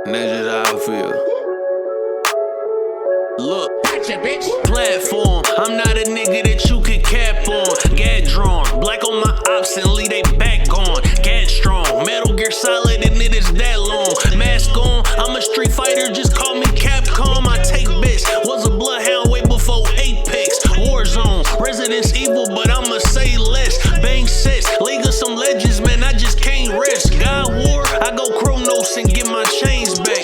That's just how I feel. Look, gotcha, bitch. Platform, I'm not a nigga that you could cap on. Gad drawn, black on my ops and leave they back gone. Gad strong, Metal Gear Solid and it is that long. Mask on, I'm a street fighter, just call me Capcom. I take bits, was a bloodhound way before Apex. Warzone, Resident Evil, but I'ma say less. Bang sets, League of some legends, man, I just can't rest. God War, I go Chronos and get my chains back.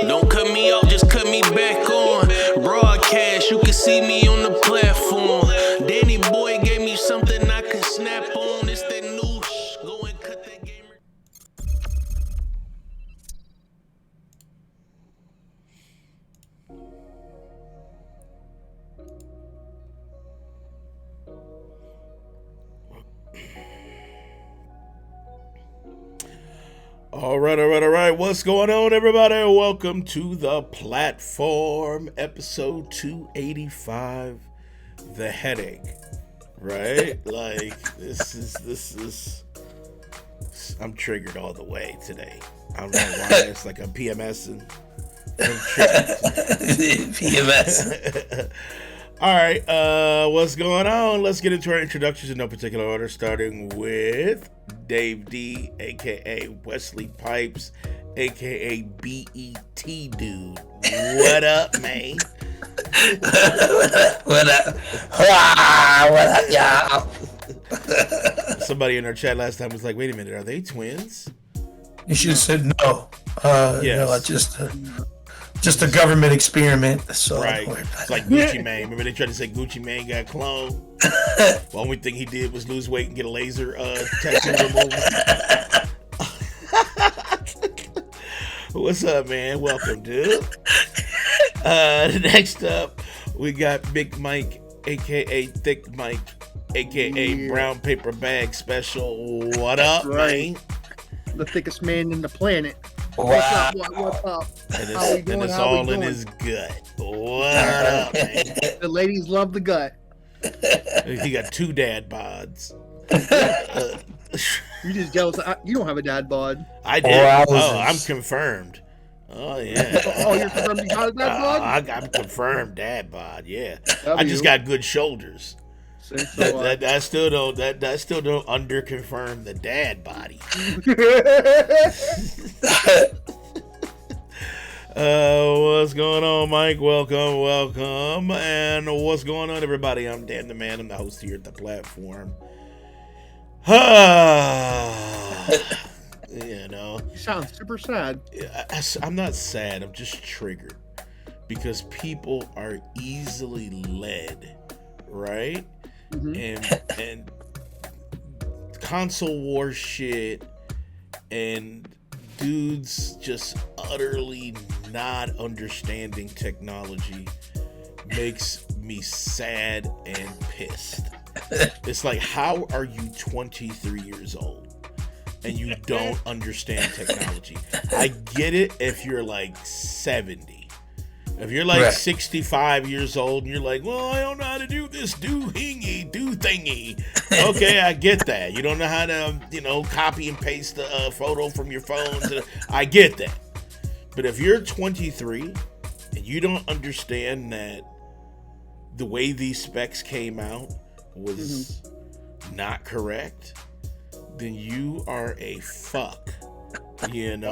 Don't cut me off, just cut me back on. Broadcast, you can see me on the platform. Danny Boy gave me something I could snap on. It's that new go and cut that gamer. All right. What's going on, everybody? Welcome to the platform, episode 285, The Headache, right? Like, this is, I'm triggered all the way today. I don't know why, it's like I'm PMSing. I'm triggered. PMS. All right, what's going on? Let's get into our introductions in no particular order, starting with Dave D, a.k.a. Wesley Pipes, a.k.a. BET Dude. What up, man? What up? What up, y'all? Somebody in our chat last time was like, wait a minute, are they twins? You should have said no. Yes. No, just a government experiment. So Right. It's like Gucci Mane. Remember they tried to say Gucci Mane got cloned? The only thing he did was lose weight and get a laser tattoo removal. What's up, man? Welcome, dude. Next up, we got Big Mike, a.k.a. Thick Mike, a.k.a. Brown Paper Bag Special. What up, Right. man? The thickest man in the planet. Wow. What's up? And How we doing? it's How we all in doing? his gut. What up, man? The ladies love the gut. He got two dad bods. You just jealous. You don't have a dad bod. I did. Wowzers. Oh, I'm confirmed. Oh, yeah. Oh, you're confirmed you got a dad bod? I'm confirmed dad bod, yeah. W. I just got good shoulders. So, so, That still don't under confirm the dad body. What's going on, Mike? Welcome. And what's going on, everybody? I'm Dan the Man. I'm the host here at the platform. You know, you sound super sad. I'm not sad. I'm just triggered because people are easily led, right? Mm-hmm. And console war shit and dudes just utterly not understanding technology makes me sad and pissed. It's like, how are you 23 years old and you don't understand technology? I get it if you're like 70. If you're like Right. 65 years old and you're like, well, I don't know how to do this, do thingy. Okay, I get that. You don't know how to, copy and paste a photo from your phone. I get that. But if you're 23 and you don't understand that the way these specs came out was not correct, then you are a fuck. And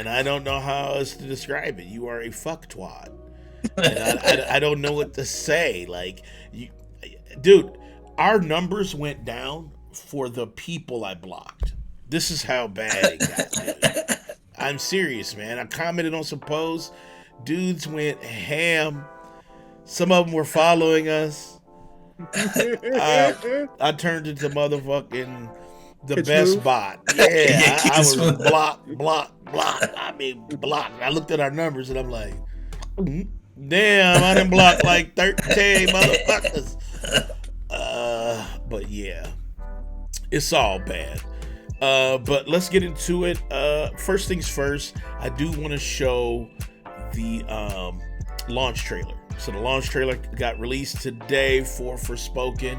I don't know how else to describe it. You are a fuck twat. And I don't know what to say. Like, dude, our numbers went down for the people I blocked. This is how bad it got, dude. I'm serious, man. I commented on some posts. Dudes went ham. Some of them were following us. I turned into motherfucking the Kids best move. bot. Yeah, I was Kids move. blocked. I mean, blocked. I looked at our numbers and I'm like, damn, I done blocked like 13 motherfuckers. But yeah, it's all bad. But let's get into it. First things first, I do want to show the launch trailer. So the launch trailer got released today for Forspoken.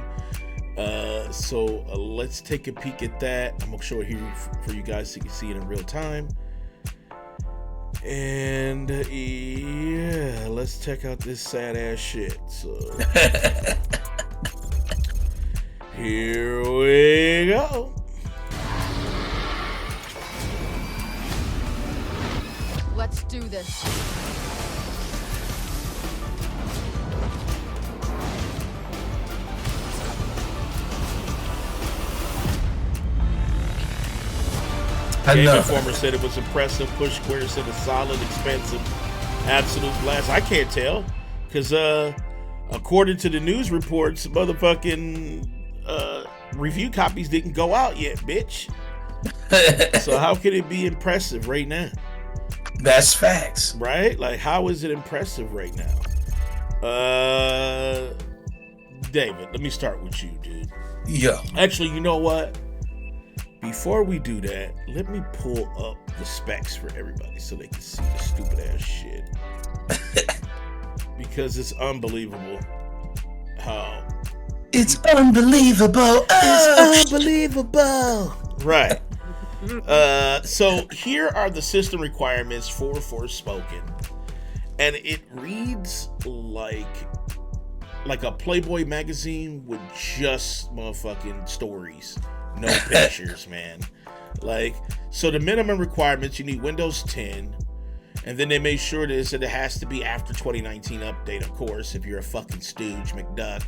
So let's take a peek at that. I'm gonna show it here for you guys so you can see it in real time. And yeah, let's check out this sad ass shit. So here we go. Let's do this. Game Informer said it was impressive. Push Square said a solid, expensive, absolute blast. I can't tell because according to the news reports, motherfucking review copies didn't go out yet, bitch. So how can it be impressive right now? That's facts, right? Like, how is it impressive right now? David, let me start with you, dude. Yeah. Actually, you know what? Before we do that, let me pull up the specs for everybody so they can see the stupid ass shit. Because it's unbelievable how. It's unbelievable. It's unbelievable. Right. So here are the system requirements for Forspoken. And it reads like a Playboy magazine with just motherfucking stories. No pictures, man. Like, so the minimum requirements, you need Windows 10, and then they made sure that it has to be after 2019 update, of course. If you're a fucking stooge, McDuck,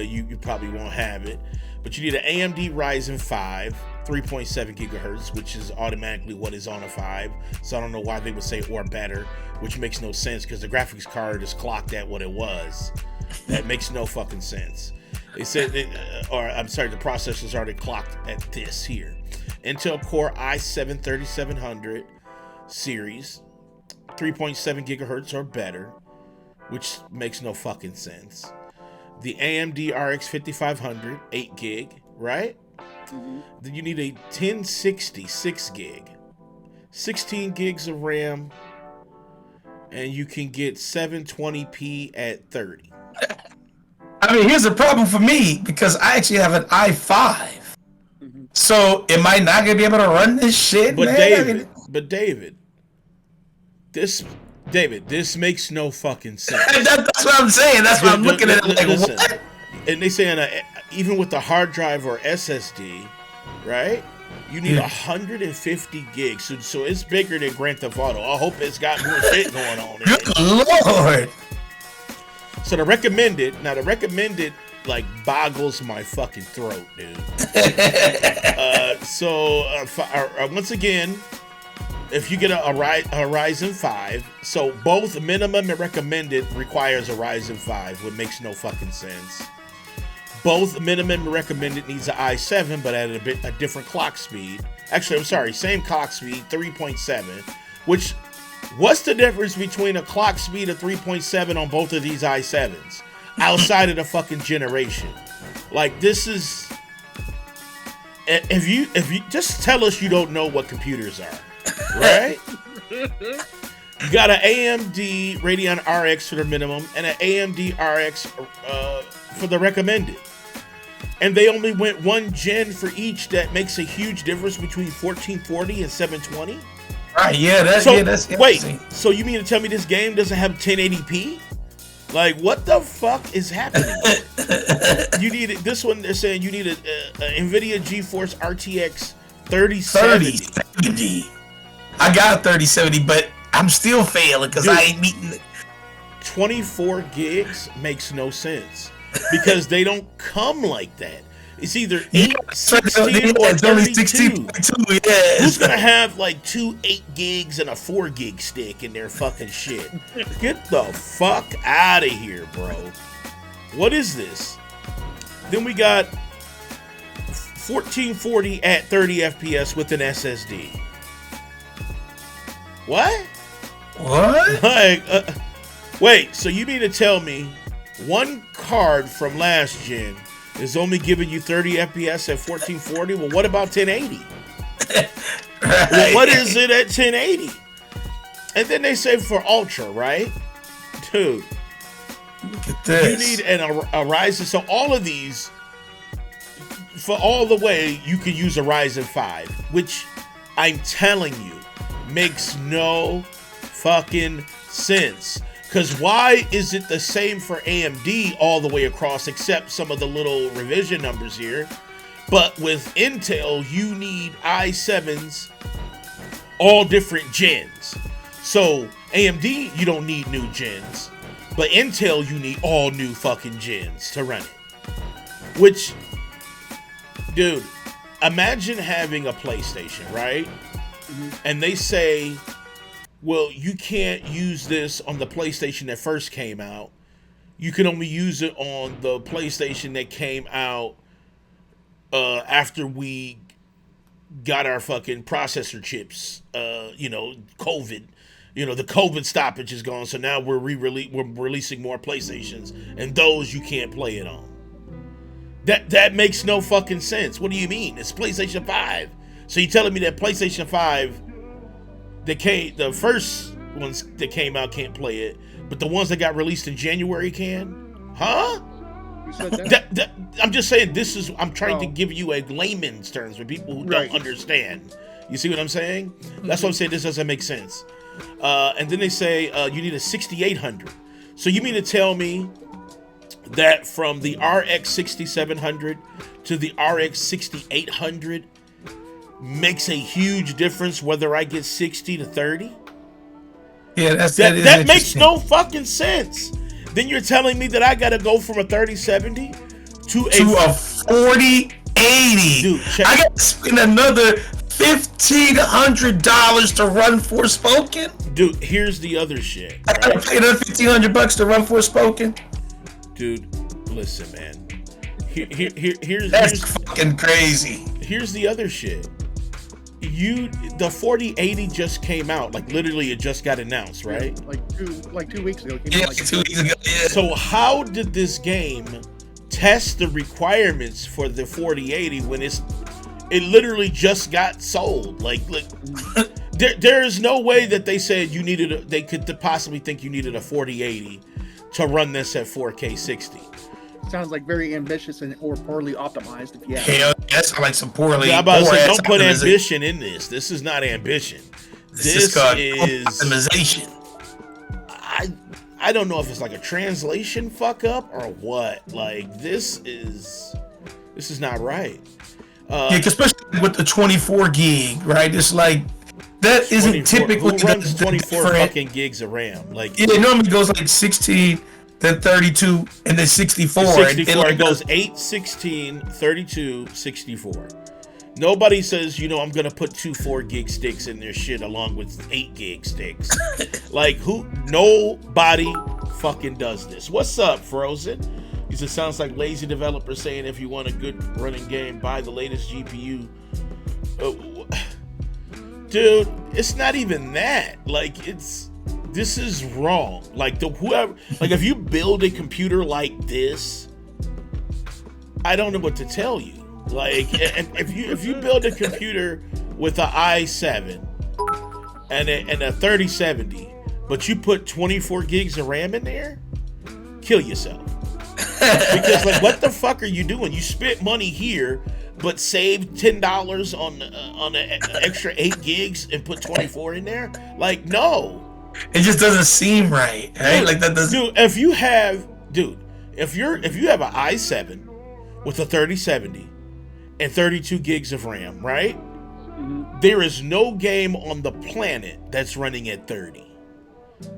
you probably won't have it. But you need an AMD Ryzen 5, 3.7 gigahertz, which is automatically what is on a 5. So I don't know why they would say or better, which makes no sense because the graphics card is clocked at what it was. That makes no fucking sense. They said, the processor's already clocked at this here. Intel Core i7 3700 series, 3.7 gigahertz or better, which makes no fucking sense. The AMD RX 5500, 8 gig, right? Mm-hmm. Then you need a 1060, 6 gig, 16 gigs of RAM, and you can get 720p at 30. I mean, here's the problem for me because I actually have an i5. So am I not gonna be able to run this shit? But man? David, this makes no fucking sense. That's what I'm saying. That's why I'm looking at it like, listen, what? And they say even with the hard drive or SSD, right? You need 150 gigs, so it's bigger than Grand Theft Auto. I hope it's got more shit going on. Good Lord. So the recommended like boggles my fucking throat, dude. Once again, if you get a Ryzen 5, so both minimum and recommended requires a Ryzen 5, which makes no fucking sense. Both minimum and recommended needs an i7, but at a different clock speed. Actually, I'm sorry, same clock speed, 3.7, which. What's the difference between a clock speed of 3.7 on both of these i7s outside of the fucking generation? Like, this is, if you just tell us you don't know what computers are, right? You got an AMD Radeon RX for the minimum and an AMD RX for the recommended. And they only went one gen for each. That makes a huge difference between 1440 and 720. Right, that's wait, so you mean to tell me this game doesn't have 1080p? Like, what the fuck is happening? You need this one. They're saying you need a NVIDIA GeForce RTX 3070. I got a 3070, but I'm still failing because I ain't meeting. 24 gigs makes no sense because they don't come like that. It's either 8, 16, or 32. Yes. Who's gonna have like 2 8 gigs and a 4 gig stick in their fucking shit? Get the fuck out of here, bro. What is this? Then we got 1440 at 30 FPS with an SSD. What? Like, wait, so you mean to tell me one card from last gen is only giving you 30 FPS at 1440? Well, what about 1080? Well, what is it at 1080? And then they say for Ultra, right? Dude, look at this. You need a Ryzen. So all of these, for all the way, you can use a Ryzen 5, which I'm telling you, makes no fucking sense. Because why is it the same for AMD all the way across, except some of the little revision numbers here? But with Intel, you need i7s, all different gens. So AMD, you don't need new gens. But Intel, you need all new fucking gens to run it. Which, dude, imagine having a PlayStation, right? Mm-hmm. And they say, well, you can't use this on the PlayStation that first came out. You can only use it on the PlayStation that came out after we got our fucking processor chips. COVID. The COVID stoppage is gone, so now we're releasing more PlayStations, and those you can't play it on. That makes no fucking sense. What do you mean? It's PlayStation 5. So you're telling me that PlayStation 5, the first ones that came out can't play it, but the ones that got released in January can? Huh? Who said that? I'm just saying, I'm trying to give you a layman's terms for people who don't understand. You see what I'm saying? Mm-hmm. That's what I'm saying. This doesn't make sense. And then they say you need a 6800. So you mean to tell me that from the RX 6700 to the RX 6800 makes a huge difference whether I get 60 to 30? Yeah, that makes no fucking sense. Then you're telling me that I gotta go from a 3070 to a 4080. Dude, I gotta spend another $1,500 to run Forspoken. Dude, here's the other shit. Right? I gotta pay another $1,500 to run Forspoken. Dude, listen, man. Here's fucking crazy. Here's the other shit. The 4080 just came out, like literally it just got announced, right? Like 2 weeks ago. Yeah, 2 weeks ago. Yeah. So how did this game test the requirements for the 4080 when it literally just got sold? Like there is no way that they said they could possibly think you needed a 4080 to run this at 4K 60. Sounds like very ambitious or poorly optimized. If you ask. Hell yes, I like some poorly. Yeah, I'm about to say, don't put ambition in this. This is not ambition. This is optimization. I don't know if it's like a translation fuck up or what. Like this is not right. Yeah, especially with the 24 gig, right? It's like that isn't typically who runs 24 fucking gigs of RAM. Like it normally goes like 16. Then 32 and then 64. 64. It goes 8, 16, 32, 64. Nobody says, I'm going to put 2 4 gig sticks in their shit along with 8 gig sticks. Like, nobody fucking does this. What's up, Frozen? He said, sounds like lazy developers saying if you want a good running game, buy the latest GPU. Dude, it's not even that. Like, this is wrong. Like if you build a computer like this, I don't know what to tell you. Like if you build a computer with an i7 and a 3070, but you put 24 gigs of RAM in there, kill yourself. Because like what the fuck are you doing? You spent money here, but saved $10 on an extra 8 gigs and put 24 in there? Like no. It just doesn't seem right? Dude, like that doesn't. Dude, if you have an i7 with a 3070 and 32 gigs of RAM, right? Mm-hmm. There is no game on the planet that's running at 30.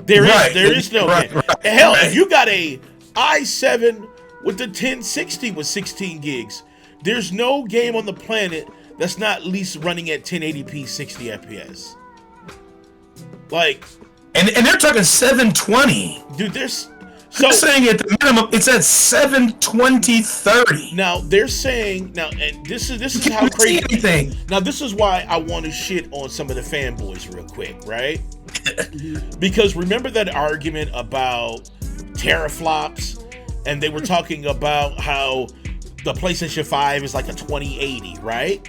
There is no game. Right. Hell, if you got a i7 with the 1060 with 16 gigs, there's no game on the planet that's not at least running at 1080p 60 FPS. Like. And they're talking 720. Dude, they're saying at the minimum it's at 720 30. Now they're saying and this is how crazy. Anything. Now this is why I want to shit on some of the fanboys real quick, right? Because remember that argument about teraflops, and they were talking about how the PlayStation 5 is like a 2080, right?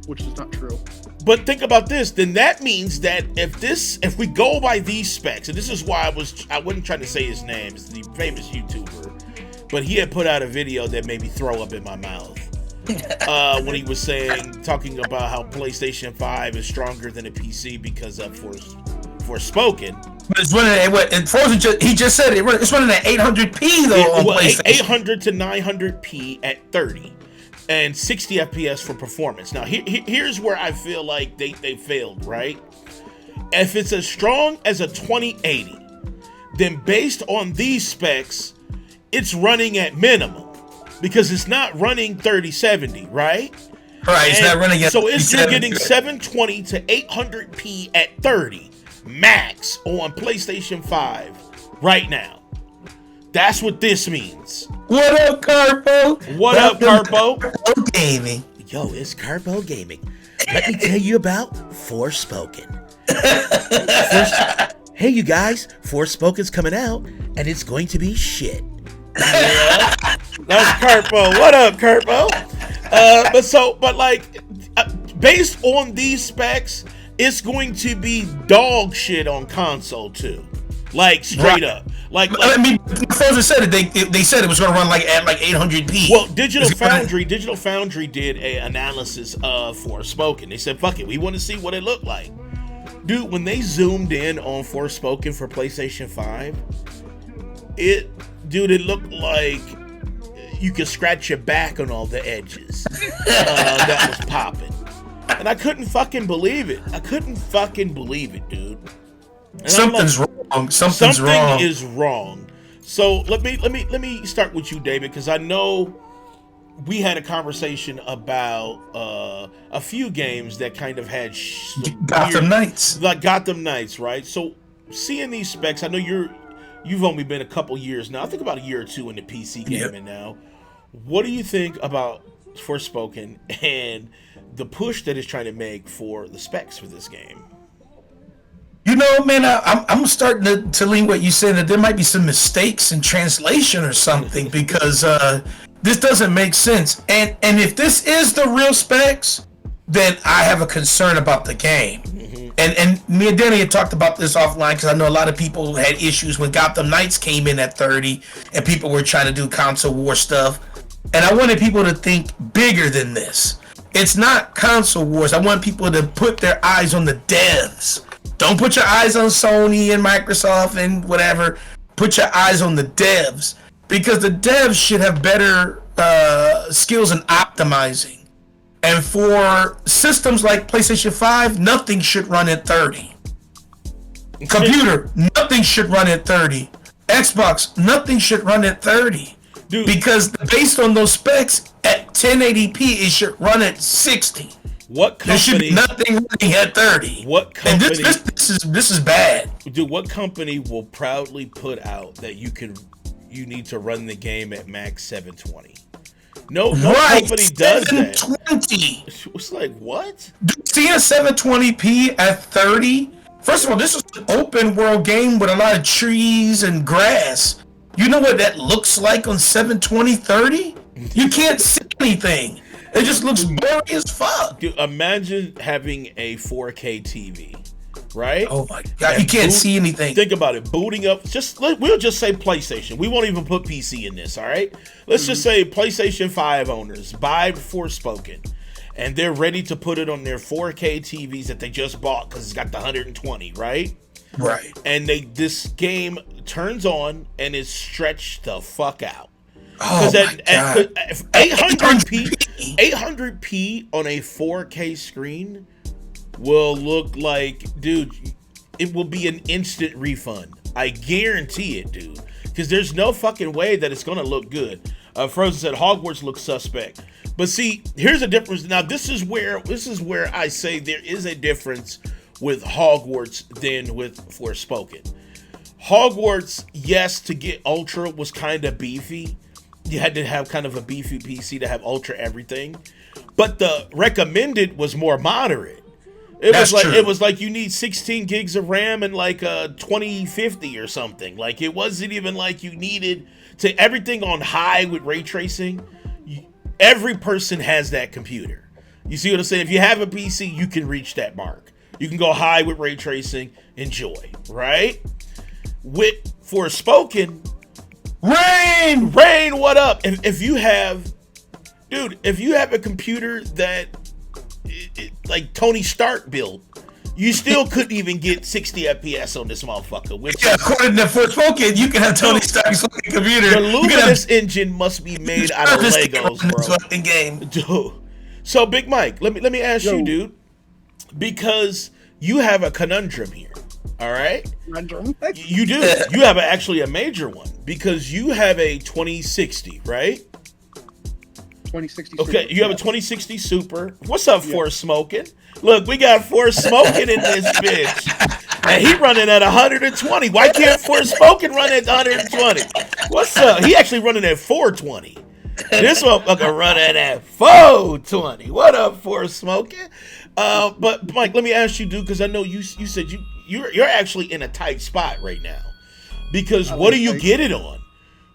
Which is not true. But think about this, then that means that if we go by these specs, and this is why I wasn't trying to say his name, it's the famous YouTuber, but he had put out a video that made me throw up in my mouth. when he was talking about how PlayStation 5 is stronger than a PC because of Forspoken. But it's running at what? And Frozen he just said it's running at 800p though on PlayStation. 800 to 900p at 30, and 60 FPS for performance. Now here's where I feel like they failed. Right? If it's as strong as a 2080, then based on these specs, it's running at minimum because it's not running 3070, right? Right, it's not running at so you're getting 720 to 800p at 30 max on PlayStation 5 right now. That's what this means. What up, Carpo? What up, Carpo? Carpo Gaming. Yo, it's Carpo Gaming. Let me tell you about Forspoken. Hey, you guys, Forspoken's coming out, and it's going to be shit. Yeah, that's Carpo. What up, Carpo? Based on these specs, it's going to be dog shit on console too. Like straight up. I mean, Frozen said it. They said it was going to run at 800p. Well, Digital Foundry did an analysis of Forspoken. They said, "Fuck it, we want to see what it looked like." Dude, when they zoomed in on Forspoken for PlayStation 5, it looked like you could scratch your back on all the edges that was popping. And I couldn't fucking believe it. Dude. And Something's wrong. Something wrong. Is wrong. So let me start with you, David, because I know we had a conversation about a few games that kind of had Gotham Knights. Like Gotham Knights, right? So seeing these specs, I know you've only been a couple years now. I think about a year or two in the PC gaming now. What do you think about Forspoken and the push that it's trying to make for the specs for this game? You know, man, I'm starting to lean what you said, that there might be some mistakes in translation or something, because this doesn't make sense. And if this is the real specs, then I have a concern about the game. Mm-hmm. And me and Danny had talked about this offline, because I know a lot of people had issues when Gotham Knights came in at 30 and people were trying to do console war stuff. And I wanted people to think bigger than this. It's not console wars. I want people to put their eyes on the devs. Don't put your eyes on Sony and Microsoft and whatever. Put your eyes on the devs, because the devs should have better skills in optimizing. And for systems like PlayStation 5, nothing should run at 30. Computer, nothing should run at 30. Xbox, nothing should run at 30. Dude. Because based on those specs, at 1080p, it should run at 60. What company? There should be nothing running at 30. What company? And this is bad. Dude, what company will proudly put out that you need to run the game at max 720? No company does that. 720. It's like, what? Dude, seeing a 720p at 30. First of all, this is an open world game with a lot of trees and grass. You know what that looks like on 720 30? You can't see anything. It just looks blurry as fuck. Dude, imagine having a 4K TV, right? Oh my god, you can't see anything. Think about it. Booting up, we'll just say PlayStation. We won't even put PC in this, all right? Let's just say PlayStation 5 owners buy Forspoken, and they're ready to put it on their 4K TVs that they just bought because it's got the 120, right? Right. And this game turns on and is stretched the fuck out. Oh my god. 800p on a 4K screen will look like, dude, it will be an instant refund. I guarantee it, dude. Because there's no fucking way that it's gonna look good. Frozen said Hogwarts looks suspect. But see, here's a difference. Now this is where I say there is a difference with Hogwarts than with Forspoken. Hogwarts, yes, to get Ultra was kind of beefy. You had to have kind of a beefy PC to have Ultra everything. But the recommended was more moderate. It was like you need 16 gigs of RAM and like a 2050 or something. Like it wasn't even like you needed to everything on high with ray tracing. Every person has that computer. You see what I'm saying? If you have a PC, you can reach that mark. You can go high with ray tracing, enjoy, right? With Forspoken, Rain, what up? If you have, dude, if you have a computer that like Tony Stark built, you still couldn't even get 60 FPS on this motherfucker. Which according to Forspoken, you can have Tony Stark's fucking computer. The Luminous engine must be made out of Legos, bro. Fucking game. Dude. So, Big Mike, let me ask you, dude, because you have a conundrum here. All right, you do. You have actually a major one because you have a 2060, right? 2060. Okay, Super. you have a 2060 Super. What's up, Forspoken? Look, we got Forspoken in this bitch, and he running at 120. Why can't Forspoken run at 120? What's up? He actually running at 420. This motherfucker running at 420. What up, Forspoken? But Mike, let me ask you, dude, because I know you said you're actually in a tight spot right now. Because what do you get it on?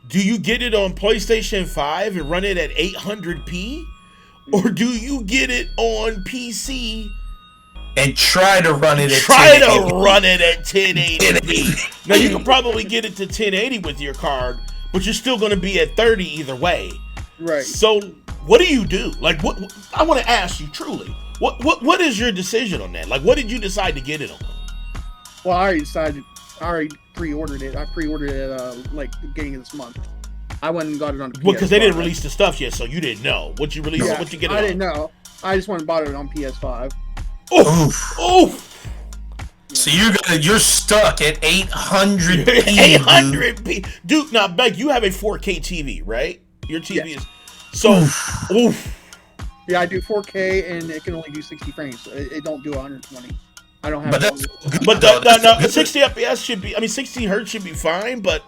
Do you get it on PlayStation 5 and run it at 800p? Or do you get it on PC and try to run it at 1080p? Now, you can probably get it to 1080 with your card, but you're still going to be at 30 either way. Right. So, what do you do? Like, what I want to ask you truly. What is your decision on that? Like, what did you decide to get it on? Well, I already pre-ordered it. I pre-ordered it like the beginning of this month. I went and got it on PS5. Well, because they didn't release the stuff yet, so you didn't know. What you release? Yeah, what you get it I on? didn't know. I just went and bought it on PS5. Oof. Oof. So you're stuck at 800p. 800p. Dude, now, Beck, you have a 4K TV, right? Your TV is... So, oof. Yeah, I do 4K, and it can only do 60 frames. It don't do 120. I don't have. But that's good. But the 60 FPS should be. I mean, 60 hertz should be fine. But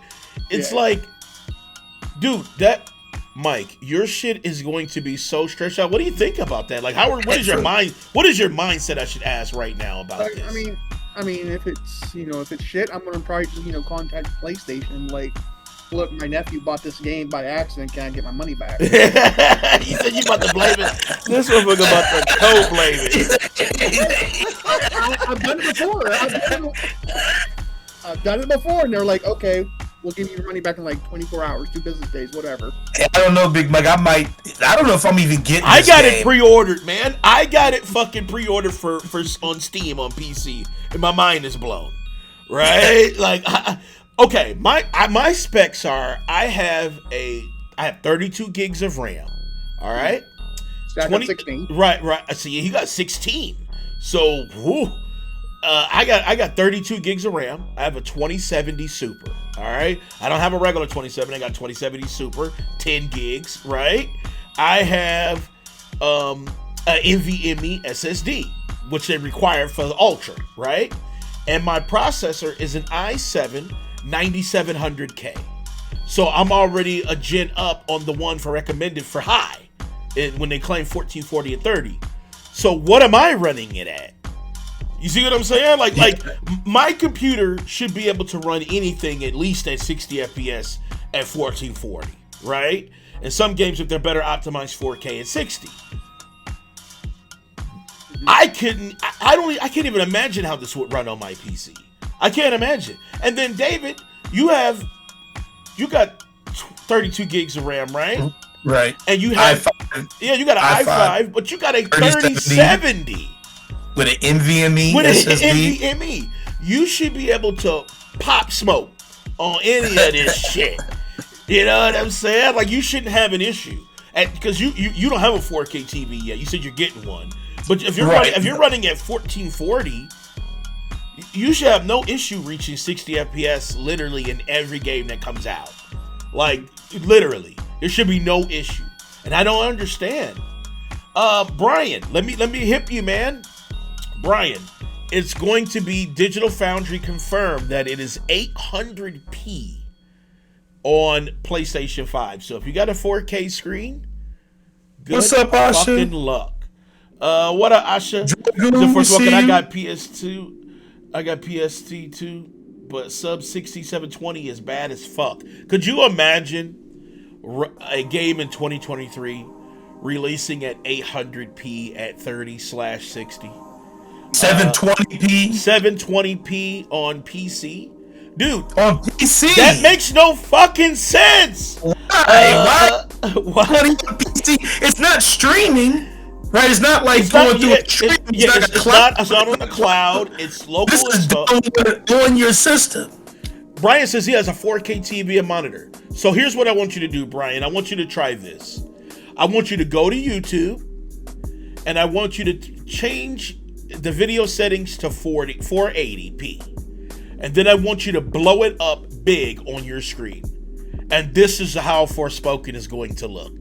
it's like, dude, Mike, your shit is going to be so stretched out. What do you think about that? Like, what is your mind? What is your mindset? I should ask right now about this. I mean, if it's shit, I'm gonna probably just contact PlayStation. Like, look, my nephew bought this game by accident. Can I get my money back? You said you about to blame it. This motherfucker about to co-blame it. I've done it before. I've done it before, and they're like, okay, we'll give you your money back in like 24 hours, 2 business days, whatever. I don't know, Big Mike. I don't know if I'm even getting this I got game. it pre-ordered, man. I got it fucking pre-ordered for on Steam on PC, and my mind is blown. Right? Like, okay, my specs are I have 32 gigs of RAM. All right, 16. Right. See, he got 16. So, I got 32 gigs of RAM. I have a 2070 Super. All right, I don't have a regular 2070. I got 2070 Super, 10 gigs. Right. I have a NVMe SSD, which they require for the Ultra. Right, and my processor is an i7 9700K. So I'm already a gen up on the one for recommended for high when they claim 1440 and 30. So what am I running it at? You see what I'm saying? Like my computer should be able to run anything at least at 60 FPS at 1440, right? And some games, if they're better, optimized 4K at 60. I can't even imagine how this would run on my PC. I can't imagine. And then David, you got 32 gigs of RAM, right? Right. And you have i5. you got an i5, but you got a 3070 with an NVMe with an SSD. NVMe. You should be able to pop smoke on any of this shit. You know what I'm saying? Like, you shouldn't have an issue, because you don't have a 4K TV yet. You said you're getting one, but if you're running at 1440. You should have no issue reaching 60 FPS literally in every game that comes out. Like, literally. There should be no issue. And I don't understand. Brian, let me hip you, man. Brian, it's going to be Digital Foundry confirmed that it is 800p on PlayStation 5. So if you got a 4K screen, good What's up, Asha? fucking luck. What up, Asha? I got PS2. I got PST too, but sub 6720 is bad as fuck. Could you imagine a game in 2023 releasing at 800p at 30/60? 720p? 720p on PC? Dude, on PC? that makes no fucking sense! Why? What? Running on PC. It's not streaming, right? It's not like going through a stream. It's not on the cloud. It's local. This is on your system. Brian says he has a 4K TV and monitor. So here's what I want you to do, Brian. I want you to try this. I want you to go to YouTube, and I want you to change the video settings to 480p. And then I want you to blow it up big on your screen. And this is how Forspoken is going to look.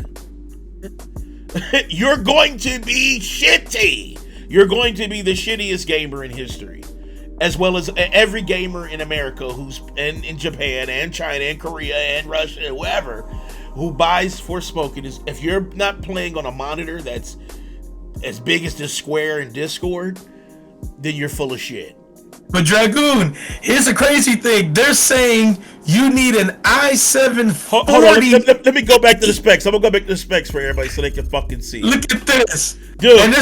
You're going to be shitty. You're going to be the shittiest gamer in history. As well as every gamer in America who's in Japan and China and Korea and Russia and wherever who buys Forspoken is, if you're not playing on a monitor that's as big as this square in Discord, then you're full of shit. But Dragoon, here's the crazy thing. They're saying you need an i7 40. Hold on, let me go back to the specs. I'm gonna go back to the specs for everybody so they can fucking see. Look at this. Dude, and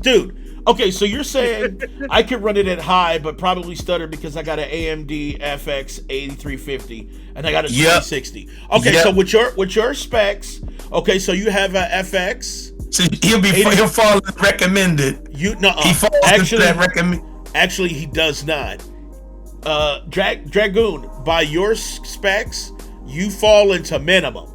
dude. Okay, so you're saying I can run it at high, but probably stutter because I got an AMD FX 8350 and I got a 2060. Okay, so with your specs, okay, so you have a FX. So he'll fall in recommended. He falls into that recommend. Actually, he does not. Dragoon, by your specs, you fall into minimum.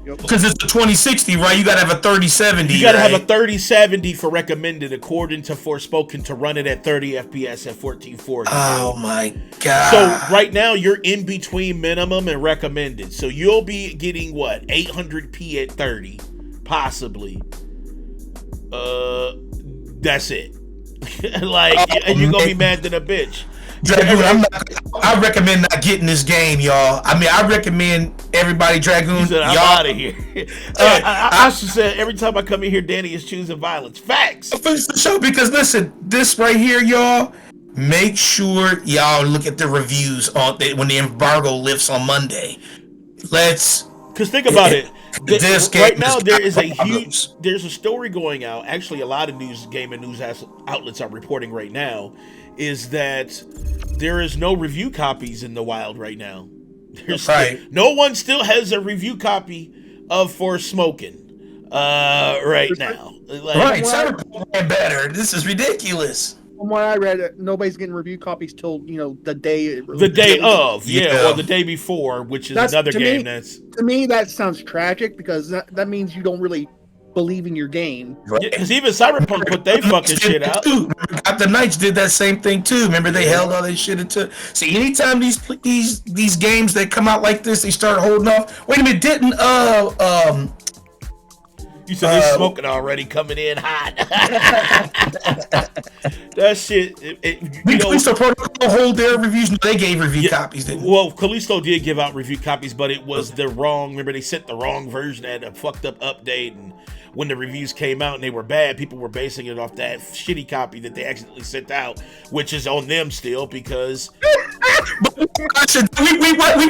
Because it's a 2060, right? You gotta have a 3070. You gotta have a 3070 for recommended, according to Forspoken, to run it at 30 FPS at 1440. Oh my god! So right now you're in between minimum and recommended. So you'll be getting what, 800p at 30, possibly. That's it. And you're gonna be mad than a bitch. Dragoon, I recommend not getting this game, y'all. I mean, I recommend everybody, Dragoon. I'm out of here. I should say every time I come in here, Danny is choosing violence. Facts. Finish the show because listen, this right here, y'all. Make sure y'all look at the reviews on when the embargo lifts on Monday. Because think about it. Right now, there's a story going out. Actually, a lot of gaming news outlets are reporting right now is that there is no review copies in the wild right now. No one still has a review copy of Forspoken right now. Cyberpunk better. This is ridiculous. From what I read, nobody's getting review copies till the day. Or the day before, which is another game. To me, that sounds tragic because that means you don't really believe in your game. Because even Cyberpunk put their fucking shit out. The Knights did that same thing too. Remember, they held all this shit into. See, anytime these games that come out like this, they start holding off. Wait a minute, didn't you said they smoking already, coming in hot. That shit. Callisto Protocol hold their reviews. They gave review copies. Didn't they? Well, Callisto did give out review copies, but it was the wrong. Remember, they sent the wrong version at a fucked up update, and when the reviews came out and they were bad, people were basing it off that shitty copy that they accidentally sent out, which is on them still because. we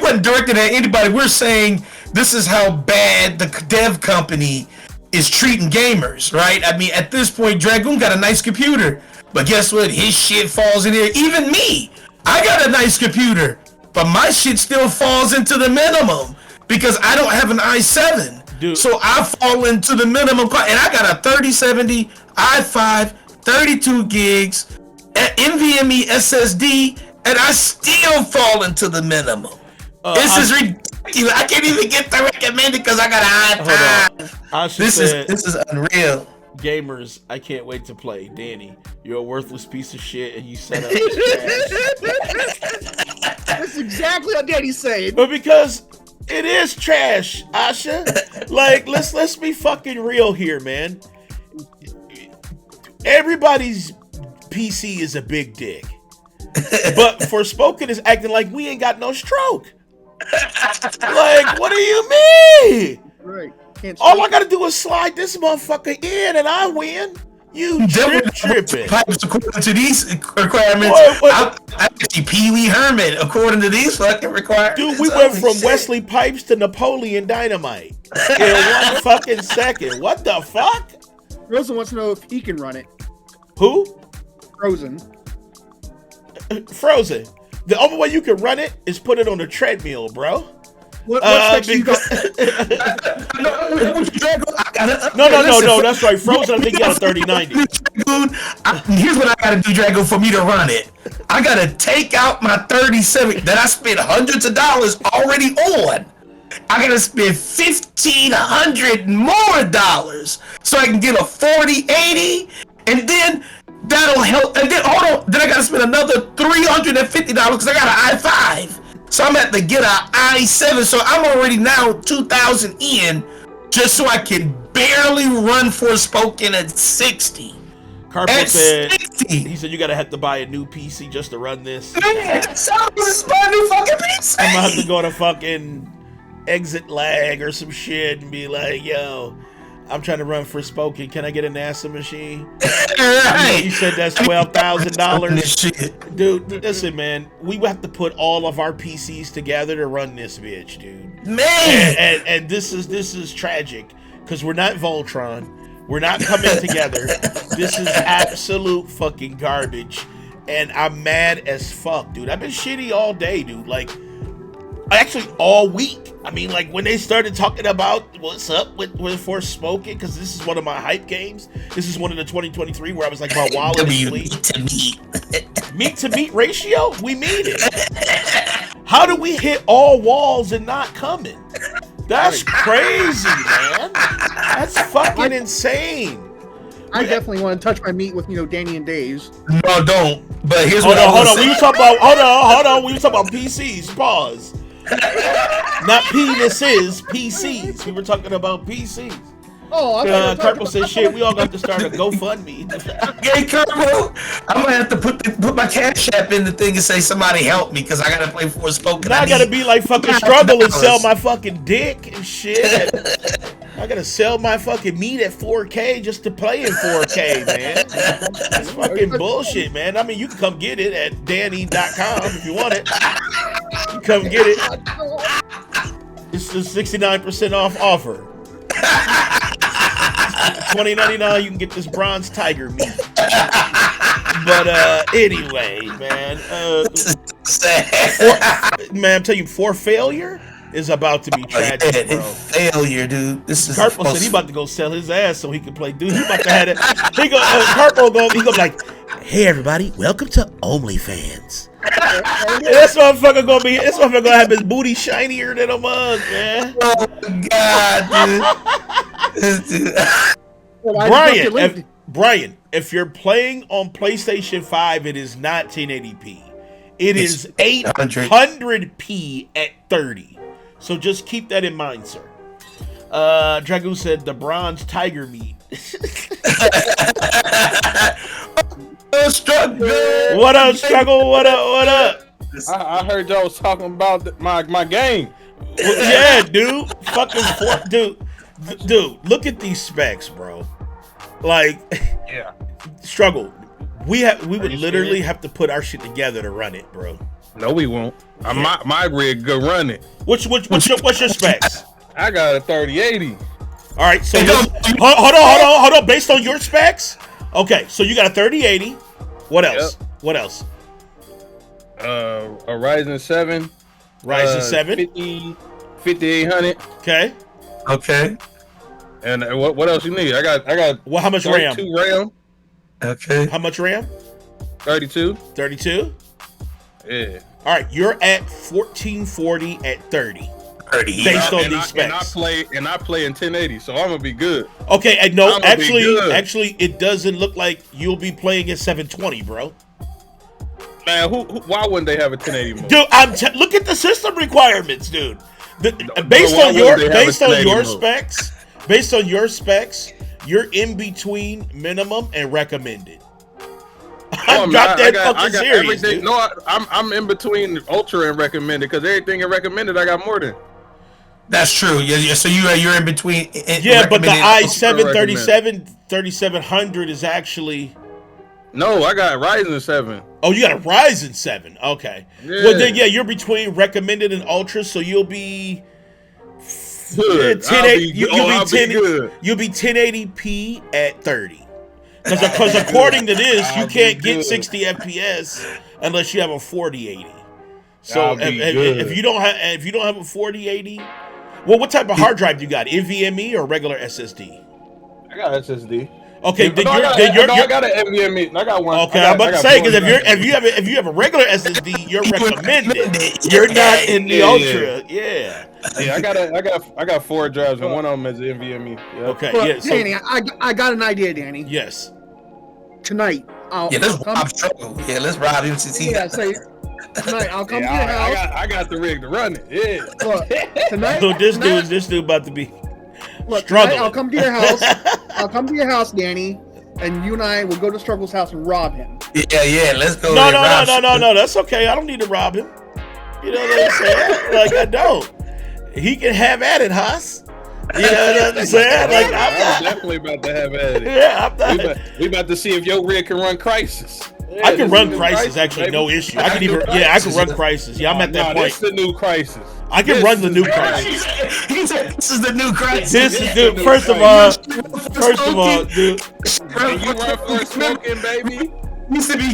weren't directed at anybody. We're saying this is how bad the dev company is treating gamers, right? I mean, at this point, Dragoon got a nice computer, but guess what? His shit falls in there. Even me, I got a nice computer, but my shit still falls into the minimum because I don't have an i7. Dude. So I fall into the minimum, and I got a 3070 i5, 32 gigs, NVMe SSD, and I still fall into the minimum. This is ridiculous. I can't even get the recommended because I got an i5. This is unreal. Gamers, I can't wait to play. Danny, you're a worthless piece of shit, and you set up this trash. That's exactly what Danny's saying. But because it is trash, Asha. Like, let's be fucking real here, man. Everybody's PC is a big dick. But Forspoken is acting like we ain't got no stroke. Like, what do you mean? Right. All I gotta do is slide this motherfucker in and I win. You tripping. Pipes according to these requirements. I see Pee Wee Herman according to these fucking requirements. Dude, we went from Wesley Pipes to Napoleon Dynamite in 1 fucking second. What the fuck? Frozen wants to know if he can run it. Who? Frozen. The only way you can run it is put it on a treadmill, bro. What specs you got? No, that's right. Frozen, I think you got a 3090. Here's what I gotta do, Drago, for me to run it. I gotta take out my 37 that I spent hundreds of dollars already on. I gotta spend $1,500 more dollars so I can get a 4080, and then that'll help. And then hold on, then I gotta spend another $350 because I got an i5. So I'm at to get an i7. So I'm already now 2,000 in, just so I can barely run Forspoken at 60. Carpo said 60. he said you gotta have to buy a new PC just to run this. Man, so this is my new fucking PC. I'm gonna have to go to fucking exit lag or some shit and be like, yo, I'm trying to run Forspoken. Can I get a NASA machine? Right. You said that's $12,000. Dude, listen, man. We have to put all of our PCs together to run this bitch, dude. Man. And this is tragic because we're not Voltron. We're not coming together. This is absolute fucking garbage. And I'm mad as fuck, dude. I've been shitty all day, dude. Like, actually all week. I mean, like when they started talking about what's up with Forspoken, because this is one of my hype games. This is one of the 2023 where I was like my wallet asleep. Meat to meat ratio? We made it. How do we hit all walls and not coming? That's crazy, man. That's fucking insane. I definitely want to touch my meat with Danny and Days. No, don't. But here's hold what on. I We were talking about hold on. We were talking about PCs. Pause. Not penises, PCs. We were talking about PCs. Oh, Carpo said, "Shit, we all got to start a GoFundMe." Okay, Carpo, I'm gonna have to put my Cash App in the thing and say somebody help me because I gotta play Forspoken. Now I gotta be like fucking struggle and sell my fucking dick and shit. I gotta sell my fucking meat at 4K just to play in 4K, man. That's fucking bullshit, man. I mean, you can come get it at danny.com if you want it. You come get it. It's a 69% off offer. $20.99, you can get this bronze tiger meat. But anyway, man. Man, I'm telling you, for failure is about to be tragic, bro. Failure, dude. This is Carpo said he about to go sell his ass so he can play. Dude, he about to have it. He go, Carpo go be like, "Hey everybody, welcome to OnlyFans." This motherfucker gonna have his booty shinier than a mug, man. Oh God, dude. Brian, if you're playing on PlayStation 5, it is not 1080p. It is 800p at 30. So just keep that in mind, sir. Dragoon said the bronze tiger meat. What up, struggle? What up? I heard y'all was talking about my game. Well, yeah, dude. Dude, look at these specs, bro. Like, Yeah. struggle. We would literally have to put our shit together to run it, bro. No, we won't. My rig good running. What's your specs? I got a 3080. All right, so hold on. Based on your specs, okay. So you got a 3080. What else? Yep. What else? A Ryzen 7. Ryzen 7. 5800. Okay. Okay. And what else you need? I got. Well, how much RAM? 32 RAM. Okay. How much RAM? 32. 32. Yeah. All right, you're at 1440 at 30. 30. Based on these specs. And I play in 1080, so I'm gonna be good. Okay, and no, I'm gonna be good. actually, it doesn't look like you'll be playing at 720, bro. Man, why wouldn't they have a 1080 mode? Dude, look at the system requirements, dude. Based on your specs, you're in between minimum and recommended. I'm serious, dude. No, I'm in between ultra and recommended because everything in recommended I got more than. That's true. Yeah. So you're in between. Yeah, but the i7 3700 is actually. No, I got Ryzen 7. Oh, you got a Ryzen 7. Okay. Yeah. Well, then, yeah, you're between recommended and ultra, so you'll be good. You'll be 1080p at 30. Because according to this, you can't get 60 FPS unless you have a 4080. So That'll be good. if you don't have a 4080, well, what type of hard drive you got? NVMe or regular SSD? I got SSD. Okay, I got an NVMe. I got one. Okay, I'm about to say because if you have a regular SSD, you're recommended. You're not in the Ultra. Yeah. Yeah, I got 4 drives and one of them is NVMe. Yep. Okay. Well, Yeah. So, Danny, I got an idea, Danny. yes. Tonight, let's rob Struggle. Yeah, let's rob him since he. Yeah, say tonight I'll come to your house. I got the rig to run it. Yeah. Look, tonight. So this dude about to be Look, struggling. tonight I'll come to your house. I'll come to your house, Danny, and you and I will go to Struggle's house and rob him. Yeah, let's go. No. That's okay. I don't need to rob him. You know what I'm saying? Like I don't. He can have at it, Haas. You know what I'm saying? Like I'm definitely about to have at it. Yeah, I'm not. We about to see if your rig can run Crisis. Yeah, I can run Crisis, Crisis, actually, baby. no issue. I can run Crisis. Yeah, I'm at that This point. the new Crisis. I can run the new Crisis. He said, "This is the new Crisis." This is dude. First of all, dude. And you run Forspoken, baby. Used to be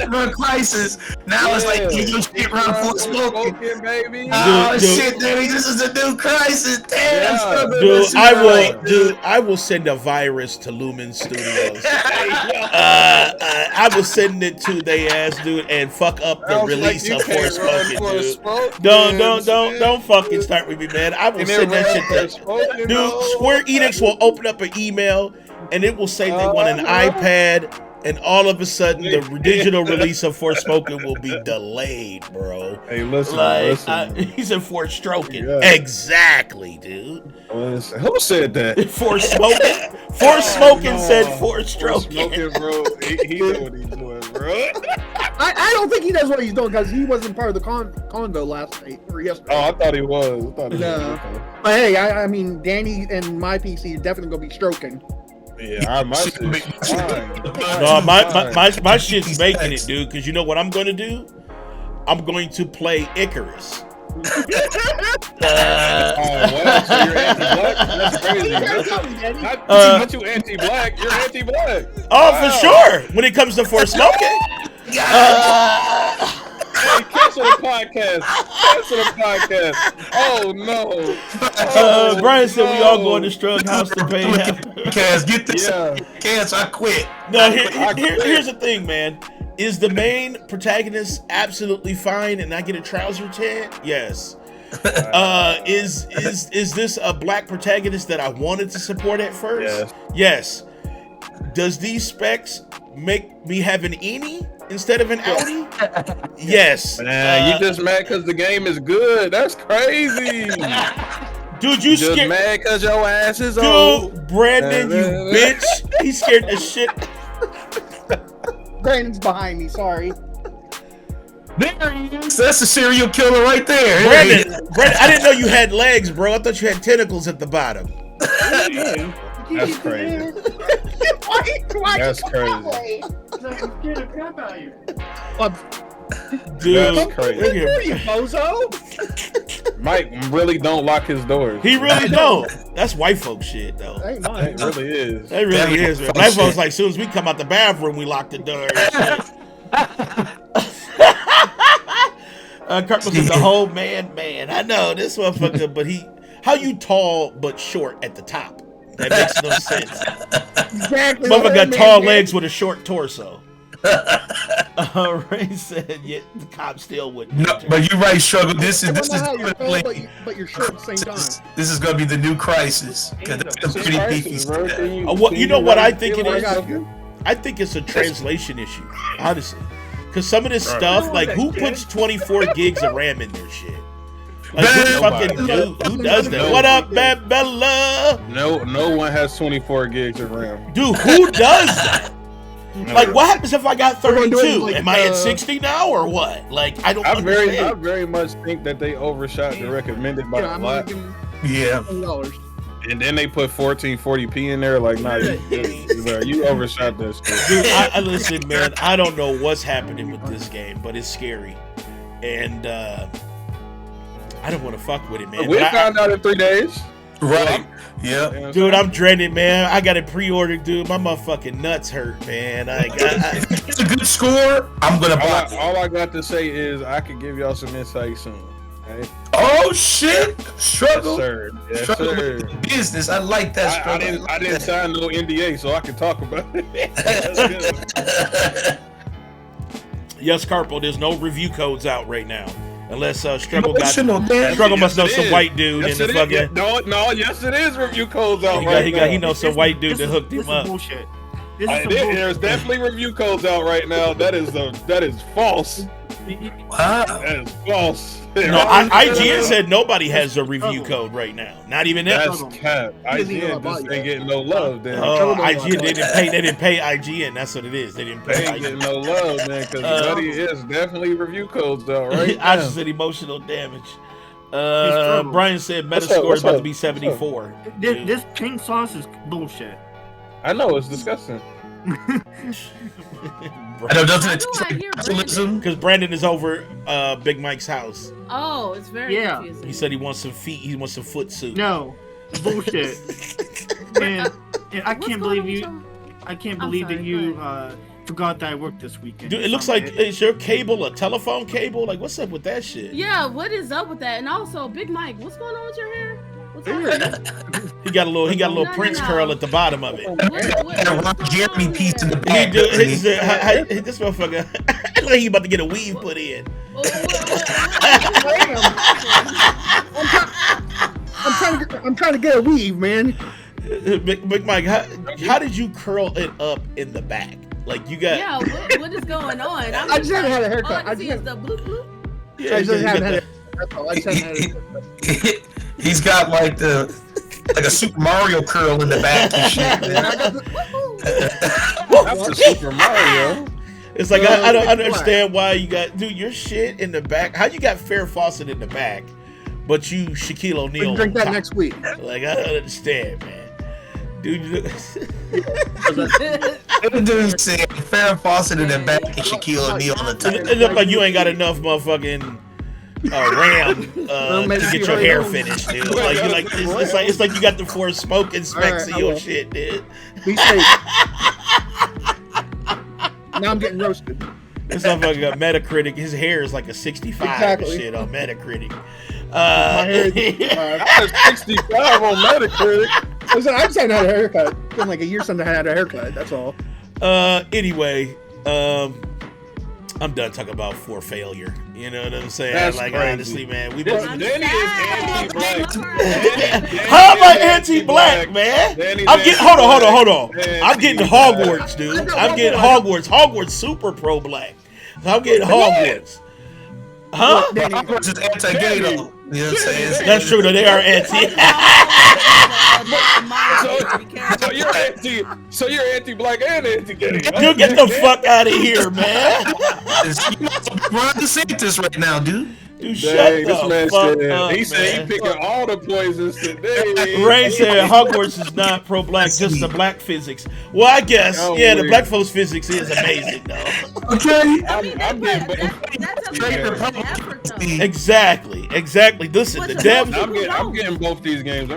run Crisis. Now it's like you shit run Forspoken. baby. Oh Dude. shit, Danny! This is the new Crisis. Damn, Struggle, Dude, this is right. I will send a virus to Lumen Studios. I will send it to they ass, dude, and fuck up the release of Forspoken, dude. Don't fucking start with me, man. I will send that shit to dude. Square Enix will open up an email, and it will say they want an iPad. And all of a sudden, the digital release of Forspoken will be delayed, bro. Hey, listen. He said Forstroken. Yeah. Exactly, dude. Listen. Who said that? Forspoken. Forspoken said Forstroken. Forspoken, bro. He know what he's doing, bro. I don't think he knows what he's doing because he wasn't part of the convo last night or yesterday. Oh, I thought he was. No. But hey, I mean, Danny and my PC are definitely gonna be stroking. Yeah, my shit's fine. No, my shit's making it, dude. Because you know what I'm going to do? I'm going to play Icarus. What? So you're anti-black? That's crazy. Not you anti-black. You're anti-black. Oh, for sure. When it comes to Forspoken. Hey, cancel the podcast. Cancel the podcast. Oh no. Brian said we all going to Strug House to pay him. Cass, get this. Cass, I quit. No, here's the thing, man. Is the main protagonist absolutely fine and I get a trouser tag? Yes. Is this a black protagonist that I wanted to support at first? Yes. Does these specs make me have an Eni instead of an Audi? Yes. Man, you just mad because the game is good. That's crazy. Dude, you just scared. Mad because your ass is old. Dude, Brandon, you bitch. He scared the shit. Brandon's behind me. Sorry. There he is. That's a serial killer right there. Brandon, I didn't know you had legs, bro. I thought you had tentacles at the bottom. That's crazy. Why That's crazy. Dude, that's crazy. look here. You bozo. Mike really don't lock his doors. He really don't. That's white folk shit, though. That ain't mine. It really is. That really is, man. Black folks like, as soon as we come out the bathroom, we lock the door. Kirk was the whole man. I know this motherfucker, but how you tall but short at the top? That makes no sense. Exactly. Motherfucker got tall legs with a short torso. Ray said, "Yet the cop still wouldn't." No, but you're right, Struggle. This is But you're short at the same time. This is gonna be the new Crisis. Cause that's a pretty beefy stuff. You know what I think it I is? got you. I think it's a translation issue, honestly. Because some of this stuff, like, who puts 24 gigs of RAM in their shit? Like, who does that? What up, Bella? No one has 24 gigs of RAM. Dude, who does that? Like, what happens if I got 32? Like, Am I at 60 now or what? Like, I don't understand. I very much think that they overshot the recommended by a lot. Yeah. $20. And then they put 1440p in there. Like, nah, you overshot that shit. Dude, I listen, man. I don't know what's happening with this game, but it's scary, and I don't want to fuck with it, man. We found out in 3 days. Right. Yeah. You know what I'm Dude, saying? I'm dreading, man. I got it pre-ordered, dude. My motherfucking nuts hurt, man. If it's a good score, I'm gonna buy it. All I got to say is I could give y'all some insight soon. Okay? Oh shit! Struggle. Yes, sir. Yes, Struggle sir. with the business. I like that. I Struggle. didn't sign no NDA, so I can talk about it. Yes, Carpo, there's no review codes out right now. Unless Struggle Emotional damage. Struggle must know Yes, it some is. white dude Yes, in the it is. fucking. No, yes, it is review codes out He now. knows some white dude that hooked him up. Bullshit. This is some There's bullshit. definitely review codes out right now. That is false. Wow. That is false. No, IGN said nobody has a review code right now. Not even that. That's cap. IGN just ain't getting no love, then. IGN they didn't pay IGN. That's what it is. They didn't They pay ain't getting IGN. no love, man, because buddy is definitely review codes out right I now. just said emotional damage. trouble. Brian said What's Metascore up? is about What's to be up? 74. This pink sauce is bullshit. I know, it's disgusting. I know, doesn't How it do taste I like hear capitalism? Because Brandon is over Big Mike's house. Oh, it's very Yeah. confusing. He said he wants some feet. He wants some foot soup. No, bullshit. and I What's can't going believe on with you. your- I can't I'm believe sorry, that you go forgot that I worked this weekend. Dude, it looks like is your cable a telephone cable? Like, what's up with that shit? Yeah, what is up with that? And also, Big Mike, what's going on with your hair? What's happening? He got a little No, Prince no. curl at the bottom of it. What- That what's Ron going Jeremy on piece in the here? He back. do, doesn't he? this motherfucker look like he about to get a weave put in. What- I'm trying to get a weave, man. Big Mike, how did you curl it up in the back? Like you got Yeah, what is going on? I just haven't had a haircut. All I I can see just is the bloop bloop. yeah, I you just got haven't had the- it. That's all. I just haven't had it. He's got like a Super Mario curl in the back and shit. Man, I got the- That's the Super Mario. It's like Well, I don't it's understand why you got your shit in the back. How you got Farrah Fawcett in the back, but you Shaquille We O'Neal? can drink on that top? next week. Like I don't understand, man. Dude, you look- Dude said Farrah Fawcett in the back and Shaquille O'Neal on the top. it look like you ain't got enough motherfucking RAM to get your hair finished, dude. Like you like it's like you got the Forspoken specs Alright, of I your will. shit, dude. Be safe. Now I'm getting roasted. This motherfucker got Metacritic. His hair is like a 65 Exactly. and shit on Metacritic. My hair is, I was 65 on Metacritic. listen, I just haven't had a haircut. It's been like a year since I had a haircut. That's all. Anyway, I'm done talking about for failure. You know what I'm saying? That's like crazy. honestly, man, we Danny is anti-black. How am I anti-black, man? Danny's I'm getting hold on. anti-black. I'm getting Hogwarts, dude. I'm getting Hogwarts. Hogwarts super pro black. So I'm getting Hogwarts. Huh? Danny, Hogwarts is anti-gay though. You know what I'm saying? That's true. That they are anti. So you're anti-black and anti-gay. Dude, get the fuck out of here, man. Ron DeSantis right now, dude. Dude, shut Dang, this the man fuck said up, he said man. he picking all the poisons today. Ray said Hogwarts is not pro-black, just the black physics. Well, I guess, Oh, yeah, the weird. black folks' physics is amazing, though. Okay. I'm getting That's a big effort, though. Exactly. Listen, the What's the devs. I'm getting both these games.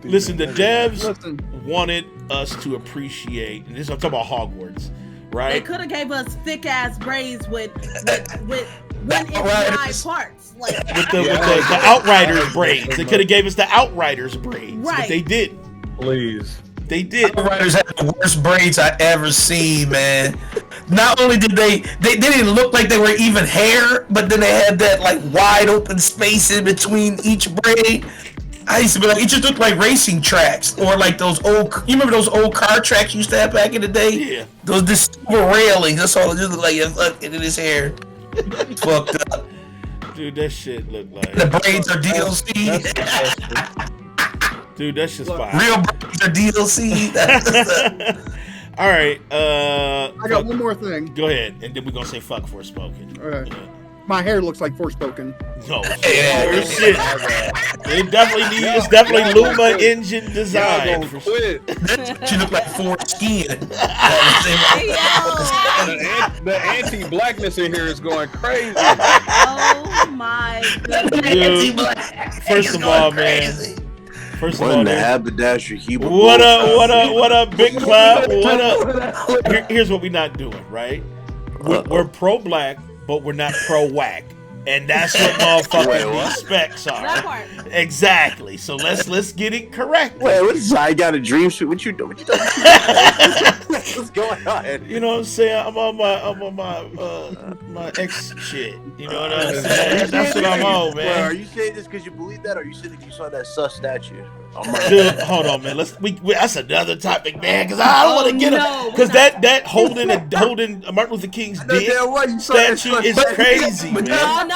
Listen, the devs listen. wanted us to appreciate. And this I'm talking about Hogwarts, They right? could have gave us thick ass braids with 1 inch Outriders. wide parts, like With the Outriders braids. They could have gave us the Outriders braids, but Right. they didn't. Please. They did. Writers had the worst braids I ever seen, man. Not only did they didn't look like they were even hair, but then they had that like wide open space in between each braid. I used to be like, it just looked like racing tracks or like those old. You remember those old car tracks you used to have back in the day? Yeah. Those silver railings. That's all it just looked like. Fucking in his hair. Fucked up. Dude, that shit look like. The braids are DLC. Dude, that shit's fire. Real braids are DLC. All right. I got fuck- one more thing. Go ahead, and then we're gonna say fuck Forspoken. All right. My hair looks like Forspoken. No, Yeah. shit. It definitely needs. It's definitely Luma engine Y'all design. gonna For sure. quit. She looked like foreskin. The anti-blackness in here is going crazy. oh my goodness. Dude, first of all, man. First of What all, in the dude, haberdashery heap of what up, bullshit? what up, Big Cloud? What up? Here's what we not doing, right? We're pro-black, but we're not pro-whack. And that's what motherfucking these specs are. That part. Exactly. So let's get it correct. Wait, what is I got a dream shoot? What you doing? What you doing? What's going on? You know what I'm saying? I'm on my ex shit. You know what I'm saying? That's what I'm on, Well, are man. you saying this because you believe that, or are you saying because you saw that sus statue? Dude, hold on, man. That's another topic, man. Because I don't want to get him. Because that holding Martin Luther King's dick statue is crazy, man. No.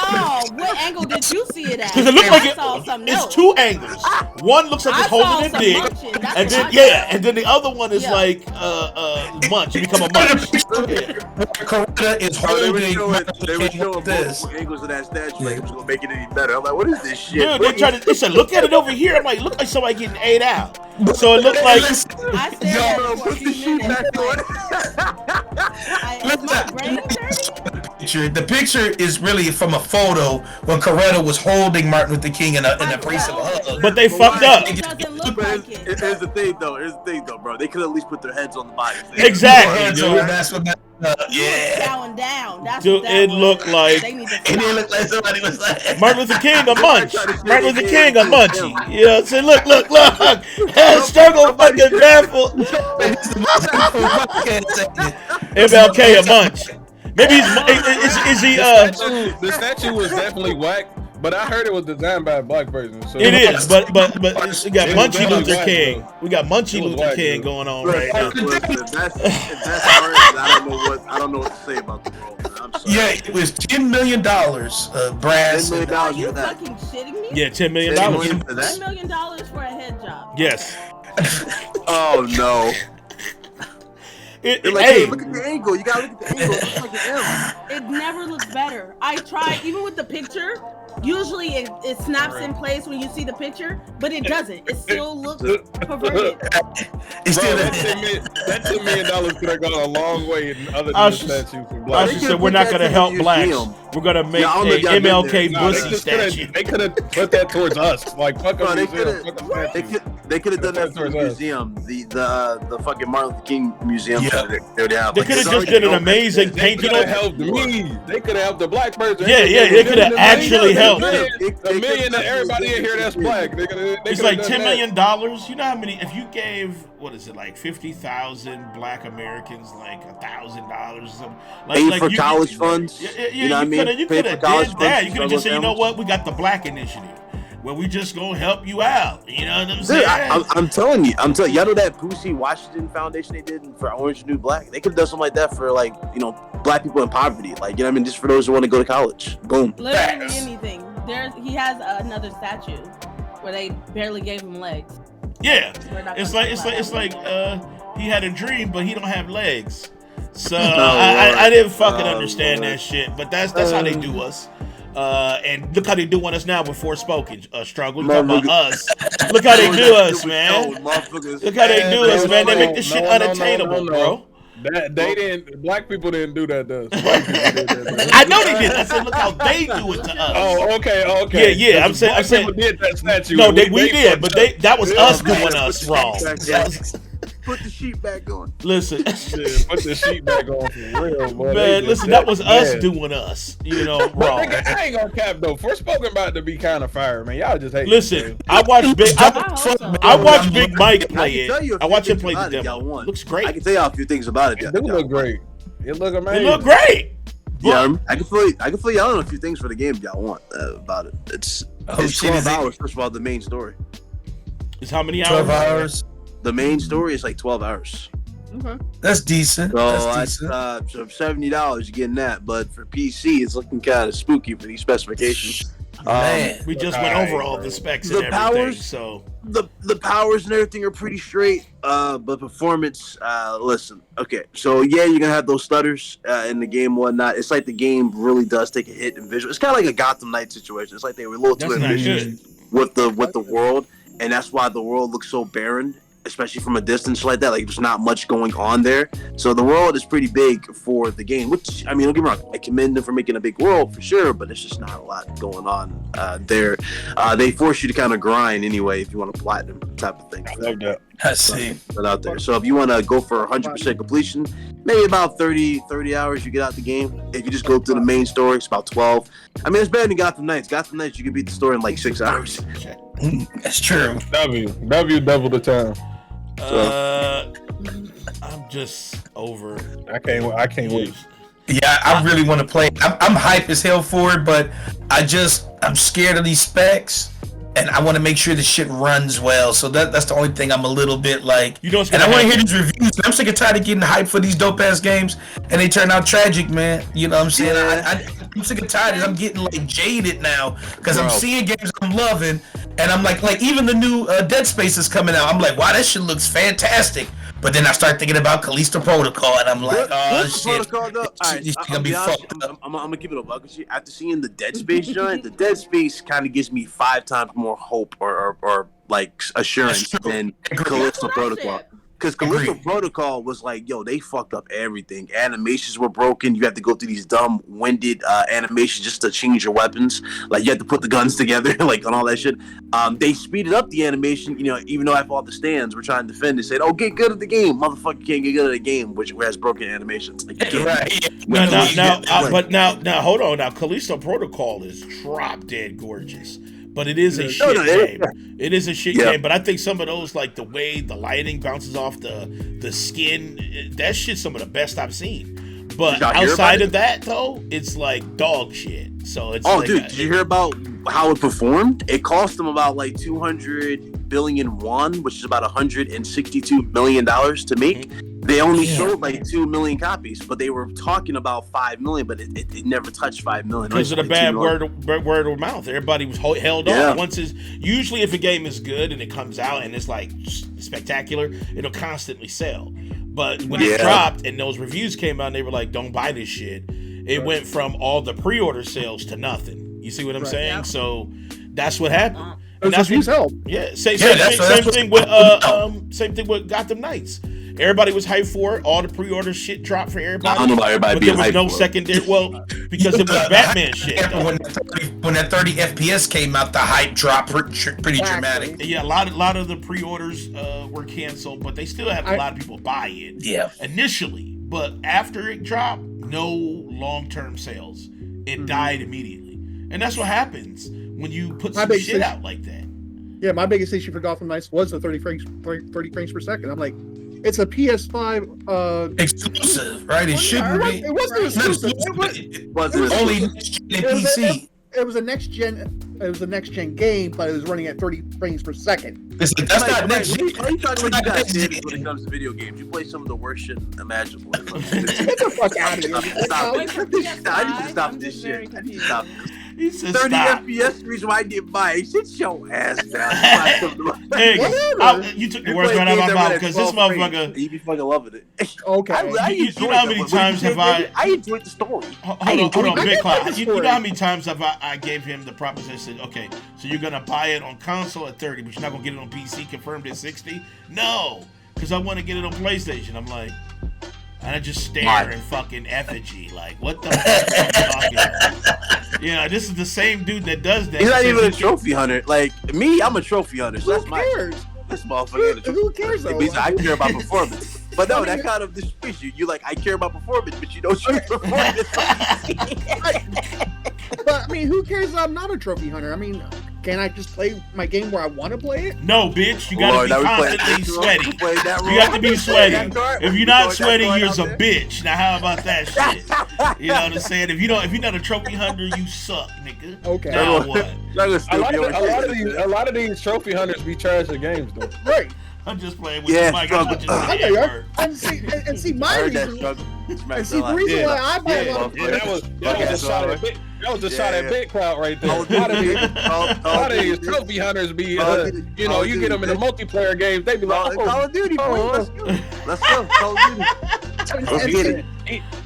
What angle did you see it at? Because it looked like something it's else. two angles. One looks like it's holding a dick, and then the other one is like munch. You become a munch. Coretta is They were holding showing this. multiple angles of that statue. Like it was gonna make it any better. I'm like, what is this shit? Dude, they said, look at it over here. I'm like, look like somebody getting ate out. So it looked like. I stared at it for a few minutes. My brain turned. The picture is really from a photo when Coretta was holding Martin Luther King in a embrace of a hug. But they fucked up. It doesn't look like it. Here's the thing, though, bro. They could at least put their heads on the body. Exactly, dude. That's what yeah. Bowing down. That's Dude, what that it was. looked like They need to It didn't stop. look like somebody was like Martin Luther King a munch. Martin Luther King a munchie. You know what I'm saying? Look. Struggle fucking baffled. MLK a munch. Maybe is he The statue was definitely whack, but I heard it was designed by a black person. So it is, but we got It was Munchy definitely Luther whack, King. though. We got Munchy It was Luther whack, King dude. going on right now. If that's art, I don't know what to say about the world. Man. I'm sorry. Yeah, it was $10 million, brass. $10 million Are you for that. fucking shitting me? Yeah, $10 million. $10 million for $10 that? million for a head job. Yes. Oh no! They're like, Hey, hey, look at the angle. You gotta look at the angle. It looks like an M. It never looks better. I tried, even with the picture. Usually it snaps in place when you see the picture, but it doesn't. It still looks perverted. It's Bro, still that $10 million could have gone a long way in other than I the should- statue for I black. should say we're not gonna help blacks. We're gonna make Yeah, I don't know a if y'all been there. MLK Nah, pussy statue. they could have put that towards us. Like fuck Bro, a they museum, could fuck a have. statue. They could have done that for the museum. The fucking Martin Luther King museum. Yeah. They have. They could have just did an amazing They painting. could have helped me. They could have helped the black person. Yeah, they could have actually helped. A million to everybody in here that's black. They could've It's like done $10 that. million. You know how many? If you gave, what is it, like 50,000 black Americans like $1,000 or something, Paid for college funds. Yeah, You know what I mean? You Paid could for have college did funds that. for You could have just said, you know struggling what, we got the Black Initiative, where we just gonna help you out. You know what I'm Dude, saying? I'm telling you, y'all know that Pussy Washington Foundation they did for Orange New Black? They could have done something like that for, like, you know, black people in poverty. Like, you know what I mean? Just for those who want to go to college. Boom. Literally anything. He has another statue where they barely gave him legs. Yeah, We're not it's gonna like talk about he had a dream, but he don't have legs. So Lord. I didn't fucking Oh, understand Lord. that shit. But that's how they do us. And look how they doing us now with Forspoken. Struggle. Talking about us. Look how they do us, man. Look how they do us, man. They make this shit unattainable, bro. They didn't. Black people didn't do that to us. White people did that to us. I know they did. I said, look how they do it to us. Oh, okay. Yeah. I'm Black saying. people did that statue. No, we did, but that was Yeah, us man. doing us wrong. Put the sheet back on. Listen. Yeah, put the sheet back on for real, boy. Man, listen, that was us doing us, you know, But wrong. nigga, I ain't gonna cap though. Forspoken about to be kind of fire, man. Y'all just hate. Listen, it, I watched Big. I watched Big Mike I play can tell you it. a I few watched him things play the about it, demo. y'all want. Looks I great. can tell y'all a few things about it. It do look great. It look amazing. It looked great. Yeah, I can fill y'all in a few things for the game y'all want about it. It's 12 hours. First of all, the main story. It's how many hours? 12 hours. The main story is like 12 hours. Okay. That's decent. So That's that's decent. so $70 you're getting that, but for PC it's looking kind of spooky for these specifications. Man. We just went over all the specs and The everything. powers- So The powers and everything are pretty straight, but performance. Listen, okay, so yeah, you're gonna have those stutters in the game, and whatnot. It's like the game really does take a hit in visual. It's kind of like a Gotham Knight situation. It's like they were a little too that's not ambitious good. with the world, and that's why the world looks so barren especially from a distance like that. Like there's not much going on there. So the world is pretty big for the game, which, I mean, don't get me wrong, I commend them for making a big world for sure, but it's just not a lot going on there. They force you to kind of grind anyway if you want a platinum type of thing. I love that. I see. Put out there. So if you want to go for 100% completion, maybe about 30 hours you get out the game. If you just go through the main story, it's about 12. I mean, it's better than Gotham Knights. Gotham Knights, you can beat the story in like 6 hours. That's true. W double the time. I'm just over. I can't wait. Yeah, I really want to play. I'm hype as hell for it, but I'm scared of these specs, and I want to make sure the shit runs well. So that's the only thing I'm a little bit like. You know, and I want to hear these reviews. I'm sick and tired of getting hyped for these dope ass games, and they turn out tragic, man. You know what I'm saying? Yeah. I'm sick and tired, and I'm getting like jaded now because I'm seeing games I'm loving, and I'm like even the new Dead Space is coming out. I'm like, wow, that shit looks fantastic. But then I start thinking about Callisto Protocol, and I'm like, oh shit, this gonna be fucked up. I'm gonna keep it a buck with you. After seeing the Dead Space joint, the Dead Space kind of gives me 5 times more hope or like assurance than Callisto Protocol. Because Callisto Protocol was like, yo, they fucked up everything. Animations were broken. You have to go through these dumb, winded animations just to change your weapons. Like, you have to put the guns together, like, and all that shit. They speeded up the animation, you know, even though I have all the stands were trying to defend. They said, oh, get good at the game. Motherfucker can't get good at the game, which has broken animations. Like, Now, hold on. Now, Callisto Protocol is drop dead gorgeous. But it is a shit game. It is a shit game. But I think some of those, like the way the lighting bounces off the skin, that shit's some of the best I've seen. But outside of that, though, it's like dog shit. So it's did you hear about how it performed? It cost them about like 200 billion won, which is about $162 million to make. They only sold like 2 million copies, but they were talking about 5 million, but it never touched 5 million. Because of the bad word of mouth. Everybody was held on. Usually if a game is good and it comes out and it's like spectacular, it'll constantly sell. But when it dropped and those reviews came out and they were like, don't buy this shit, it went from all the pre-order sales to nothing. You see what I'm saying? Yeah. So that's what happened. And that's what helped. Yeah, same thing with Gotham Knights. Everybody was hyped for it. All the pre-order shit dropped for everybody. I don't know about everybody being hyped. There was no secondary. Well, because it was Batman shit. When that 30 FPS came out, the hype dropped pretty dramatic. Yeah, a lot of the pre-orders were canceled, but they still had a lot of people buy it. Yeah. Initially, but after it dropped, no long-term sales. It died immediately, and that's what happens when you put some shit out like that. Yeah, my biggest issue for Gotham Knights was the 30 frames per second. I'm like, it's a PS5 exclusive, right? It shouldn't be. It wasn't exclusive. It was only PC. It was a next gen game, but it was running at 30 frames per second. That's not next gen. Why are you talking about you guys did when it comes to video games? You play some of the worst shit imaginable. Get the fuck out of here. I need to stop this shit. I need to stop this. He said 30 stop. FPS, the reason why I didn't buy it. Sit your ass down. Hey, you took the words right out of my mouth because this motherfucker. You be fucking loving it. Okay. You know how many times have I enjoyed the story. Hold on, Big Cloud. You know how many times have I gave him the proposition? Said, okay, so you're gonna buy it on console at 30, but you're not gonna get it on PC confirmed at 60? No, because I want to get it on PlayStation. I'm like. And I just stare in fucking effigy, like, what the fuck are you talking about? Yeah, this is the same dude that does that. He's not even a trophy hunter. Like, me, I'm a trophy hunter. So Who cares? This motherfucker. Who cares, though? I care about performance. But no, that kind of disputes you. You like, I care about performance, but you don't choose performance. But, I mean, who cares that I'm not a trophy hunter? I mean, can I just play my game where I want to play it? No, bitch. You gotta be constantly sweaty. You have to be sweaty. If you're not sweaty, you're a bitch. Now, how about that shit? You know what I'm saying? If you're not a trophy hunter, you suck, nigga. Okay. Now what? A lot of these trophy hunters be trash at games, though. Right. I'm just playing with you, Mike. And see, my reason. And see, the reason why I buy a lot of that was a shot at Big. That was a shot at Big Cloud right there. A lot of these trophy hunters be, you get them in the multiplayer games, they be like, Call of Duty, boy. Let's go. Call of Duty. Let's get it.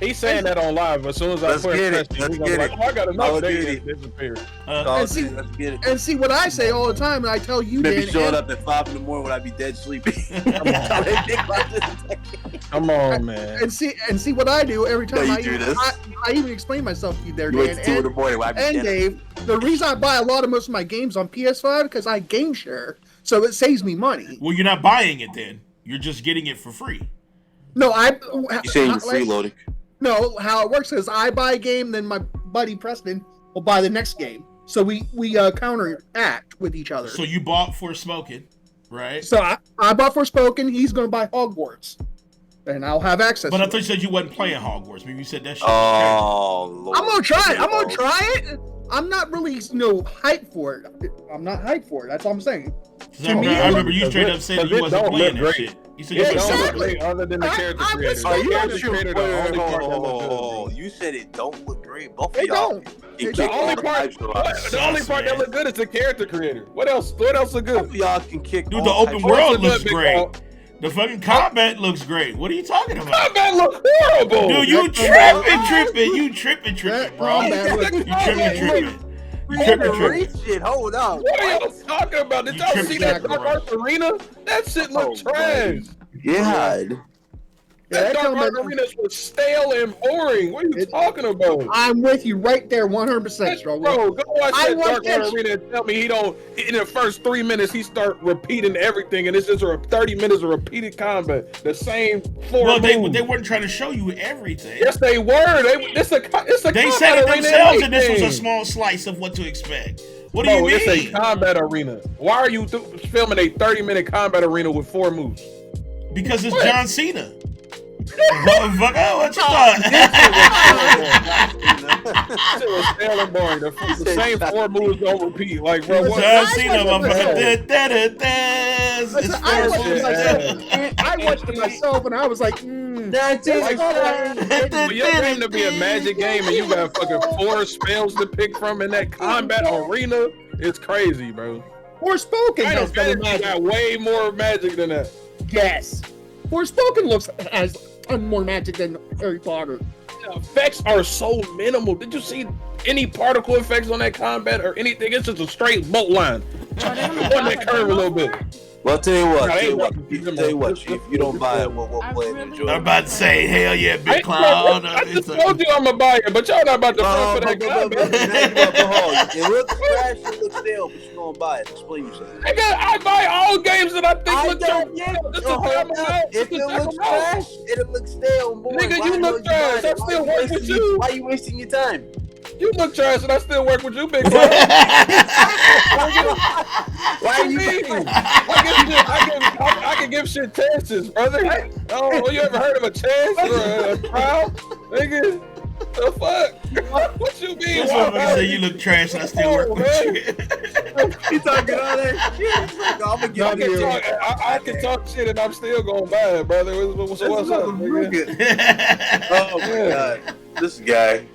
He's saying that on live. As soon as I Let's put get a it. question, Let's he's gonna get be like, it. oh, I got another Oh, day dude. and disappear. Oh, see- dude, let's get it. And see what I say all the time, and I tell you, Maybe Dan. showing and- up at 5 in the morning when I be dead sleepy. Come on, man. And see what I do every time. No, you do this. I even explain myself to you there, You wait Dan. till 2 in the morning when I be And dead. Dave, the reason I buy a lot of most of my games on PS5 because I game share, so it saves me money. Well, you're not buying it then. You're just getting it for free. No, You saying you're freeloading? No, how it works is I buy a game, then my buddy Preston will buy the next game. So we counteract with each other. So you bought Forspoken, right? So I bought Forspoken. He's going to buy Hogwarts, and I'll have access. But to I thought you it. said you wasn't playing Hogwarts. Maybe you said that shit. Oh, Lord. I'm gonna try it. I'm gonna try it. I'm not really hyped for it. I'm not hyped for it. That's all I'm saying. I remember you straight up said you wasn't playing that great. shit. You said Yeah, you It don't wasn't look exactly. great other than the character I creator. respect Are The you character not sure? creator, the only part that look good. You said it don't look great. Both of They y'all. don't. You They kick The all only the part, types of rocks. the only part that look good is the character creator. What else? What else look Both good? of y'all can kick. Dude, all the open types of world What's looks the big great. ball? The fucking combat looks great. What are you talking about? Combat look horrible. Dude, you tripping. You tripping, That bro. combat looks- You tripping. You Read tripping. shit. Hold on. What are y'all talking about? Did You y'all tripping, see that bro. Dark Arts Arena? That shit looked Oh, trash. God. That that Dark Arts combat- Arena was stale and boring. What are you talking about? I'm with you right there, 100%, Struggle. Bro, go watch I that watched Dark that Arts Arena and tell me he don't. In the first 3 minutes, he start repeating everything, and it's just 30 minutes of repeated combat. The same four Well, they moves. weren't trying to show you everything. Yes, they were. It's a They combat said it arena themselves, and this was a anything. small slice of what to expect. What do Bro, you it's a mean? combat arena. Why are you filming a 30-minute combat arena with 4 moves? Because it's What? John Cena. Motherfucker, what you thought? That shit was stale and boring. The same 4 moves don't repeat. Like, bro, what? John Cena, motherfucker. It's Listen, I watched it myself, and I was like, That's Like, for your game to be a magic game and you got fucking 4 spells to pick from in that combat arena, it's crazy, bro. Forspoken Final has better Fantasy magic. got way more magic than that. Yes. Forspoken has a ton more magic than Harry Potter. The effects are so minimal. Did you see any particle effects on that combat or anything? It's just a straight bolt line. One that curve a little bit. Well, I'll tell you what. No, they ain't Tell you what, Chief. If you don't buy it, we'll play it and enjoy I'm it. about to say, hell yeah, I Big Cloud. just told you I'm a buyer, but y'all not about to front for that combat. It looks trash, it looks stale, but you're gonna buy it. Explain yourself. Nigga, I buy all games that I think I look don't trash. get it. Just So to hold try them up. out. If Just to it check looks them out. trash, it'll look stale and boring. Nigga, Why you the look hell trash. buying it? I still work with you. Why you wasting your time? You look trash and I still work with you, big bro. Why Why you mean? I can give shit chances, brother. Oh, you ever heard of a chance or a trial? Nigga, the fuck? What you mean? This motherfucker say you look trash and I still work with you. You talking all that shit? He's like, I'm gonna give it to you. I can talk shit and I'm still gonna buy it, brother. What's up? Nigga? Oh my god, this guy.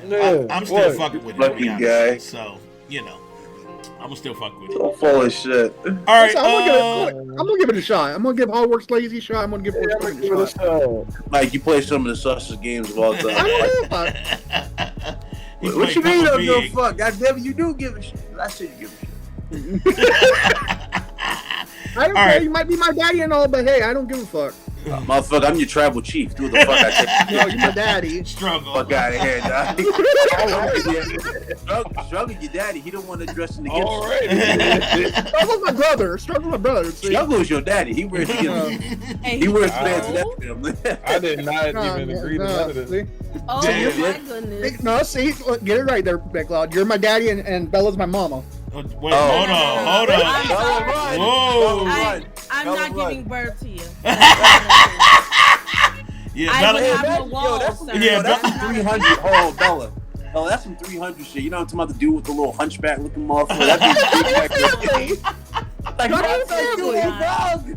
Yeah. I'm still What? fucking with it. Lucky to be honest. guy. So, you know, I'm gonna still fuck with it. So full of shit. All right. I'm gonna give it a shot. I'm gonna give Hogwarts Lazy a shot. I'm gonna give Yeah, I'm Forspoken gonna give it a shot. Like you play some of the sussest games of all time. I don't know about He What played you mean? Papa Don't give a Pig. fuck. God damn it, you do give a shit. I said you give a shit. I don't All care. right. You might be my daddy and all, but hey, I don't give a fuck. Motherfucker, I'm your tribal chief. Do what the fuck I say. No, you're my daddy. Struggle. Fuck out of here, dog. Struggle your daddy. He don't want to dress in the All gift. right. Struggle my brother. Struggle my brother. See? Struggle is your daddy. He wears he wears pants and that. I did not No, even agree to none of this. see? Oh Damn. my goodness. No, see, look, get it right there, Big Cloud. You're my daddy and Bella's my mama. Wait, hold Oh. on. I'm Bella sorry. run. Whoa. Bella I, run. I'm Bella not run. giving birth to you. Yeah, I Bella, would have no Yo, walls, that's sir. Yeah, that's Bella- some 300. Oh, Bella. Oh, that's some 300 shit. You know what I'm talking about? The dude with the little hunchback looking motherfucker. That's like, Not that's like you, family. dog.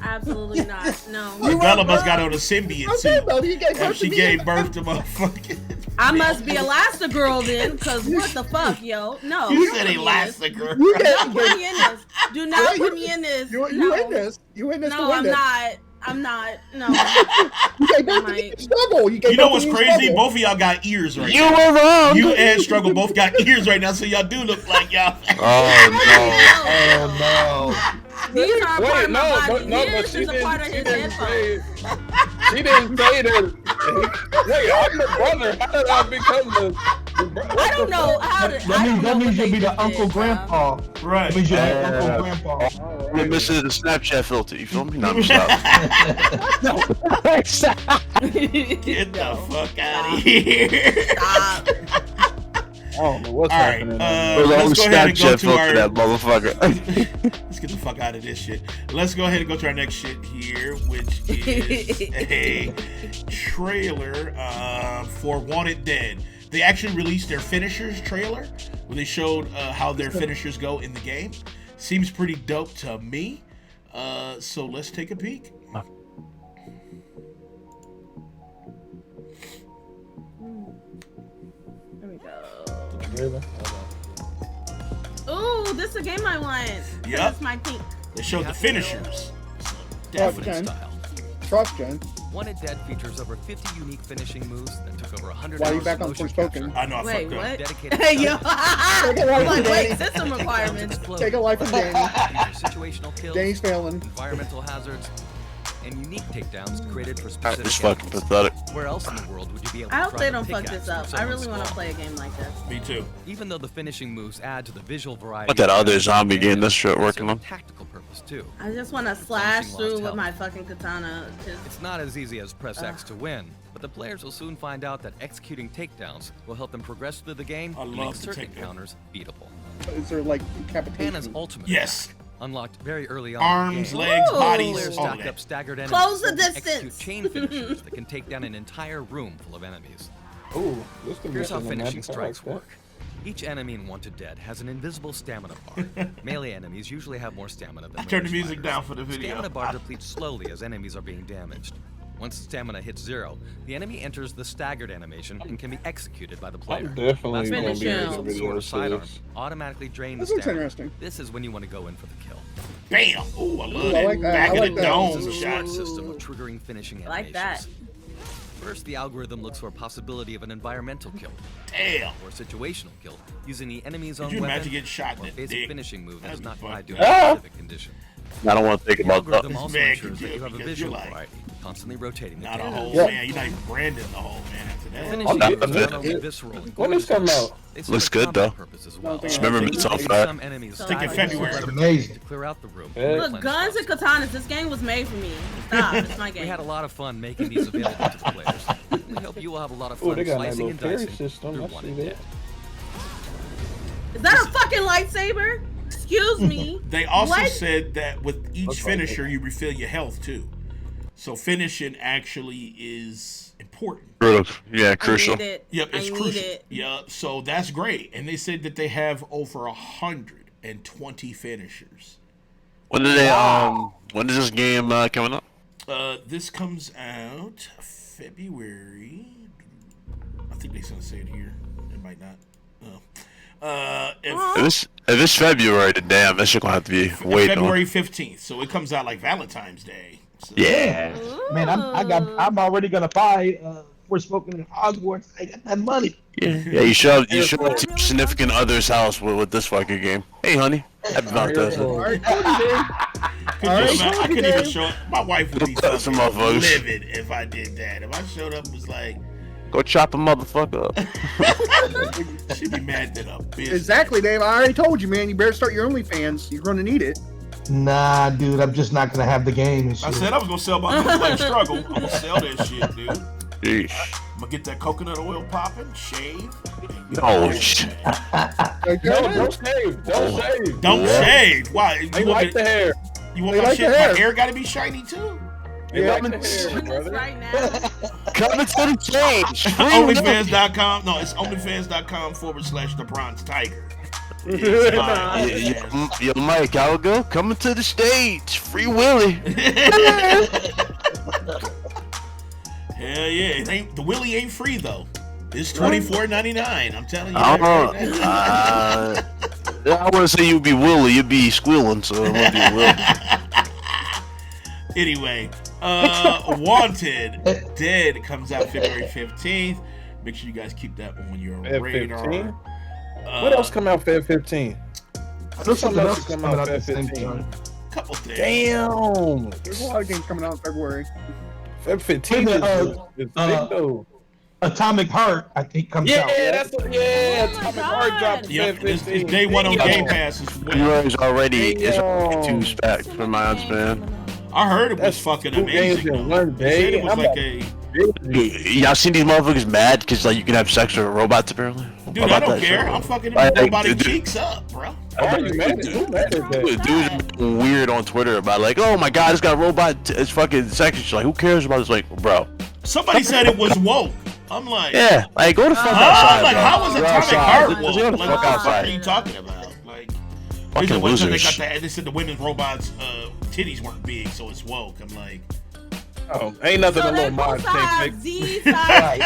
Absolutely not. No. Bella must got on a symbiote Okay, suit. Bella, you gave And birth she to me. gave birth to motherfucking. I must be Elastigirl then, because what the fuck, yo? No. You don't said put me in this. Elastigirl. You Don't get, put me in this. Do not put me in this. you No. in this. You in this No, to win I'm this. not. I'm not. No. You both Might. struggle. You know what's crazy? Both of y'all got ears right You now. were wrong. You and Struggle both got ears right now, so y'all do look like y'all. Oh no. These are a part Wait, of my no, body. but Ears she is a part of didn't his say. headphones. She didn't say that. Wait, I'm the brother. How did I become the brother? I don't know how to. That means you'll be the uncle grandpa. Right. That means you're the uncle grandpa. We're missing the Snapchat filter. You feel me? No, I'm sorry. Get the fuck out of here. Stop. I don't know what's All right, happening. let's go ahead and go to our. that motherfucker. Let's get the fuck out of this shit. Let's go ahead and go to our next shit here, which is a trailer for Wanted Dead. They actually released their finishers trailer where they showed how their finishers go in the game. Seems pretty dope to me. So let's take a peek. There we go. Ooh, this is a game I want. Yep. That's my pink. They showed the finishers. Definitely. Trust, Jen. Wanted Dead features over 50 unique finishing moves that took over 100 Why are you hours back of on motion Forspoken? capture. I know I Wait, fucked up. what? Dedicated Hey, yo. Take it right Like, from wait, Danny. system requirements. Take a life from Danny. Situational kills, Danny's failing. environmental hazards, and unique takedowns created for This specific fucking enemies. pathetic. Where else in the world would you be able to I hope try they to don't fuck pickaxe this up. through I really someone's want to skull? play a game like this. Me too. Even though the finishing moves add to the visual variety, What that other zombie game this shit they working serve on? a tactical purpose too. I just want to slash through with my fucking katana. Just... It's not as easy as press X to win, but the players will soon find out that executing takedowns will help them progress through the game I and love make the certain takedown. encounters beatable. Is there like Hannah's decapitation? ultimate Yes. attack, unlocked very early on Arms, in the game. legs, Ooh. bodies, Players all stack that. up staggered enemies. Close the and execute distance. chain finishers that can take down an entire room full of enemies. Ooh, this can be Here's how something finishing magical strikes like that. work. Each enemy in Wanted Dead has an invisible stamina bar. Melee enemies usually have more stamina than Turn the range music fighters. down for the video. Stamina bar depletes slowly as enemies are being damaged. Once the stamina hits 0, the enemy enters the staggered animation and can be executed by the player. I'm definitely That's gonna when be the making sword or videos for sidearm this. automatically drain the This looks stamina. interesting. This is when you want to go in for the kill. Bam! Ooh, I love Ooh, I that. like that. Back I of like the that. dome This is a shot. smart system of triggering finishing I like that. animations. First, the algorithm looks for a possibility of an environmental kill, Damn. or a situational kill, using the enemy's own Could you weapon, imagine getting shot or in a the basic dick? finishing move that That'd is be not tied to fucked a up. specific condition. I don't want to think The about that. algorithm also Man ensures can that you do it have a because visual you're like- variety, constantly rotating the Not a camera. whole Yeah. man. You're not even branding the whole man after that. Finishing that- moves are that- not only visceral and When this come gorgeous, out? they serve Looks a good, combat though. purpose as No, well. I think Remember it's- Midsommar Some Fire? enemies So Think in I- February. It's amazing. to clear out the room. Yeah. and Look, replenish guns and life. katanas. This game was made for me. Stop. It's my We game. had a lot of fun making these available to the players. We hope you will have a lot of Ooh, fun they got a slicing little and parry dicing system. through I see Wanted that. Dead. Is that a fucking lightsaber? Excuse me. They also What? said that with each Looks like finisher, you refill your health too. So finishing actually is important. Yeah, crucial. I need it. Yep, it's I crucial. need it. Yep, so that's great. And they said that they have over 120 finishers. When did they when is this game coming up? This comes out February. I think they're gonna say it here. It might not. If it's February, then damn, that shit gonna have to be waiting February on. 15th. So it comes out like Valentine's Day. So, Yeah. Man, I'm already gonna buy Forspoken in Hogwarts. I got that money. Yeah, you show up to your significant other's house with this fucking game. Hey, honey, happy Valentine's Day. All right, told you, dude. Could All you right, imagine- I told you, couldn't even Dave. show up. My wife would be Go cut some fucking motherfuckers. livid if I did that. If I showed up and was like, Go chop a motherfucker up. she'd be mad that I'm busy. Exactly, Dave. I already told you, man. You better start your OnlyFans. You're gonna need it. Nah, dude, I'm just not gonna have the game and shit. I said I was gonna sell my Little Black Struggle. I'm gonna sell that shit, dude. I'm Yeesh. gonna get that coconut oil popping, shave. Oh shit. No, don't shave. Don't shave. Don't What? shave. Why? They You want, like the hair. you want they my like the shit? hair. My hair gotta be shiny too. They Yeah. like the hair, Doing this brother. right now. Coming to the change. Onlyfans.com. No, it's onlyfans.com/the Bronze Tiger. It's my OnlyFans. Yo, Mike, I'll go. Coming to the stage. Free Willy. Hell yeah. It ain't, the Willie ain't free though. It's $24.99. I'm telling you. I that don't right know. I wouldn't say you'd be Willy. You'd be squealing, so it wouldn't be Willy. Anyway, Wanted Dead comes out February 15th. Make sure you guys keep that on your radar. 15? What else come out Feb 15? There's something else come coming out out at the Feb same 15. time. Couple things. Damn. There's a lot of games coming out in February. Feb 15 Wait, is big though. Atomic Heart, I think, comes out. Atomic Heart dropped Yep, Feb it's 15. day one on Game Pass as well. February's already two spec for my odds, man. I heard it was fucking amazing. in Though. one They said day. it was I'm like like, a. Y'all seen these motherfuckers mad because like you can have sex with robots apparently? Dude, I don't care. I'm fucking robotic cheeks up, bro. Why are you mad at that? Dudes being weird on Twitter about like, oh my god, it's got robot, it's fucking sexy. She's like, who cares about this? Like, bro. Somebody said it was woke. I'm like, yeah, like go the fuck I'm outside. like, bro. how was Go Atomic outside. Heart Just woke? go the Like, fuck what the fuck outside. are you talking about? Like, Fucking they losers. they said the women's robots' titties weren't big, so it's woke. I'm like, Oh, ain't nothing So a little they mod both can't have fix. Z size,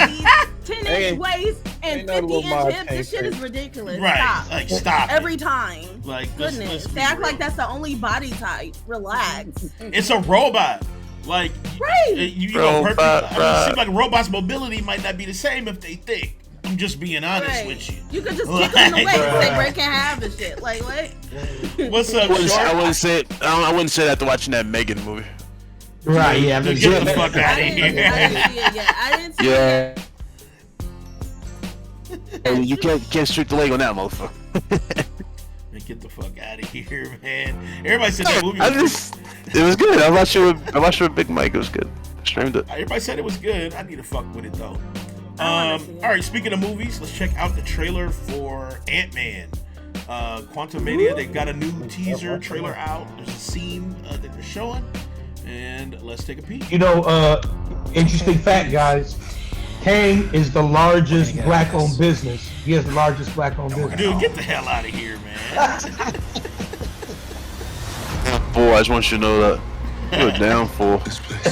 10-inch Ain't- waist, and ain't no little 50-inch mod hips. This can't shit is fix. ridiculous. right? Stop. Like, stop. Every time. Like, Goodness. let's They be act real. like that's the only body type. Relax. It's a robot. Like, Right. you know, Robot, it seems like robots' mobility might not be the same if they think. I'm just being honest Right. with you. You could just kick them in the Like, way and say break in half and shit. Like, what? What's up, I Short? wouldn't say it. I wouldn't say that after watching that Megan movie. Right, yeah. Dude, get the fuck out of I didn't here. see it yet. I didn't see it Yeah. yet. Hey, you can't streak the leg on that motherfucker. Man, get the fuck out of here, man. Everybody said that movie was It was good. I watched it with Big Mike. It was good. Streamed it. Everybody said it was good. I need to fuck with it though. I wanna see it. All right. Speaking of movies, let's check out the trailer for Ant-Man. Quantumania. They got a new teaser trailer out. There's a scene that they're showing, and let's take a peek. You know, interesting fact, guys. Kang is the largest black-owned business. He has the largest black-owned business. Dude, get the hell out of here, man. Boy, I just want you to know that. You're a damn fool. This place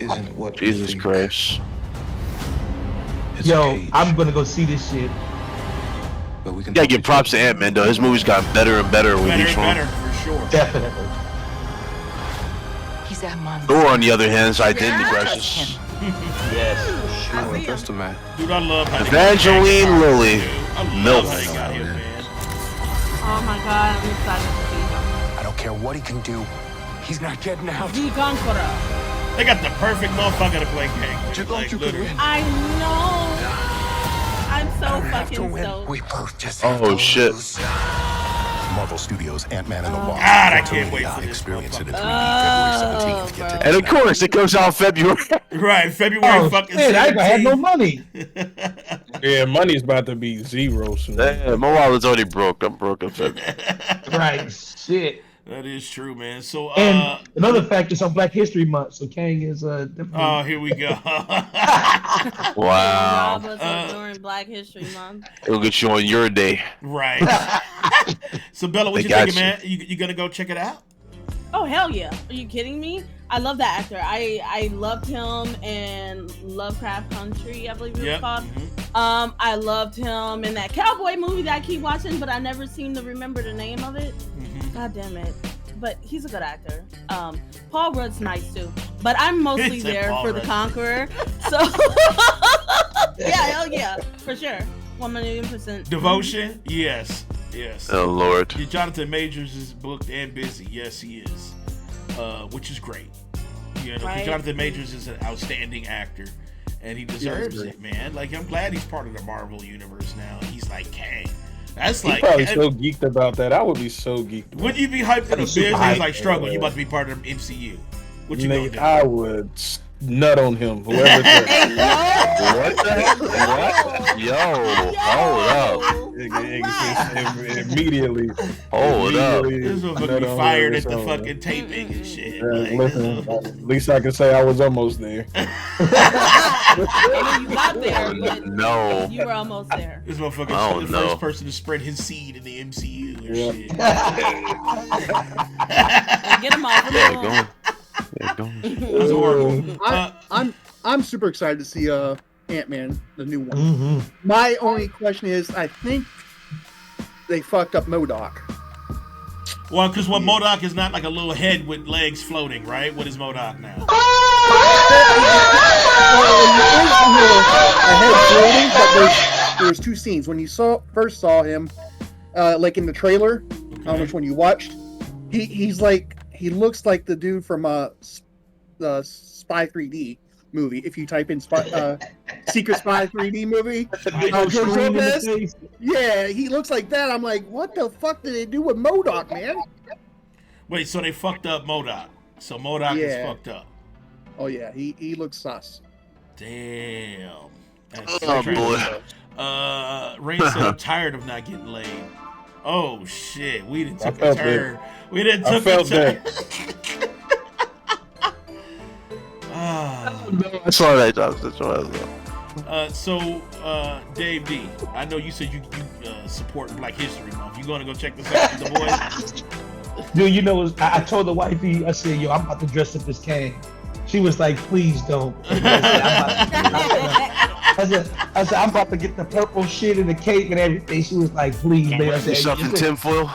isn't what we Jesus think. Christ. It's a Yo, cage, I'm gonna go see this shit. but we can You gotta give props to Ant-Man though. His movies got better and better with Better each and one. better for sure. Definitely. He's that monster. Thor, on the other hand, is identity Yeah. crisis. I see him. Trust him, man. Dude, I love how they got Evangeline Jack Sparrow, Lilly. dude. I love Milf. how they got him, man. Oh my god, I'm excited to see him. I don't care what he can do. He's not getting out. The Conqueror. They got the perfect motherfucker to play Kang. You Like, could literally. win. I know. I'm so I don't have to fucking win. stoked. We both just have Oh to shit. lose. Marvel Studios Ant-Man and the Wasp. God, I can't wait for this Experience it in 3D motherfucker. February 17th. Get And of course, it comes out February. Right, February Oh, fucking shit, I had no 17th. money. Yeah, money's about to be zero soon. Damn, my wallet's already broke. I'm broke in February. Right, shit. That is true, man. So, And another fact is on Black History Month, so Kang is definitely. oh, here we go. Wow. Rob us up during Black History Month. It'll get you on your day. Right. So, Bella, what They you got thinking, man? You gonna go check it out? Oh hell yeah! Are you kidding me? I love that actor. I loved him in Lovecraft Country, I believe it was Yep. called. Mhm. I loved him in that cowboy movie that I keep watching, but I never seem to remember the name of it. Mhm. God damn it! But he's a good actor. Paul Rudd's nice too, but I'm mostly He said there Paul for the Rudd. Conqueror. So yeah, hell yeah, for sure, 1,000,000%. Devotion? Yes. Yes. Oh Lord. Yeah, Jonathan Majors is booked and busy. Yes, he is. Which is great. You know, 'cause Right. Jonathan Majors is an outstanding actor, and he deserves great. it, man. Like, I'm glad he's part of the Marvel universe now. He's like Kang. That's He's like, probably so geeked about that. I would be so geeked. About would you be hyped in a That'd be super business hype. like struggle? You about to be part of the MCU. What you Nigga, gonna do? I would nut on him. Whoever said Hey, yo! What the hell? What? Yo, hold up. immediately. Hold up. This motherfucker be fired at the fucking taping and shit. Like, Listen, at least I can say I was almost there. I know you got there, but No. you were almost there. this motherfucker Oh, is the no. first person to spread his seed in the MCU and Yeah. shit. Get him off. Yeah, go on. Yeah, go on. That's horrible. I'm super excited to see Ant-Man, the new one. Mm-hmm. My only question is, I think they fucked up MODOK. Well, because what MODOK is not like a little head with legs floating, right? What is MODOK now? A head floating, but there's two scenes. When you first saw him, like in the trailer, I don't know which one you watched. He looks like the dude from the Spy 3D movie. If you type in Secret Spy 3D movie, George Lopez. Yeah, he looks like that. I'm like, what the fuck did they do with MODOK, man? Wait, so they fucked up MODOK. So MODOK is fucked up. Oh yeah, he looks sus. Damn. Oh boy. Rain said, I'm tired of not getting laid. Oh shit, we didn't took a turn. We didn't took a turn. I saw that. That's what I saw. Dave D, I know you said you support Black History Month. You gonna go check this out with the boys? Dude, you know, I told the wifey, I said, yo, I'm about to dress up as Kang. She was like, please don't. I said, I'm about to get the purple shit and the cape and everything. She was like, please, man. I said, yourself in tinfoil?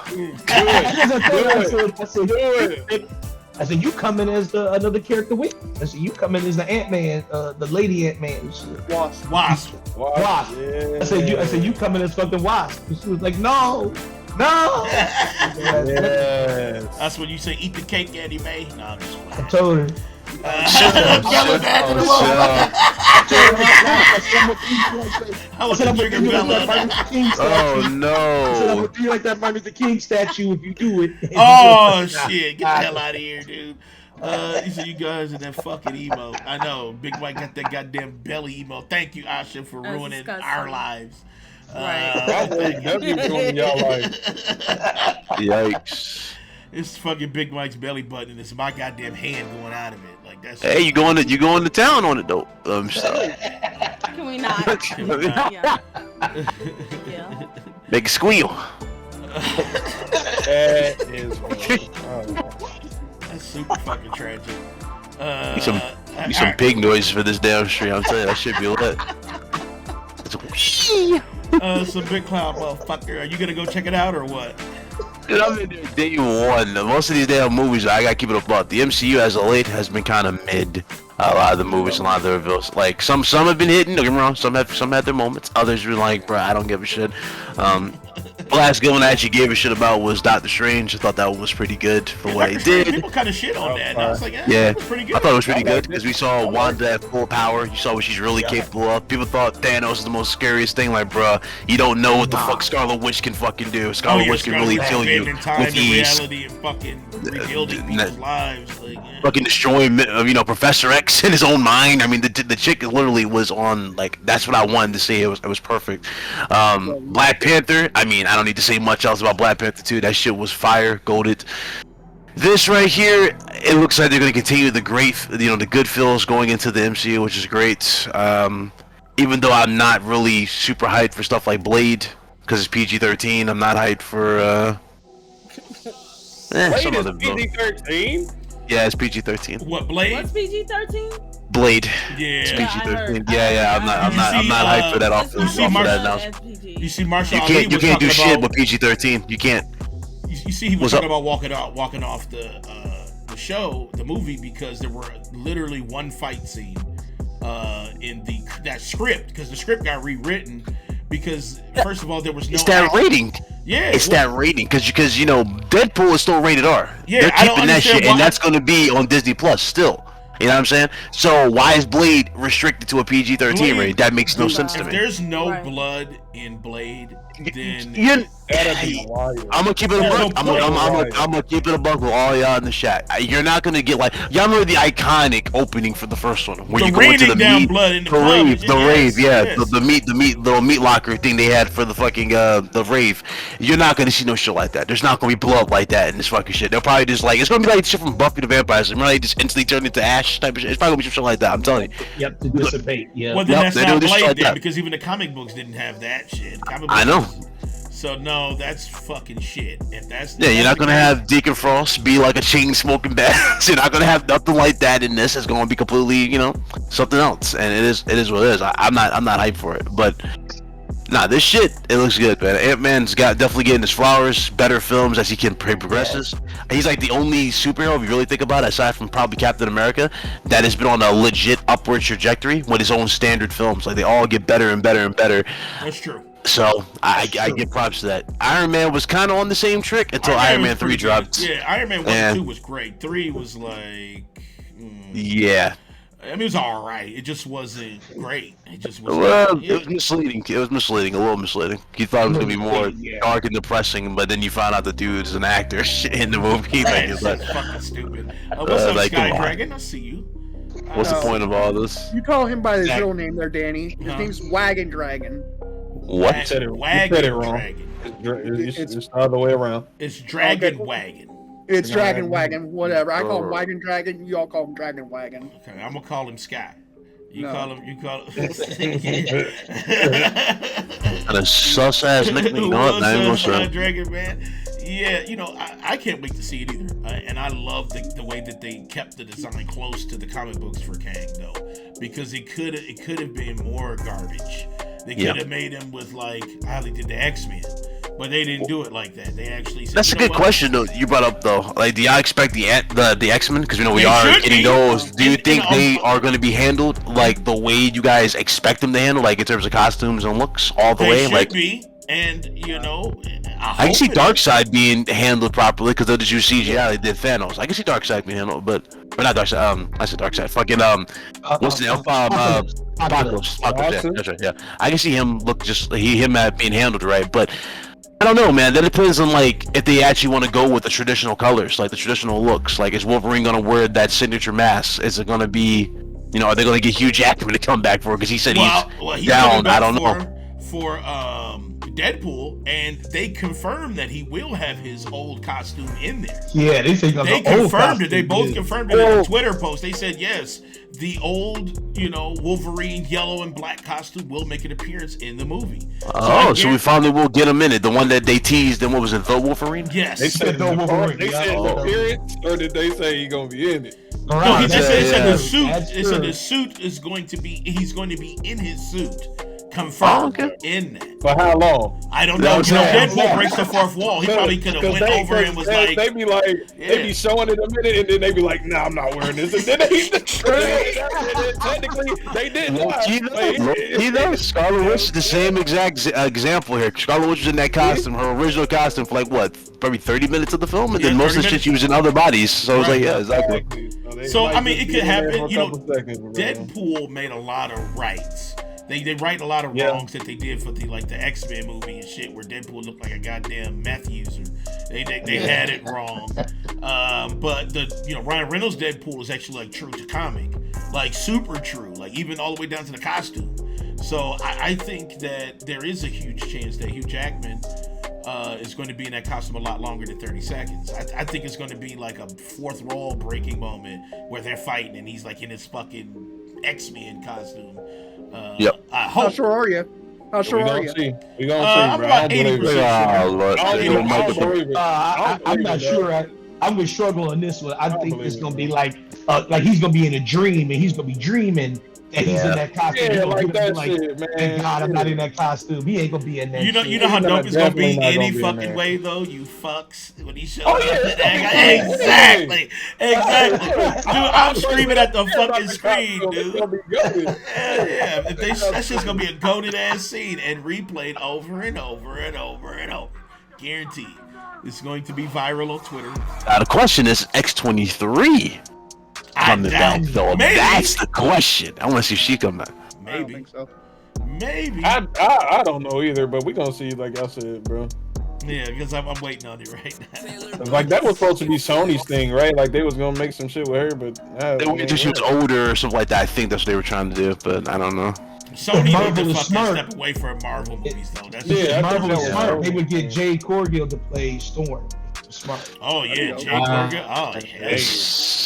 I said, you come in as another character with me. I said, you come in as the Ant-Man, the lady Ant-Man. Wasp. Yeah. I said, you come in as fucking Wasp. And she was like, no. Yes. That's when you say, eat the cake, Eddie May. No, I'm just I told her. Oh no! I said, I'm gonna do like that Martin Luther King statue if you do it. Oh shit! Get the hell out of here, dude. He said you guys in that fucking emo. I know. Big Mike got that goddamn belly emo. Thank you, Asha, for ruining our lives. Right. Definitely ruining y'all life. Yikes. It's fucking Big Mike's belly button, and it's my goddamn hand going out of it. Like that's. Hey, you going to town on it though? So. Can we not? Yeah. Make it squeal. That is That's super fucking tragic. Need some pig noise for this damn stream. I'm telling you, that should be lit. Some big cloud motherfucker. Are you gonna go check it out or what? Dude, I'm in there day one. Most of these damn movies, I gotta keep it up. The MCU as of late has been kind of mid. A lot of the movies, a lot of the reveals. Like some have been hitting. Don't get me wrong. Some had their moments. Others were like, bro, I don't give a shit. The last good one I actually gave a shit about was Doctor Strange. I thought that one was pretty good for what it did. People kind of shit on that. And I was like, yeah, that's pretty good. I thought it was pretty good because we saw Wanda at full power. You saw what she's really capable of. People thought Thanos was the most scariest thing. Like, bro, you don't know what the fuck Scarlet Witch can fucking do. Scarlet Witch can really kill you with ease. Reality and fucking rebuilding people's lives. Like, fucking destroying, Professor X in his own mind. I mean, the chick literally was on, like, that's what I wanted to see. It was perfect. Black Panther, I mean, I don't need to say much else about Black Panther 2. That shit was fire, goated. This right here, it looks like they're going to continue the the good feels going into the MCU, which is great. Even though I'm not really super hyped for stuff like Blade, because it's PG-13, I'm not hyped for, Blade is PG-13? Yeah, it's PG-13. What, Blade? What's PG-13? Blade. Yeah. It's PG-13. Yeah. I'm not hyped for that off You see Marshall Ali you can't do shit with PG-13. You can't. You see, he was talking about walking off the show, the movie, because there were literally one fight scene in that script, because the script got rewritten. Because first of all, there was no. It's that rating. Yeah, it's that rating because Deadpool is still rated R. Yeah, they're keeping that shit, and that's going to be on Disney Plus still. You know what I'm saying? So why is Blade restricted to a PG-13 rating? That makes no sense to me. If there's no blood in Blade, then I'm gonna keep it a buck. I'm gonna keep it a buck with all y'all in the chat. You're not gonna get like y'all remember the iconic opening for the first one where you go into the meat, the rave, the little meat locker thing they had for the fucking the rave. You're not gonna see no shit like that. There's not gonna be blood like that in this fucking shit. They'll probably just like it's gonna be like shit from Buffy the Vampire Slayer. Remember, they just instantly turn into ash type of shit. It's probably gonna be some shit like that. I'm telling you. Yep, to dissipate. Yeah. Well, then that's not Blade then, because even the comic books didn't have that shit. I know. So no, that's fucking shit. If that's you're not gonna have Deacon Frost be like a chain smoking badass. You're not gonna have nothing like that in this. It's gonna be completely, something else. And it is what it is. I'm not hyped for it. But Nah, this shit, it looks good, man. Ant-Man's definitely getting his flowers, better films as he progresses. He's like the only superhero, if you really think about it, aside from probably Captain America, that has been on a legit upward trajectory with his own standard films. Like, they all get better and better and better. That's true. So, I give props to that. Iron Man was kind of on the same trick until Iron Man 3 dropped. Yeah, Iron Man 1 and 2 was great. 3 was like... Yeah. I mean, it was all right. It just wasn't great. It just was. It was misleading. It was misleading, a little misleading. You thought it was gonna be more dark and depressing, but then you found out the dude's an actor in the movie. That's fucking stupid. What's up, Sky Dragon? I see you. What's the point of all this? You call him by his real name there, Danny. His name's Wagon Dragon. What? You said it wrong. Dragon. It's the other way around. It's Dragon Wagon. It's Dragon Wagon, whatever. I call him Wagon Dragon. You all call him Dragon Wagon. Okay, I'm gonna call him Sky. You call him. And a sus ass nickname. No, not even sure. Dragon Man. Yeah, I can't wait to see it either. And I love the way that they kept the design close to the comic books for Kang, though, because it could have been more garbage. They could have made him with like how they did the X-Men. But they didn't do it like that. They actually said, that's a good question, though. You brought up though. Like, do y'all expect the X-Men? Because we are getting those. Do you think they are going to be handled like the way you guys expect them to handle, like in terms of costumes and looks, all the way? They should be. And I can see Darkseid being handled properly because they'll just use CGI. They did Thanos. I can see Darkseid being handled, but not Darkseid. I said Darkseid. Fucking what's the name? Apocalypse. That's right. Yeah, I can see him being handled right, but. I don't know, man. That depends on like if they actually want to go with the traditional colors, like the traditional looks. Like, is Wolverine gonna wear that signature mask? Is it gonna be, are they gonna get Hugh Jackman to come back for it? Because he said he's down. I don't know. For Deadpool, and they confirmed that he will have his old costume in there. Yeah, they say they confirmed it. They both confirmed it in a Twitter post. They said yes, the old, Wolverine yellow and black costume will make an appearance in the movie. So we finally will get him in it. The one that they teased, and what was it, the Wolverine? Yes. They said the Wolverine. They said the appearance, or did they say he's gonna be in it? No, he just said the suit. It said the suit is going to be. He's going to be in his suit. Confirmed in that. For how long? I don't know. Deadpool breaks the fourth wall. He probably could have went over and was like, they be showing it a minute, and then they be like, "Nah, I'm not wearing this." And then technically they did. Scarlet Witch is the same exact example here. Scarlet Witch was in that costume, her original costume, for like probably 30 minutes of the film, and then most of the shit she was in other bodies. So I was like, yeah, exactly. So I mean, it could happen. Deadpool made a lot of rights. They right a lot of wrongs that they did for the X-Men movie and shit, where Deadpool looked like a goddamn meth user. They had it wrong. But the Ryan Reynolds Deadpool is actually like true to comic, like super true, like even all the way down to the costume. So I think that there is a huge chance that Hugh Jackman is going to be in that costume a lot longer than 30 seconds. I think it's going to be like a fourth wall breaking moment where they're fighting and he's like in his fucking X-Men costume. How sure are you? How sure are you? We gonna see, bro. I'm about 80% sure. I'm not sure. I'm gonna struggle on this one. I think it's gonna be like he's gonna be in a dream and he's gonna be dreaming that he's in that costume. Yeah, like that shit, man. Thank God I'm not in that costume. He ain't gonna be in that. You know how dope it's gonna be any fucking way though. You fucks when he shows up. Exactly. Dude, I'm screaming at the fucking screen, dude. Yeah. That shit's gonna be a goated ass scene and replayed over and over and over and over. Guaranteed. It's going to be viral on Twitter. Now the question is X-23. Coming back though. Maybe. That's the question. I want to see if she come back. Maybe. I don't think so. Maybe. I don't know either, but we gonna see, like I said, bro. Yeah, because I'm waiting on it right now. Like that was supposed to be Sony's thing, right? Like they was gonna make some shit with her, but they waited until she was older or something like that. I think that's what they were trying to do, but I don't know. Sony need to fucking step away from Marvel movies though. That's Marvel is smart. They would get Jade Corgill to play Storm. smart. Oh yeah, Jade Morgan. Oh yeah.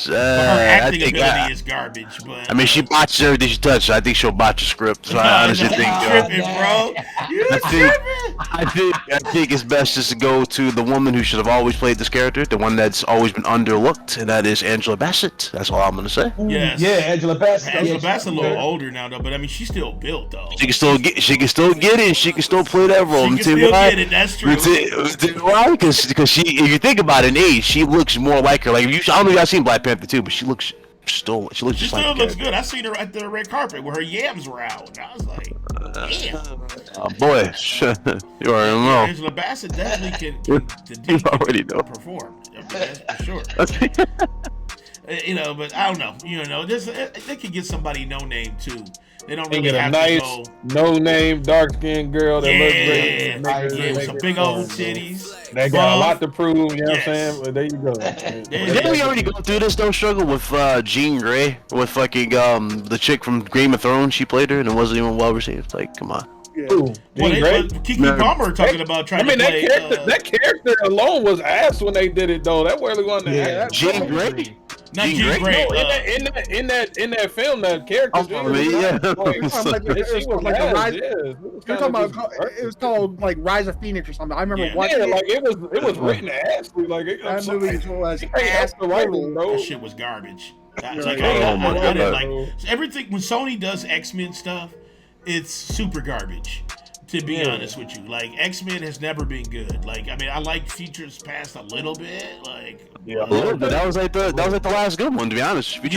Her I acting think ability is garbage, but I mean, she botches everything she touches. I think she'll botch the script. So I honestly think. tripping, bro. You I think it's best just to go to the woman who should have always played this character, the one that's always been underlooked, and that is Angela Bassett. That's all I'm gonna say. Yes. Yeah, Angela Bassett. Angela Bassett's a little older now, though, but I mean, she's still built though. She can still get it. She can still play that role. She can still get it. That's true. Why? Because she, if you think about it, in age, she looks more like her. Like I don't know if y'all seen Black Panther too, but she looks just like She still the looks character. good. I seen her at the red carpet where her yams were out, and I was like, damn. Oh boy, you already know. Angela Bassett definitely You already know. perform. That's for sure. But I don't know. They could get somebody no name too. They don't They really get a have nice, to go. no-name, dark-skinned girl that looks great. Yeah, with some big old titties. They got a lot to prove, you know what I'm saying? But there you go. Didn't we already go through this though struggle with Jean Grey with fucking the chick from Game of Thrones? She played her and it wasn't even well received. It's like, come on. Kiki Palmer talking about trying to play. That character alone was ass when they did it though. That really wasn't ass. Jean Grey. Not Jean Grey. No, in that film, that character. You're talking about it was called like Rise of Phoenix or something. I remember watching it. Like it was written ass. Like that movie was ass the writing, bro. That shit was garbage. I didn't like everything when Sony does X-Men stuff. It's super garbage. To be honest with you, like X-Men has never been good. Like, I mean, I like Futures Past a little bit. Like, but that was like the last good one, to be honest. And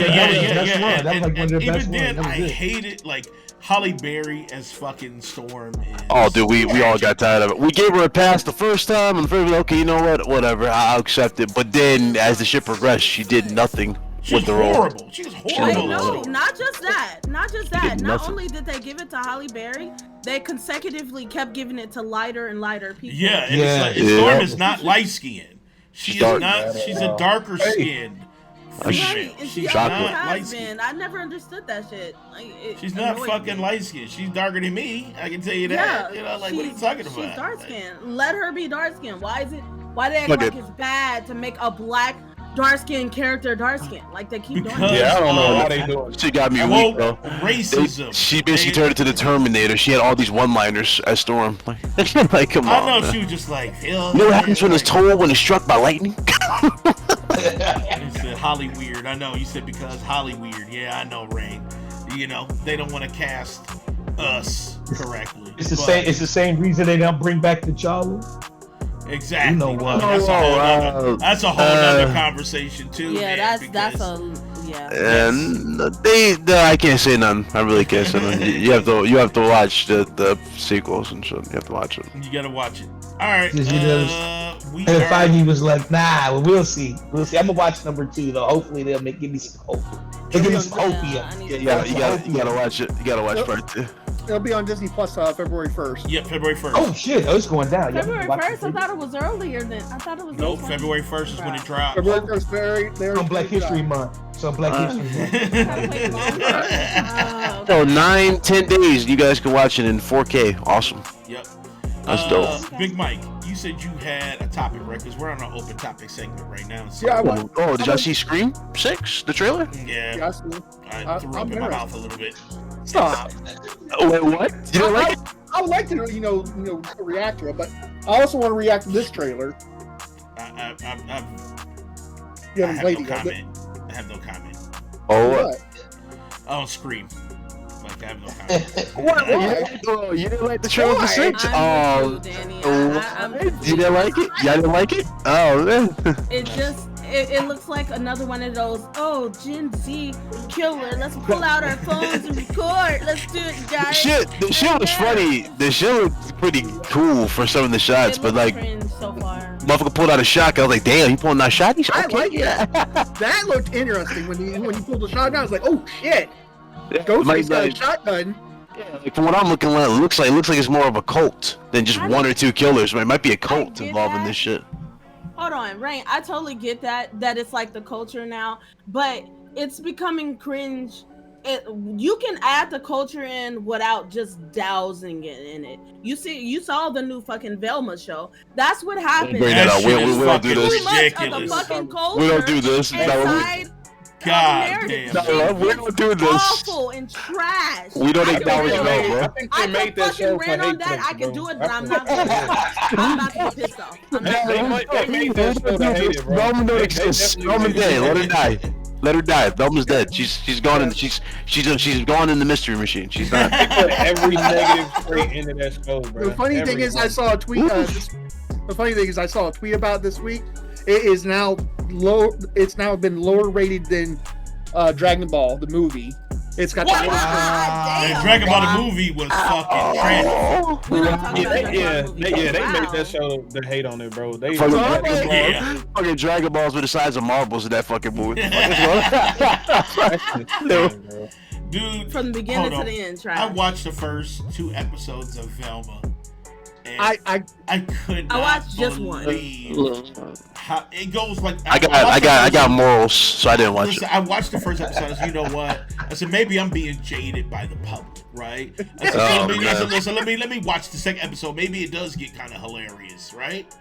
even then, I hated like Halle Berry as fucking Storm. Oh, dude, we all got tired of it. We gave her a pass the first time, and the first, okay, you know what, whatever, I'll accept it. But then, as the shit progressed, she did nothing. She was horrible. She was horrible. No, not just that. Not only did they give it to Halle Berry, they consecutively kept giving it to lighter and lighter people. Yeah, and Storm is not light skinned. She's not. She's a darker skinned. Right, and she always has been. I never understood that shit. She's not fucking light skinned. She's darker than me. I can tell you that. Yeah, what are you talking about? She's dark skinned. Let her be dark skinned. Why do they act like it's bad to make a black dark-skinned character dark-skinned? Like they keep doing it. Yeah, I don't know how they do it. She got me weak, bro. Racism. She basically turned into the Terminator. She had all these one-liners as Storm. Like, come on. I know man. she was just like, you know what happens when it's told when it's struck by lightning? You said Holly weird. I know. You said because Holly weird. Yeah, I know, Rain. They don't want to cast us correctly. It's the same reason they don't bring back T'Challa. Exactly. You know what? That's a whole other conversation too. Yeah, man, that's a And I can't say none. I really can't say none. You have to watch the sequels and shit. You have to watch it. You gotta watch it. All right. And Feige was like, nah, well, we'll see. I'm gonna watch number 2 though. Hopefully they'll give me some hope. They'll give me some hope. You gotta watch it. You gotta watch part 2. It'll be on Disney Plus February 1st. Yep, February 1st. Oh shit, it's going down. February 1st? I thought it was earlier than. I thought it was. Nope, February 1st is when it drops. February 1st, very on Black History Month. So Black History Month. So 9-10 days, you guys can watch it in 4K. Awesome. Yep. That's dope. Big Mike, you said you had a topic, right? Because we're on an open topic segment right now. So. Yeah. Did y'all see Scream 6, the trailer? Yeah. I threw up in my mouth a little bit. Stop. Wait, what? You didn't like it? I would like to, react to it, but I also want to react to this trailer. I You haven't played it yet. I have no comment. Oh, what? Oh, Scream. Like, I have no comment. What? You didn't like the trailer for 6? Oh, you didn't like it? Y'all didn't like it? Oh, man. It looks like another one of those, Gen Z killer. Let's pull out our phones and record. Let's do it, guys. The shit was funny. The shit was pretty cool for some of the shots, but like, so far. motherfucker pulled out a shotgun. I was like, damn, he pulling out shotguns? I like it. That looked interesting when he pulled the shotgun. I was like, oh shit. Ghostface got a shotgun. Yeah, like from what I'm looking at, it looks like it's more of a cult than just one or two killers. It might be a cult involved in this shit. Hold on, Rain. I totally get that it's like the culture now, but it's becoming cringe you can add the culture in without just dousing it in it. You saw the new fucking Velma show. That's what happens. Bring that up. We don't do this. Too much of the fucking culture. We don't do this. God damn. No, we don't do this. Awful and trash. We don't acknowledge that, bro. I think they I made can that fucking show for rant on hate that. flicks, I can bro. do it, but I'm not going to. I'm about to get pissed off. They made that show to hate it, bro. Velma don't They exist. definitely Velma made dead. it. Let her die. Let her die. Velma's dead. She's gone in. She's gone in the mystery machine. She's not. They put every negative straight into that show, bro. The funny thing is, I saw a tweet. The funny thing is, I saw a tweet about this week. It is now low. It's now been lower rated than Dragon Ball the movie. It's got And Dragon Ball the movie was fucking trash. Yeah, they made that show to hate on it, bro. They Fucking Dragon Balls were the size of marbles in that fucking movie. Dude, from the beginning hold to on. the end. Trash. I watched the first 2 episodes of Velma. And I could not watched just one. believe how it goes. Like I got morals, so I didn't watch listen, it. I watched the first episode. I said, you know what? I said maybe I'm being jaded by the public, right? I said, listen, let me watch the second episode. Maybe it does get kind of hilarious, right?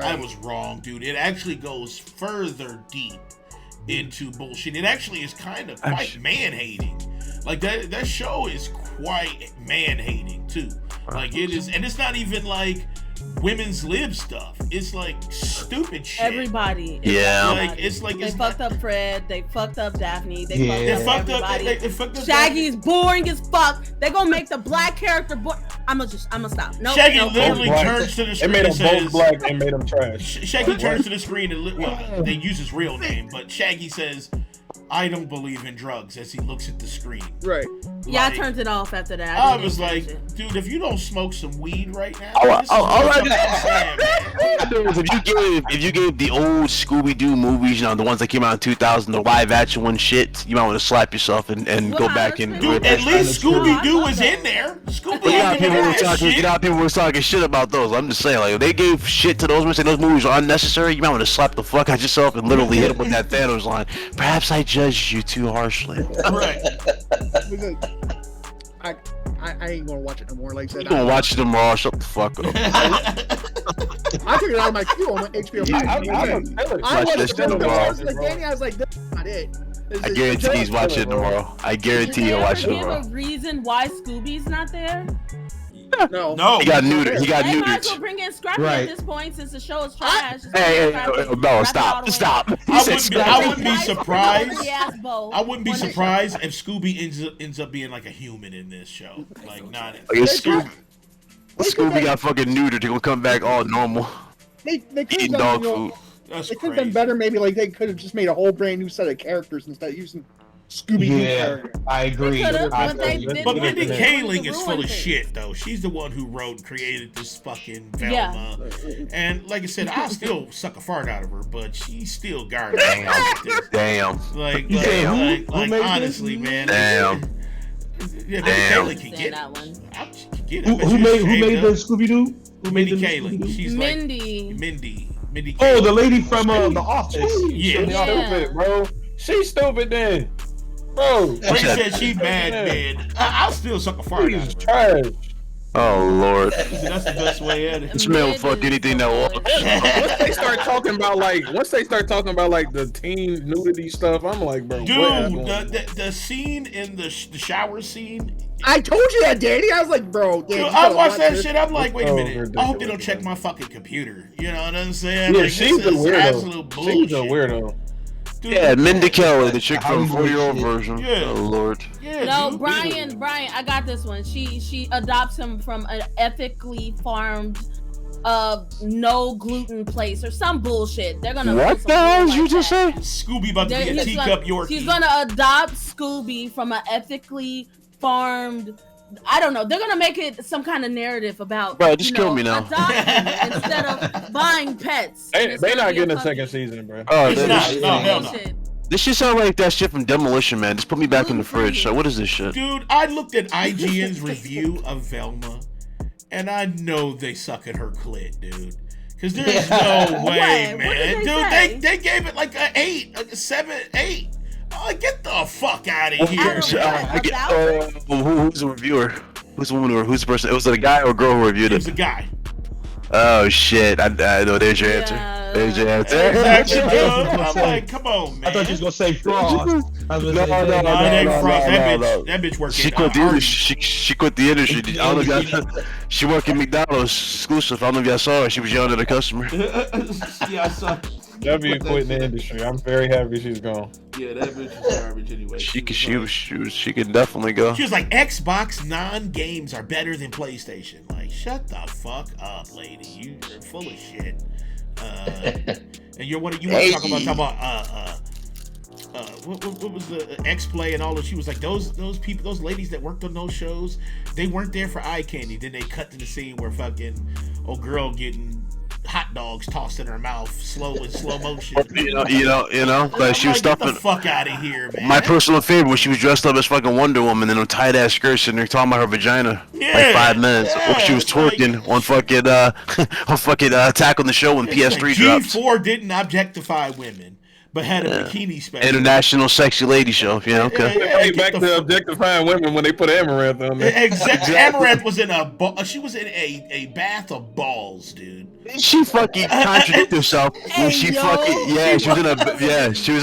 I was wrong, dude. It actually goes further deep into bullshit. It actually is kind of quite man-hating. Like that show is quite man-hating too. Like it is, and it's not even like women's lib stuff. It's like stupid shit. Everybody. Yeah. Like it's like they fucked up Fred. They fucked up Daphne. They fucked up everybody. They fucked up Shaggy's boring as fuck. They gonna make the black character boring. I'ma stop. No, Shaggy literally turns to the They screen made and them both says, black and made them trash. Shaggy turns to the screen and well, they use his real name, but Shaggy says, "I don't believe in drugs," as he looks at the screen. Right. Yeah, Like, I turned it off after that. I didn't was finish like, it. dude, if you don't smoke some weed right now, All this is I what know- I'm saying, man. I know is if you gave the old Scooby Doo movies, the ones that came out in 2000, the live action one shit, you might want to slap yourself and go back and. Dude, at least Scooby Doo was in there. Scooby But yeah, people were Doo talking. shit. People were talking shit about those. I'm just saying, like, if they gave shit to those movies and those movies are unnecessary, you might want to slap the fuck out yourself and literally hit them with that Thanos line. Perhaps I judged you too harshly. Right. I ain't gonna watch it no more. Like I said, You gonna watch it tomorrow? Shut the fuck up. I took it out of my queue on HBO. I Watch watched this it tomorrow. I was like, Danny, I was like, that's not it. I guarantee he's watching it tomorrow. I guarantee he'll watch it Give tomorrow. a reason why Scooby's not there? No. He got neutered. He got They might as neutered. well bring in Scrappy Right. at this point since the show is trash. Hey, no, stop. I wouldn't be surprised. I I wouldn't be surprised if Scooby ends up being like a human in this show. Like not. Like, Scooby got fucking neutered. He gonna come back all normal. They could Eating have dog done, food. That's they could have done better. Maybe like they could have just made a whole brand new set of characters instead of using Scooby Doo characters. I agree. But Mindy Kaling is full of shit, though. She's the one who wrote and created this fucking Velma. And like I said, I'll still suck a fart out of her, but she's still garbage. Damn. Like Damn. honestly, man. Damn. Yeah, Damn. Mindy Kaling can get that one. She can get it. Who made the Scooby Doo? Mindy Kaling. She's Mindy. like Mindy. Oh, the lady from The Office. Yeah. She's stupid, bro. She's stupid then. Bro. Ray said she mad, man. I'll still suck a fart out of her. Trash. Oh Lord. That's the best way at it. This man will fuck anything that walks. Once they start talking about like the teen nudity stuff, I'm like, bro, Dude, what is going on? the scene in the shower scene. I told you that, Danny. I was like, bro. Dude, Dan, I watched that shit. I'm like, wait a Oh, minute. I hope they don't check my fucking computer. You know what I'm saying? Yeah, Like, she's this a is absolute weirdo. bullshit. She's a weirdo. Dude, Yeah, Mindy Kelly, the chick from 4-year-old version. Yeah. Oh Lord. Yeah, No, dude. Brian, I got this one. She adopts him from an ethically farmed, no gluten place or some bullshit. They're gonna. What the hell did you just say? Scooby about to be a He's teacup gonna- Yorkie. She's gonna adopt Scooby from an ethically farmed. I don't know. They're gonna make it some kind of narrative about. Bro, just kill me now. adopting instead of buying pets. They not getting a second season, bro. Oh, It's not. No, hell no. This shit sound like that shit from Demolition Man. Just put me back in the fridge. So what is this shit? Dude, I looked at IGN's review of Velma, and I know they suck at her clit, dude. Because there's no way, What? What man. did they Dude, say? they gave it like an 8, like a 7, 8. Like, get the fuck out of here. Who's the reviewer? Who's the woman or who's the person? Was it a guy or a girl who reviewed it? It was a guy. Oh shit! I know. There's your answer. There's your answer. Exactly, dude. I'm like, come on, man. I thought you was gonna say Frost. No. That bitch working. She quit the industry. She quit the industry. I don't know if y'all. She worked at McDonald's exclusive. I don't know if y'all saw her. She was yelling at a customer. Yeah, I saw. W quitting the industry. I'm very happy she's gone. Yeah, that bitch is garbage anyway. She could definitely go. She was like, Xbox non-games are better than PlayStation. Like, shut the fuck up, lady. You're full of shit. And you want to talk about what was the X-Play and all that? She was like, those people, those ladies that worked on those shows, they weren't there for eye candy. Then they cut to the scene where fucking old girl getting hot dogs tossed in her mouth, slow motion. You know. But she was stuffing. Get the fuck out of here, man. My personal favorite was she was dressed up as fucking Wonder Woman in a tight ass skirt, and they're talking about her vagina like 5 minutes. Or she was twerking on fucking Attack on the Show when PS3 dropped. G4 didn't objectify women, but had a bikini special. International Sexy Lady Show. Yeah, okay. Hey, back to objectifying women when they put Amaranth on there. Exactly. Amaranth was in she was in a bath of balls, dude. She fucking contradicted herself when she was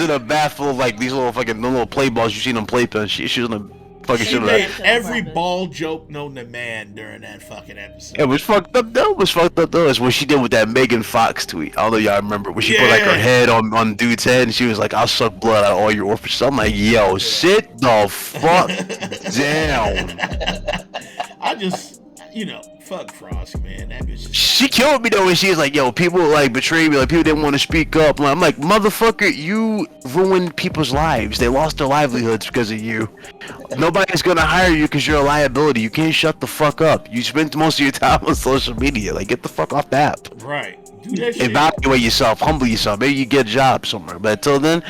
in a bath full of like these little fucking little play balls you seen on playpen. She was in a fucking she made every ball joke known to man during that fucking episode. It was fucked up though. Is what she did with that Megan Fox tweet. I don't know if y'all remember when she put like her head on dude's head and she was like, "I'll suck blood out of all your orphans." I'm like, "Yo, sit the fuck down." I just, fuck Frost, man. That bitch. She killed me though when she was like, "Yo, people like betrayed me. Like people didn't want to speak up." I'm like, "Motherfucker, you ruined people's lives. They lost their livelihoods because of you. Nobody's gonna hire you because you're a liability. You can't shut the fuck up. You spent most of your time on social media. Like, get the fuck off the app. Right. Do that shit. Evaluate yourself. Humble yourself. Maybe you get a job somewhere. But until then,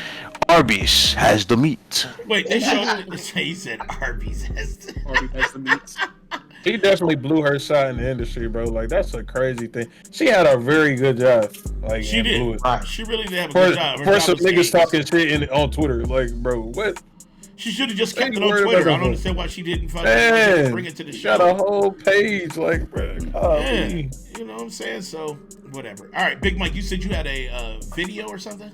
Arby's has the meat." Wait, they showed. He said Arby's has the meat. He definitely blew her shot in the industry, bro. Like, that's a crazy thing. She had a very good job. Like, she did. Blew it. She really did have a good job. For some niggas talking shit on Twitter, like, bro, what? She should have just kept it on Twitter. I don't understand why she didn't fucking bring it to the show. Got a whole page, like, bro. Yeah, you know what I'm saying? So, whatever. All right, Big Mike, you said you had a video or something?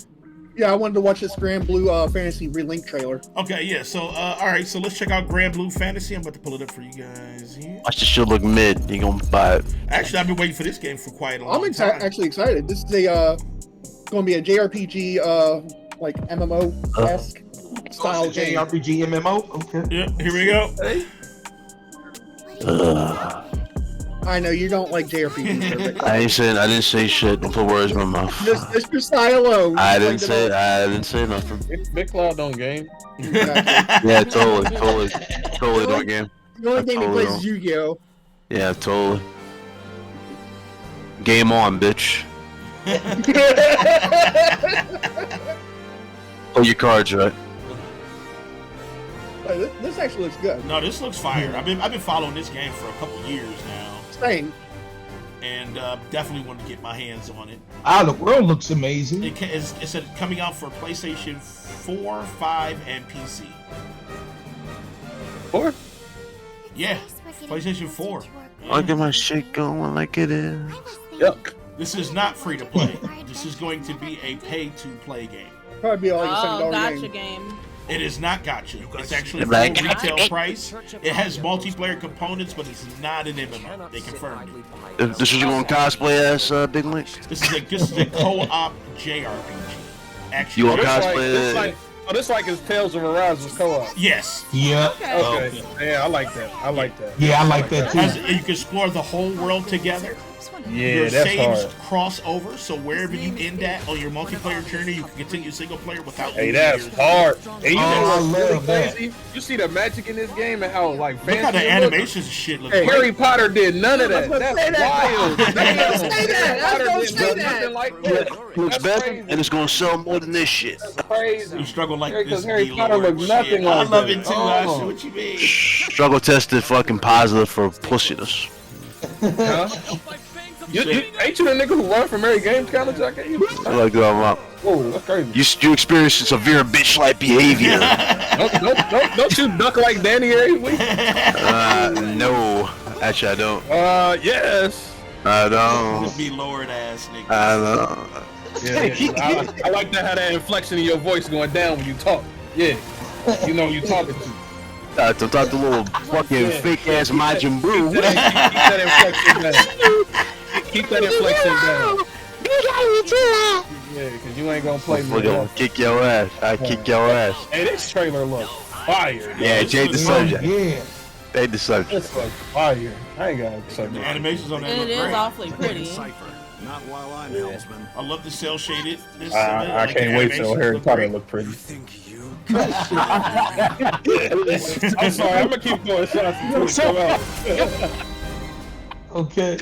Yeah, I wanted to watch this Grand Blue Fantasy Relink trailer. Okay, yeah. So, all right. So let's check out Grand Blue Fantasy. I'm about to pull it up for you guys here. Watch this shit look mid. You gonna buy it? Actually, I've been waiting for this game for quite a long time. I'm actually excited. This is a going to be a JRPG like MMO-esque style game. JRPG MMO. Okay. Yeah. Here we go. I know you don't like JRPGs. I didn't say shit. Don't put words in my mouth. Just your style alone. I didn't say nothing. Big Cloud don't game. Yeah, totally don't game. The only game he plays is Yu-Gi-Oh. Yeah, totally. Game on, bitch. Play your cards right. This actually looks good. No, this looks fire. I've been following this game for a couple years now. Same. And definitely want to get my hands on it. The world looks amazing. It's coming out for PlayStation 4, 5, and PC. 4? Yeah, PlayStation 4. I'll get my shit going like it is. Yuck. This is not free to play. This is going to be a pay-to-play game. Probably be like a $7 gotcha game. It is not gotcha. It's actually full retail price. It has multiplayer components, but it's not an MMO. They confirmed it. This is you going cosplay as Big Link? This is a co-op JRPG. Actually, you want cosplay? This like his Tales of Arise was co-op. Yes. Yeah. Okay. Yeah, I like that. Yeah, I like that too. You can explore the whole world together. Yeah, your that's saves hard. cross over, so wherever you end at on your multiplayer journey, you can continue single player without. Hey, that's hard. And you know what's really that. crazy? You see the magic in this game and how like look how the fancy animations and shit look. Hey, Harry Potter did none of that. That's wild. Looks better, and it's gonna sell more than this shit. Crazy. You struggle like this. Harry Potter looks nothing like I love that. it too. I see what you mean. Struggle tested fucking positive for pussiness. Huh? Ain't you the nigga who run from Mary Games counter jacket? I like that up. Whoa, that's crazy. You experience severe bitch-like behavior. don't you duck like Danny every week? No. Actually, I don't. Yes. I don't. Be lowered ass nigga. I don't. Yeah. I like to have that inflection in your voice going down when you talk. Yeah. You know who you talking to. To talk to little fucking fake ass Majin Buu. Keep that inflection down. Keep that inflection down. Yeah, because you ain't gonna play me. Gonna kick your ass. I kick your ass. Hey, this trailer looks fire. Yeah, change the subject. Yeah. Change the subject. This looks fire. I ain't got a subject. The animations on that And look it is great. awfully pretty. Not while I'm helmsman. I love the cell shaded. I can't wait till Harry Potter look pretty. I'm sorry, I'm gonna keep going shots. Okay.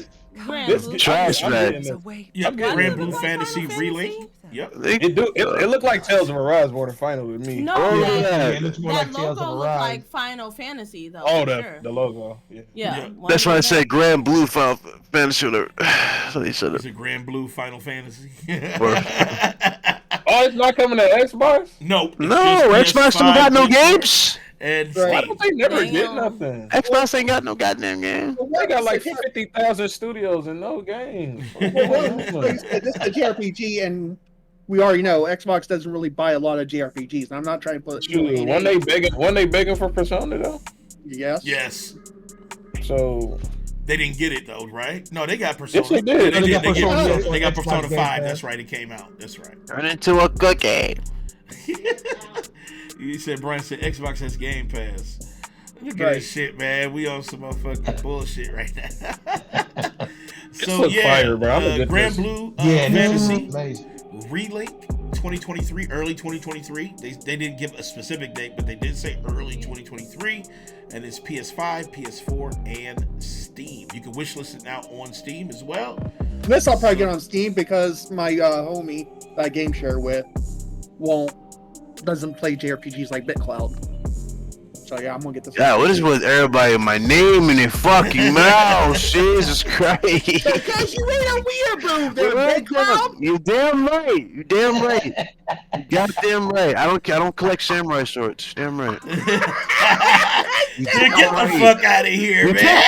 This trash bag. Yeah, Grand Blue Fantasy Relink. Yep. It looked like Tales of Arise more than Final to me. No, It looks more that like Tales logo of looked Arise. like Final Fantasy though. Oh, for sure. the logo. Yeah. That's why I said Grand Blue Final Fantasy. So they said Is it. it Grand Blue Final Fantasy? Oh, it's not coming to Xbox? Nope. No, Xbox don't got no games. And Why don't they never get nothing? Xbox ain't got no goddamn game. They got like 50,000 studios and no games. This is a JRPG, and we already know Xbox doesn't really buy a lot of JRPGs. And I'm not trying to put. Shoot, when they begging for Persona though. Yes. Yes. So they didn't get it though, right? No, they got Persona. Yes, they did. They got Persona 5. That's right. It came out. That's right. Turn into a cookie. You said Brian said Xbox has Game Pass. Look at this shit, man. We on some motherfucking bullshit right now. So yeah, fire, bro. I'm gonna get Grand this. Blue This is Fantasy amazing. Relink 2023, early 2023. They didn't give a specific date, but they did say early 2023. And it's PS5, PS4, and Steam. You can wishlist it now on Steam as well. This I'll probably get on Steam because my homie that I game share with doesn't play JRPGs like BitCloud. So yeah, I'm gonna get this. Yeah, what is with everybody? My name in their fucking mouth. Jesus Christ. Because you ain't a weirdo, there, BitCloud. You damn right. You damn right. You goddamn right. I don't collect samurai swords. Damn right. Get the fuck out of here, man.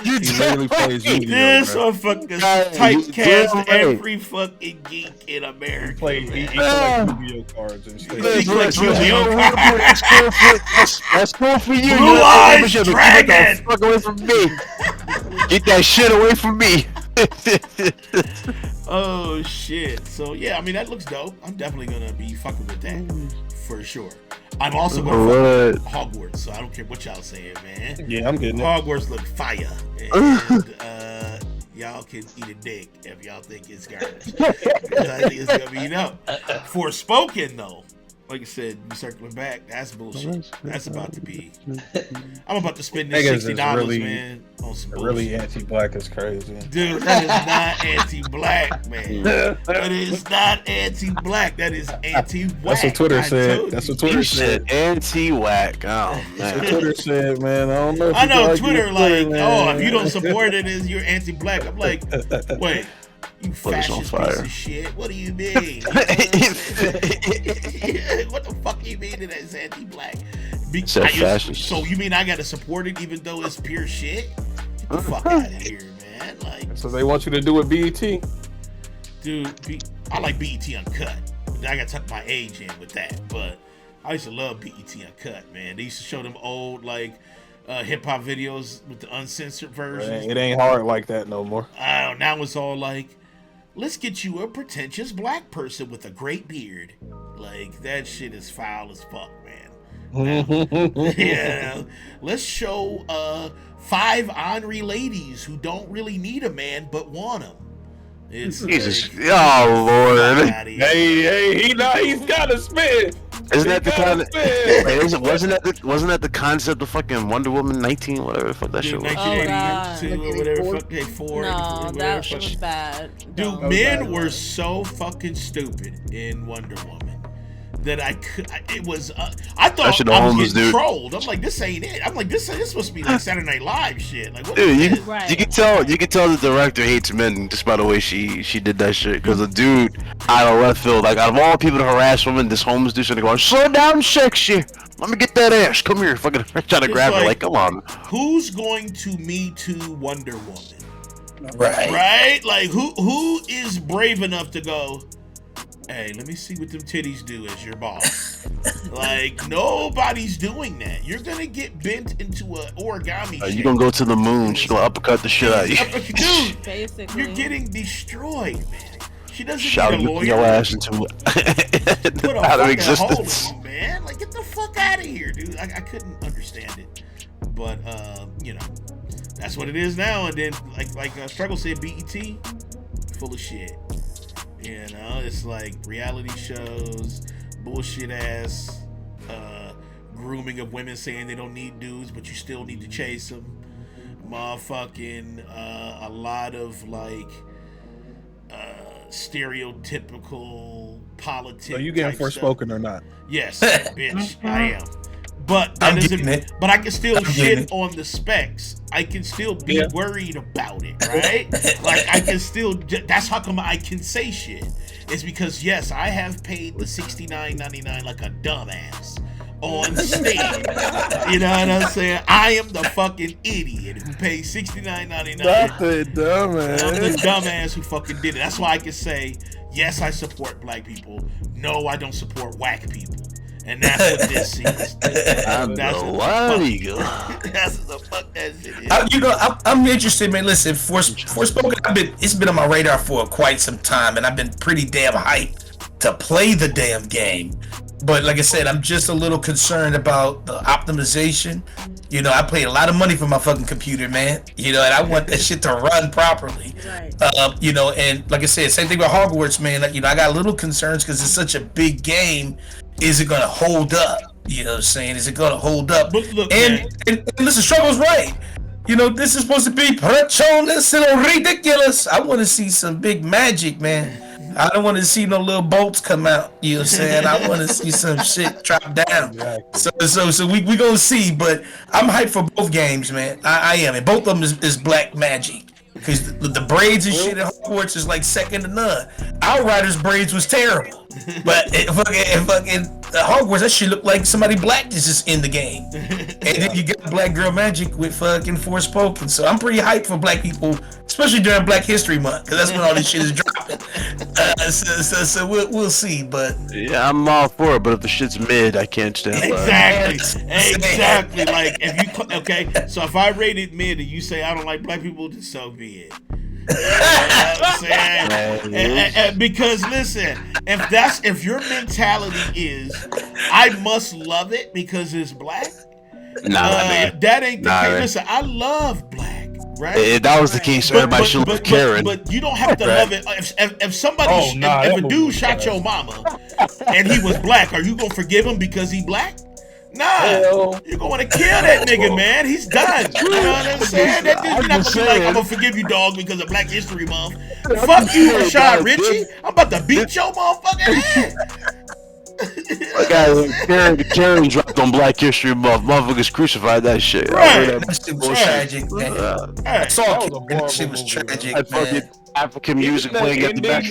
He literally plays Yu-Gi-Oh. This motherfucker typecast every fucking geek in America. He collects Yu-Gi-Oh cards and shit. That's cool for you. Blue Eyes Dragon. Get the fuck away from me. Get that shit away from me. Oh shit. So yeah, I mean that looks dope. I'm definitely gonna be fucking with that for sure. I'm also gonna fuck with Hogwarts, so I don't care what y'all saying, man. Yeah, I'm getting it. Hogwarts look fire. And y'all can eat a dick if y'all think it's garbage. I think it's gonna be Forspoken though. Like I said, you circling back, that's bullshit. That's about to be. I'm about to spend this $60, man, on some bullshit. Really anti-black is crazy. Dude, that is not anti-black, man. That is not anti-black. That is anti-whack. That's what Twitter said. That's what Twitter said. Anti-whack. Oh, man. That's what Twitter said, man. I don't know. I know Twitter, like, oh, if you don't support it, is you're anti-black. I'm like, wait. You fascist piece of shit. What do you mean? What the fuck do you mean that it's anti-black? So you mean I gotta support it even though it's pure shit? Get the fuck out of here, man. Like, so they want you to do with BET? Dude, I like BET Uncut. I gotta tuck my age in with that. But I used to love BET Uncut, man. They used to show them old, like, hip-hop videos with the uncensored versions. It ain't hard like that no more. Now it's all like, let's get you a pretentious black person with a great beard. Like, that shit is foul as fuck, man. Yeah. Let's show 5 ornery ladies who don't really need a man but want him. It's Jesus. Like, oh, Lord. Hey, he's got to spit. Isn't that the kind of... wasn't that the concept of fucking Wonder Woman 19, whatever the fuck that shit was? 1982 or whatever, 4. No, that shit was bad. Dude, men were so fucking stupid in Wonder Woman. that it was. I thought shit I was homeless, getting dude. trolled. I'm like, this ain't it. I'm like, this supposed to be like Saturday Night Live shit. Like, what Dude, is you, this? you can tell the director hates men just by the way she did that shit. Because the dude out of left field, like out of all people to harass women, this homeless dude started going, slow down, sexy. Let me get that ass. Come here, fucking trying to grab her. Like, come on. Who's going to Me Too Wonder Woman? Right. Right? Like, who is brave enough to go, hey, let me see what them titties do as your boss. Like, nobody's doing that. You're gonna get bent into a origami You gonna go to the moon. She gonna uppercut the shit out of you. Dude, Basically. you're getting destroyed, man. She doesn't Shouting need a lawyer. your ass into Put a out of fucking existence. hole in them, man. Like, get the fuck out of here, dude. I couldn't understand it. But, you know, that's what it is now. And then, like Struggle said, BET, full of shit. You know, it's like reality shows, bullshit ass grooming of women saying they don't need dudes, but you still need to chase them. Motherfucking a lot of like stereotypical politics. So you getting Forspoken or not? Yes, bitch, I am. But that doesn't. But I can still shit on the specs. I can still be worried about it, right? Like I can still. That's how come I can say shit. It's because yes, I have paid the $69.99 like a dumbass on Steam. You know what I'm saying? I am the fucking idiot who paid $69.99. Not the dumbass. I'm the dumbass who fucking did it. That's why I can say yes, I support black people. No, I don't support whack people. And that's what this is. That's the fuck that shit is. I'm interested, man. Listen, Forspoken, it's been on my radar for quite some time, and I've been pretty damn hyped to play the damn game. But like I said, I'm just a little concerned about the optimization. You know, I paid a lot of money for my fucking computer, man. You know, and I want that shit to run properly. Right. You know, and like I said, same thing with Hogwarts, man. Like, you know, I got little concerns because it's such a big game. Is it gonna hold up? You know what I'm saying? Is it gonna hold up? But look, and listen, Struggle's right. You know, this is supposed to be pretentious and ridiculous. I want to see some big magic, man. I don't want to see no little bolts come out. You know what I'm saying? I want to see some shit drop down. So we gonna see. But I'm hyped for both games, man. I am, and both of them is black magic. Because the braids and shit at Hogwarts is like second to none. Outriders' braids was terrible. But fucking Hogwarts, that shit looked like somebody black is just in the game. And then you got Black Girl Magic with fucking Forspoken. So I'm pretty hyped for black people, especially during Black History Month, because that's when all this shit is dropping. So we'll see. But yeah, I'm all for it. But if the shit's mid, I can't stand it. Exactly. Like if you so if I rate it mid and you say I don't like black people, then so be it. You know what I'm saying? And because listen, if your mentality is I must love it because it's black, that ain't the case. Listen, I love black, right? If that was the case, everybody should love Karen. But you don't have to love it. If somebody, if a dude shot your mama and he was black, are you gonna forgive him because he black? Nah, you're gonna kill that nigga, man. He's done. You know what I'm saying? That dude's not gonna be like, I'm gonna forgive you, dog, because of Black History Month. Fuck you, Rashad Richie. I'm about to beat your motherfucking head. Karen dropped on Black History Month. Motherfuckers crucified that shit. Right. That shit was tragic, man. I saw that shit was tragic, man. Fucking African music playing at the back.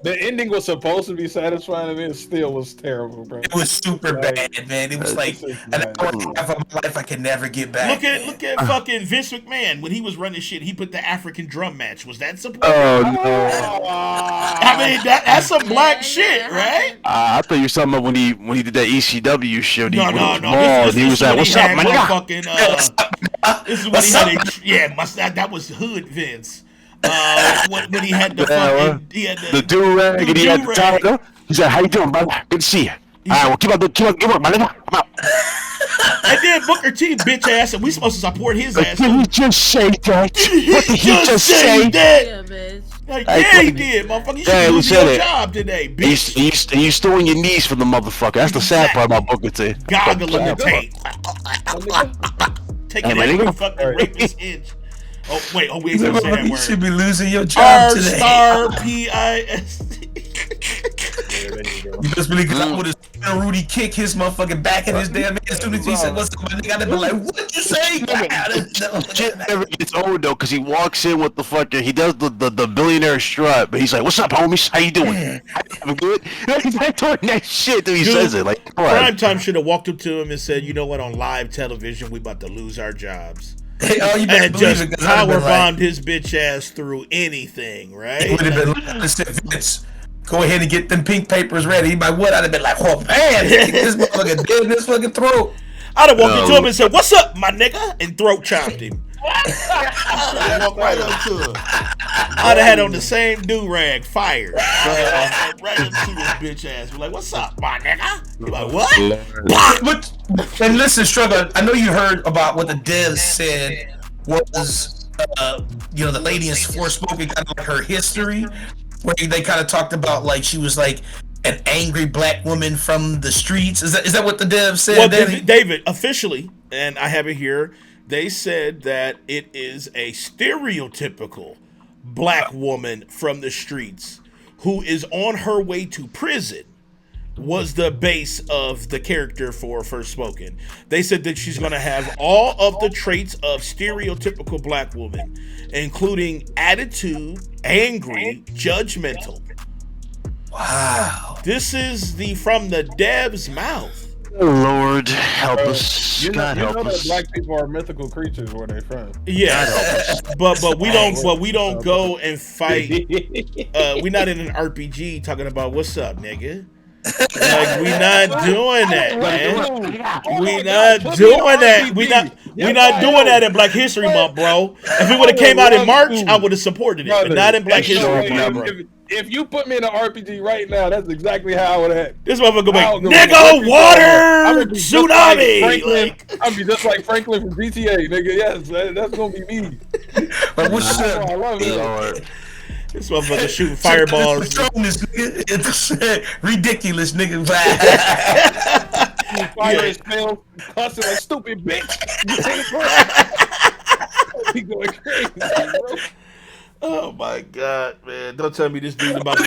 The ending was supposed to be satisfying, and it still was terrible, bro. It was super bad, man. It was like an hour and a half of my life I could never get back. Look at fucking Vince McMahon when he was running shit. He put the African drum match. Was that support? Oh no! I mean that's some black shit, right? I thought you were talking about when he did that ECW shit. No. He was like, "What's up, my nigga?" This is when he had that was hood Vince. When he had the the do-rag and he had the tiger. He said, "How you doing, brother? Good to see you." All right, well, keep up, my nigga. I'm out. And then Booker T, bitch ass, and we supposed to support his ass. Did he just say that? What did he just say? Yeah, bitch. Like, yeah, he did, motherfucker. You should lose your job today, bitch. And you still on your knees for the motherfucker. That's the sad part about Booker T. Goggling the tape. Taking that fucking rapist hinge. Oh wait, we ain't gonna say that word. You should be losing your job today. R-star-P-I-S. You best believe because I would have Rudy kick his motherfucking back in his damn head as soon as he said, "What's up, my nigga?" I'd be like, "What you say?" Shit never gets old though, because he walks in with the fucking, he does the billionaire strut, but he's like, "What's up, homies? How you doing? I'm good." He's not doing that shit till he says it. Like, Primetime should have walked up to him and said, "You know what? On live television, we about to lose our jobs." You and just power bombed his bitch ass through anything, right? It would have been like, listen, Vince, go ahead and get them pink papers ready. By what? I'd have been like, oh man, this motherfucker dead in his fucking throat. I'd have walked into him and said, "What's up, my nigga?" and throat chopped him. Walk right up to him. I'd have had on the same do-rag, fired. Right up to his bitch ass. Be like, "What's up, my nigga?" Be like, "What?" And listen, Struggle, I know you heard about what the devs said was, the lady in Forspoken, kind of like her history, where they kind of talked about like she was like an angry black woman from the streets. Is that what the devs said? Well, David, officially, and I have it here, they said that it is a stereotypical black woman from the streets who is on her way to prison was the base of the character for Forspoken. They said that she's going to have all of the traits of stereotypical black woman, including attitude, angry, judgmental. Wow. This is from the dev's mouth. Lord help us. You God know help us. that black people are mythical creatures where they from. Yeah, but we don't go and fight. We're not in an RPG talking about what's up, nigga. Like we not doing that, man. We not doing that. We not doing that in Black History Month, bro. If it would have came out in March, I would have supported it, but not in Black History Month, bro. If you put me in an RPG right now, that's exactly how I would have. This motherfucker gonna be nigga, water, tsunami. I'll be just like Franklin from GTA, nigga. Yes, that's gonna be me. But what's up? I love it. This motherfucker shooting fireballs. It's ridiculous, nigga. Fire his spell, cussing like stupid bitch. He going crazy, bro. Oh my god, man! Don't tell me this dude about to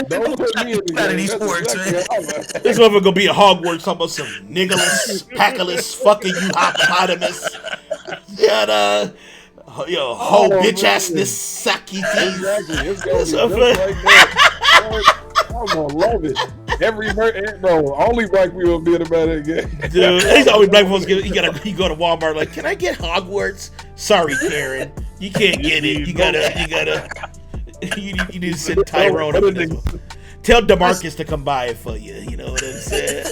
Don't put me in these sports, man. This motherfucker gonna be at Hogwarts talking about some niggaless, packaless, fucking you hippopotamus. Yeah, whole bitch assness, sucky teeth. Exactly. It's gonna be just like that. I'm gonna love it. Only black people be in a better game. Dude, he's always black folks. He go to Walmart like, "Can I get Hogwarts?" Sorry, Karen, you can't get it. You need to send Tyrone up this one. Tell DeMarcus to come buy it for you. You know what I'm saying?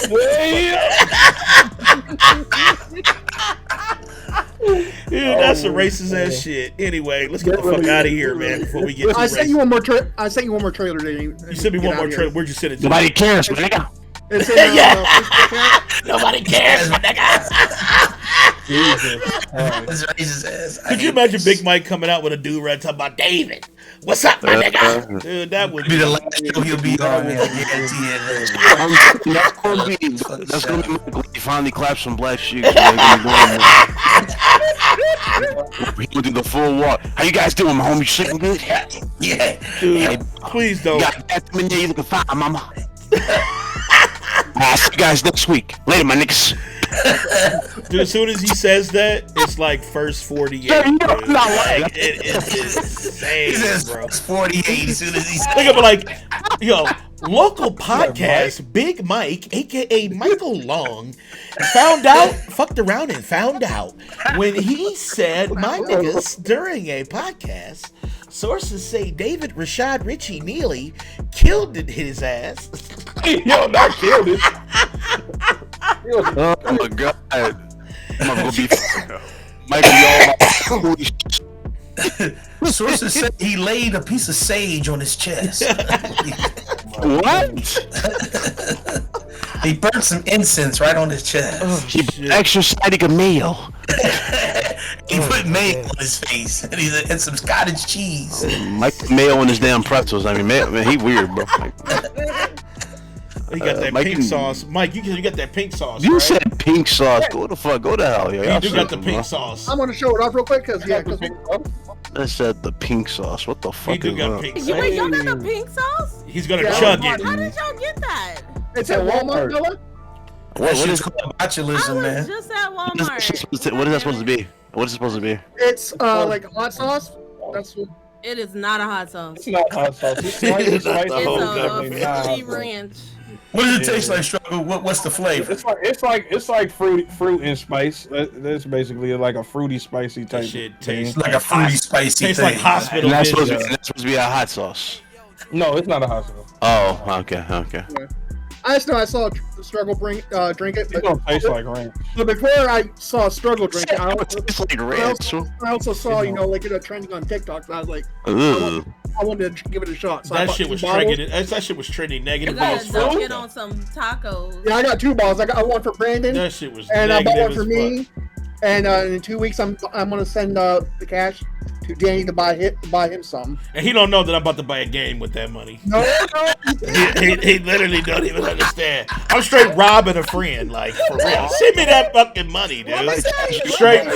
Dude, that's some racist ass shit. Anyway, let's get the fuck out of here, man. Before we get too I sent you one more trailer. Dave. You sent me one more trailer. Where'd you send it to? Nobody cares, my nigga. Nobody cares, my nigga. Jesus. Could you imagine Big Mike coming out with a do-rag talking about David? What's up, my nigga? Dude, that would be the last show he'll be on, man. I guarantee it. That's gonna be Mike. He finally claps some black shit. He gonna do the full walk. How you guys doing, my homie? You sitting good? Yeah. Dude, please don't. You got them in there. You looking fine, mama. I'll see you guys next week. Later, my niggas. Dude, as soon as he says that, it's like first 48. Like, it is insane, He says bro. 48 as soon as he says Think of it like, local podcast, Big Mike, aka Michael Long, fucked around and found out when he said my niggas during a podcast. Sources say David Rashad Richie Neely killed his ass. Yo, not killed it. Oh my god. I'm gonna be Michael, y'all. Sources say he laid a piece of sage on his chest. What? He burnt some incense right on his chest. He exercising a meal. He put mayo on his face and some cottage cheese. Mike mayo on his damn pretzels. I mean, man, he weird, bro. He got that pink sauce. Mike, you got that pink sauce, You right? said pink sauce. Go to hell, yo. You do got the pink sauce. I'm gonna show it off real quick because That said the pink sauce. What the fuck do is got that? pink You wait, y'all got the pink sauce? He's gonna Yeah. chug it. How did y'all get that? It's at Walmart, Noah. What is is called botulism, I was man? just at What is Walmart. that supposed to be? What is it supposed to be? It's like hot sauce. That's what. It is not a hot sauce. It's not hot sauce. It's slightly spicy. the whole but It's definitely a not hot fruity sauce. ranch. What does it taste like, Struggle? What's the flavor? It's like fruit and spice. That's basically like a fruity spicy type. That shit thing. tastes Like a fruity, spicy tastes thing. like hospital And that's vision. supposed to be a hot sauce. No, it's not a hot sauce. Oh, okay. I just know I saw Struggle drink it. It But, don't taste like ranch. but before I saw Struggle drink it, I It's like also saw, like it trending on TikTok. So I was like, Ugh. I wanted to give it a shot. So I That bought shit two was bottles. trending. That shit was trending You negatively gotta as fuck. dunk it on some tacos. Yeah, I got two bottles. I got one for Brandon, That shit was and I bought one negative for as me. fuck. And in 2 weeks, I'm gonna send the cash to Danny to buy him some. And he don't know that I'm about to buy a game with that money. No, He literally don't even understand. I'm straight robbing a friend, like for real. Send me that fucking money, dude. Straight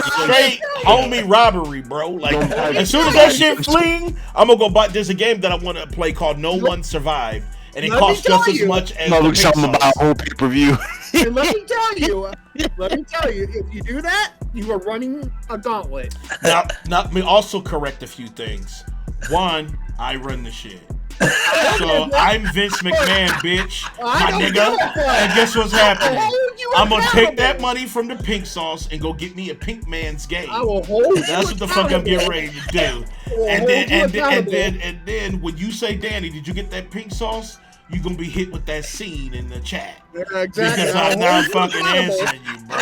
homie robbery, bro. Like as soon as that shit fling, I'm gonna go buy. There's a game that I want to play called No One Survived, and it Let me costs just tell as you. much as No, the look pink something sauce. about whole pay-per-view. And let me tell you, if you do that, you are running a gauntlet. Now, let me also correct a few things. One, I run the shit. So I'm Vince McMahon, bitch, my nigga. And guess what's happening? I'm gonna take that money from the pink sauce and go get me a pink man's game. I will hold you. That's what the fuck I'm getting ready to do. And then, hold you accountable. and then when you say, Danny, did you get that pink sauce? You gonna be hit with that scene in the chat. Yeah, exactly. Because I'll I'm not hold you fucking accountable. answering you, bro. I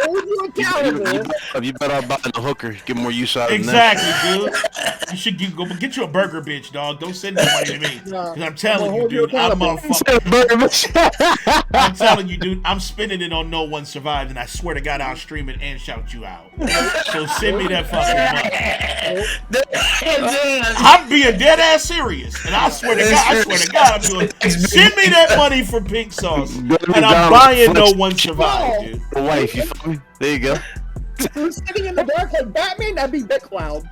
will hold you accountable. You better buy the hooker. Get more use out of it. Exactly, dude. You should go get you a burger, bitch, dog. Don't send that money to me. Because I'm telling you, dude, I'm I'm telling you, dude, I'm spending it on No One Survived, and I swear to God, I'll stream it and shout you out. So send me that fucking money. I'm being dead ass serious, and I swear to God, I'm doing. Send me that money for pink sauce, and I'm buying No One Survived, dude. The wife, you feel me? There you go. Who's sitting in the dark like Batman? That'd be BitCloud.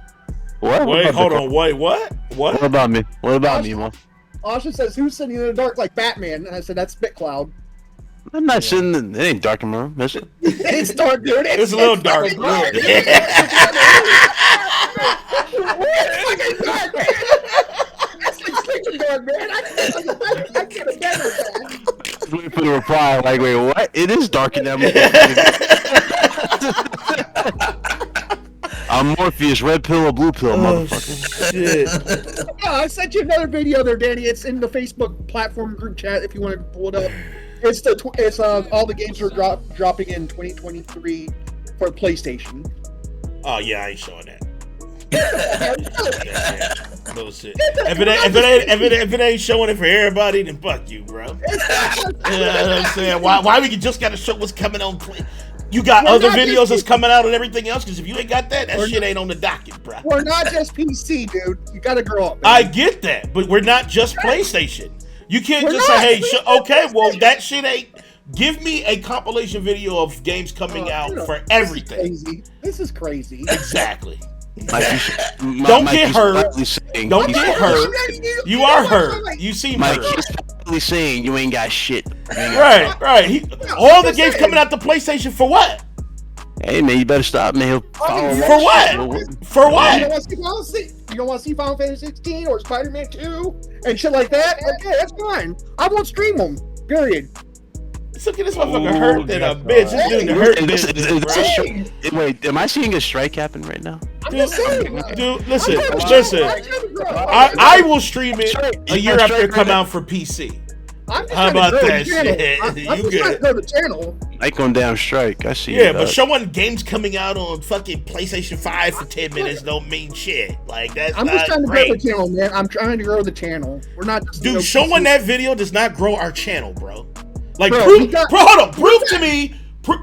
What? Wait, hold on. Wait, what? What about me? What about me, Mom? Austin says, "Who's sitting in the dark like Batman?" And I said, "That's BitCloud." I'm not sitting. It ain't dark in my room, is it? It's dark, dude. It's a little dark. It's fucking dark, man. That's like sleeping dark, man. I can't imagine that. Wait for the reply. Like, wait, what? It is dark in that motherfucker. I'm Morpheus, red pill or blue pill, motherfucker. Shit. Yeah, I sent you another video there, Danny. It's in the Facebook platform group chat if you want to pull it up. It's all the games are dropping in 2023 for PlayStation. Oh yeah, I ain't showing that. Bullshit. If it ain't showing it for everybody, then fuck you, bro. You know what I'm saying? Why we just gotta show what's coming on? You got We're other not videos just- that's coming out and everything else? Because if you ain't got that shit ain't on the docket, bro. We're not just PC, dude. You gotta grow up. I get that, but we're not just PlayStation. You can't We're just not. say, hey, okay, well, that shit ain't. Give me a compilation video of games coming out for everything. This is crazy. Exactly. Mike, Don't get hurt. Don't get hurt. You are hurt. You seem Mike, hurt. he's probably saying you ain't got shit. Right. All the games coming out to PlayStation for what? Hey man, you better stop, man. He'll follow For what? For You what? don't want to see Final Fantasy 16 or Spider-Man 2 and shit like that? Okay, that's fine. I won't stream them. Period. Look at this motherfucker hurt than a bitch. This dude hurt bitch. Wait, am I seeing a strike happen right now? I'm just saying. Dude, listen. I will stream it a year after it come out for PC. I'm just How trying to about grow that the channel. shit? I'm You just trying to good? grow the channel. Like on damn strike. I see. Yeah, it, but showing games coming out on fucking PlayStation 5 for 10 minutes don't mean shit. Like, that's I'm just not trying to grow the great. channel, man. I'm trying to grow the channel. We're not just Dude, showing that video does not grow our channel, bro. Like, Bro, prove, we got- hold on, prove to me.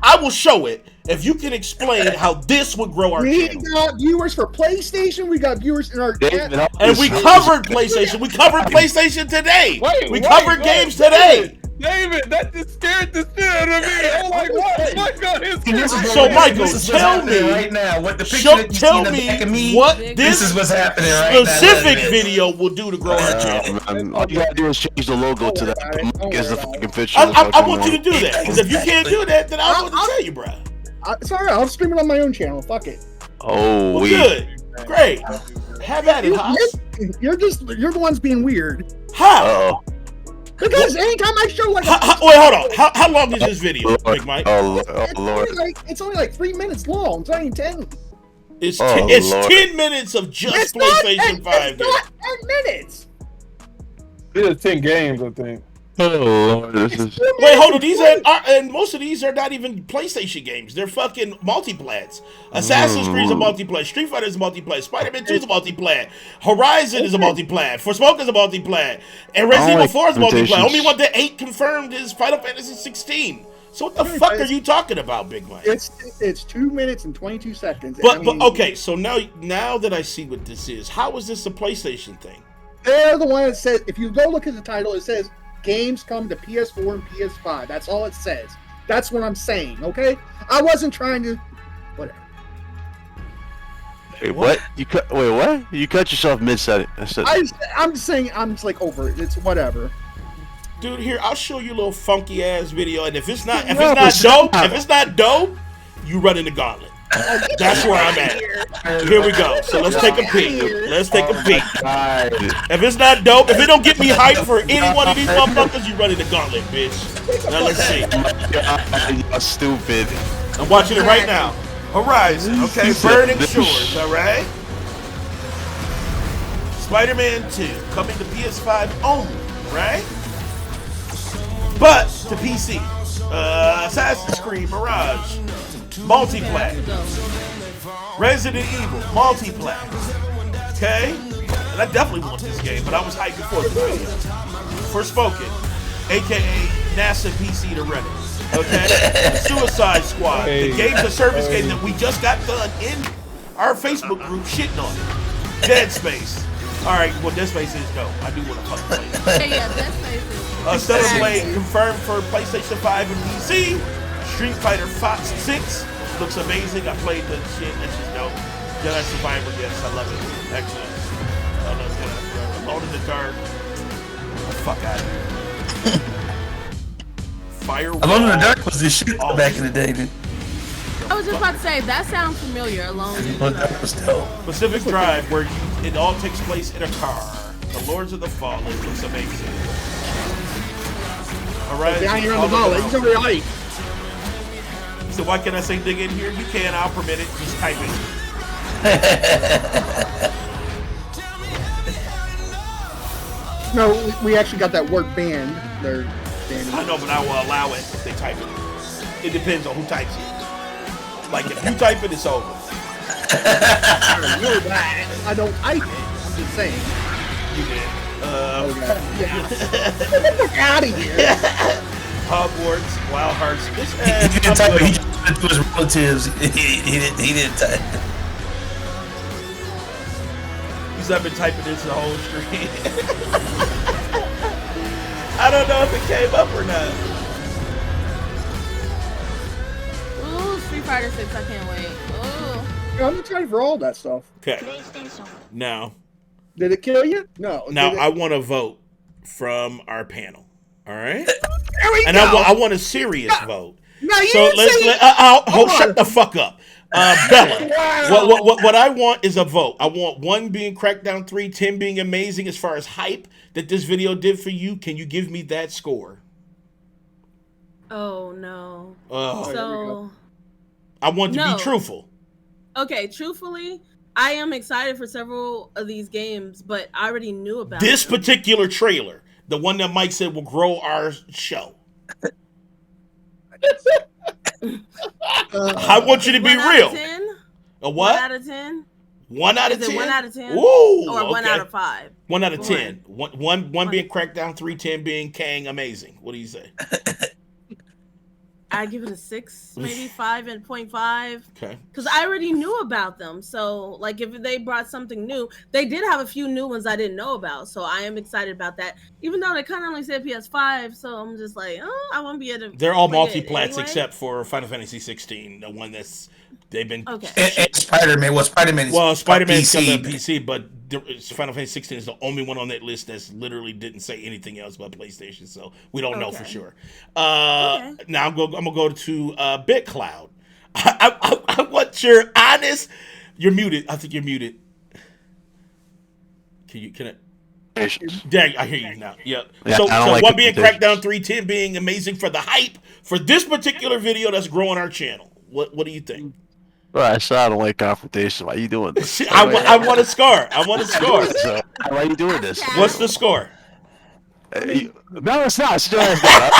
I will show it if you can explain how this would grow our We channel. got viewers for PlayStation. We got viewers in our chat. And we covered PlayStation. We covered PlayStation today. We covered games today. David, that just scared the shit out of me. I'm like, what? What got his So Michael, tell me right now. What the picture that you see in the back of me? What this is what's happening right now. specific video will do to grow our channel. All you gotta do is change the logo to that. Is the fucking picture. I want you to do that because if you can't do that, then I want to tell you, bro. Sorry, I'll stream it on my own channel. Fuck it. Oh, well, good, great. Have at it, Haas. You're the ones being weird. How? Because anytime I show like, wait, hold on. How long is this video, Big Mike? Oh Lord. It's only like 3 minutes long. It's not even 10. It's 10 minutes of just PlayStation 5 games. It's not 10 minutes. It is 10 games, I think. Oh Lord, this is. Wait, hold on. These are and most of these are not even PlayStation games. They're fucking multiplats. Assassin's Creed is a multiplayer. Street Fighter is a multiplayer. Spider-Man 2 is a multiplayer. Horizon is a multiplayer. Forspoken is a multiplayer. And Resident Evil 4 is a multiplayer. Only one that 8 confirmed is Final Fantasy 16. So what the fuck are you talking about, Big Mike? It's 2 minutes and 22 seconds. But okay, so now that I see what this is, how is this a PlayStation thing? They're the one that says, if you go look at the title, it says games come to PS4 and PS5. That's all it says. That's what I'm saying, okay? I wasn't trying to... Whatever. Wait, what? Wait, what? You cut yourself mid-sentence. I'm just saying, I'm just like over it. It's whatever. Dude, here, I'll show you a little funky ass video, and if it's not dope, you run in the gauntlet. That's where I'm at. Here we go. So let's take a peek. If it's not dope, if it don't get me hyped for any one of these motherfuckers, you run in the gauntlet, bitch. Now let's see. You're stupid. I'm watching it right now. Horizon, okay, Burning Shores, alright? Spider-Man 2, coming to PS5 only, right? But to PC. Assassin's Creed Mirage, multiplayer. Resident Evil, multiplayer. Okay? And I definitely want this game, but I was hyped before the video. Forspoken, aka NASA PC to run it. Okay? Suicide Squad, the games of service game that we just got done in our Facebook group shitting on it. Dead Space. Alright, well, Dead Space is dope. I do want to fucking play it. Yeah, Dead Space is. Stellar Blade confirmed for PlayStation 5 and PC. Street Fighter 6 looks amazing. I played the shit. That's just dope. Jedi Survivor, yes, I love it. Excellent. I love Jedi Survivor. Alone in the Dark. Oh, fuck out of here. Firewall. Alone in the Dark was this shit back in the day, dude. I was just about to say, that sounds familiar. Alone in the Dark. Pacific Drive, where it all takes place in a car. The Lords of the Fallen looks amazing. Alright. Down here on the ball, it's over your So why can't I say dig in here? You can, I'll permit it. Just type it. No, we actually got that word banned. They're banning. I know, but I will allow it if they type it. It depends on who types it. Like, if you type it, it's over. I don't type it. I'm just saying. You did. Okay. Yeah. Get the fuck out of here. Hogwarts, Wild Hearts. He didn't type it. He just put it to his relatives. He didn't type it. Because I've been typing this the whole stream. I don't know if it came up or not. Ooh, Street Fighter 6, I can't wait. Ooh. I'm excited for all that stuff. Okay. Now. Did it kill you? No. Now, I want to vote from our panel. All right? There we and go. I want a serious vote. No, you so didn't shut the fuck up. Bella, what I want is a vote. I want 1 being Crackdown 3, 10 being amazing as far as hype that this video did for you. Can you give me that score? Oh, no. So, I want to be truthful. Okay, truthfully, I am excited for several of these games, but I already knew about this them. particular trailer, the one that Mike said will grow our show. I want you to be real. 10? A what? 1 out of 10? 1 out of 10? 1 out of 10? Ooh, or 1 out of 5? 1 out of 10. One being Crackdown, 3, 10 being Kang amazing. What do you say? I give it a 6, maybe 5.5. Okay. Because I already knew about them. So, like, if they brought something new, they did have a few new ones I didn't know about. So I am excited about that. Even though they kind of only said PS5, so I'm just like, oh, I won't be able to. They're all play it multi-plats anyway. except for Final Fantasy 16, the one they've been. Okay. And Spider-Man. Well, Spider-Man is Spider-Man's PC, coming to PC, but Final Fantasy 16 is the only one on that list that's literally didn't say anything else about PlayStation, so we don't know for sure. Now I'm gonna go to BitCloud. I want your honest. You're muted. I think you're muted. Can I? Yeah, I hear you now. Yep. Yeah, so like one being recommendations. Crackdown 310 being amazing for the hype for this particular video that's growing our channel. What do you think? Bro, I saw I don't like confrontation. Why you doing this? I want a score. I want a score. Why you doing this? What's the score? No, it's not. Sit your ass down.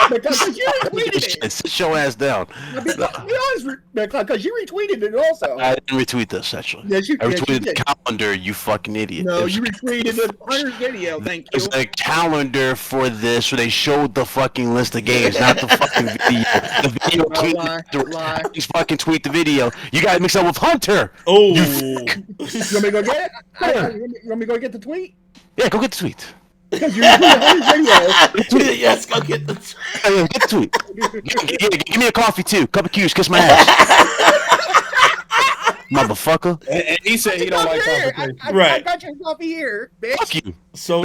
Because you retweeted it. Sit your ass down. Be honest, because you retweeted it also. I didn't retweet this, actually. Yes, I retweeted you the did. calendar, you fucking idiot. No, It was- you retweeted the Hunter's video. Thank you. It's a calendar for this, where they showed the fucking list of games, not the fucking video. The video Lie. Please fucking tweet the video. You got it mixed up with Hunter. Oh. You want me to go get it? You want me to go get the tweet? Yeah, go get the tweet. Because you retweeted Hunter's video. Yes, go get the tweet. Yeah, get the tweet. Give me a coffee too. Cup of Q's, kiss my ass. Motherfucker. And he said he don't like confrontation. Right. I got your coffee here, bitch. Fuck you. So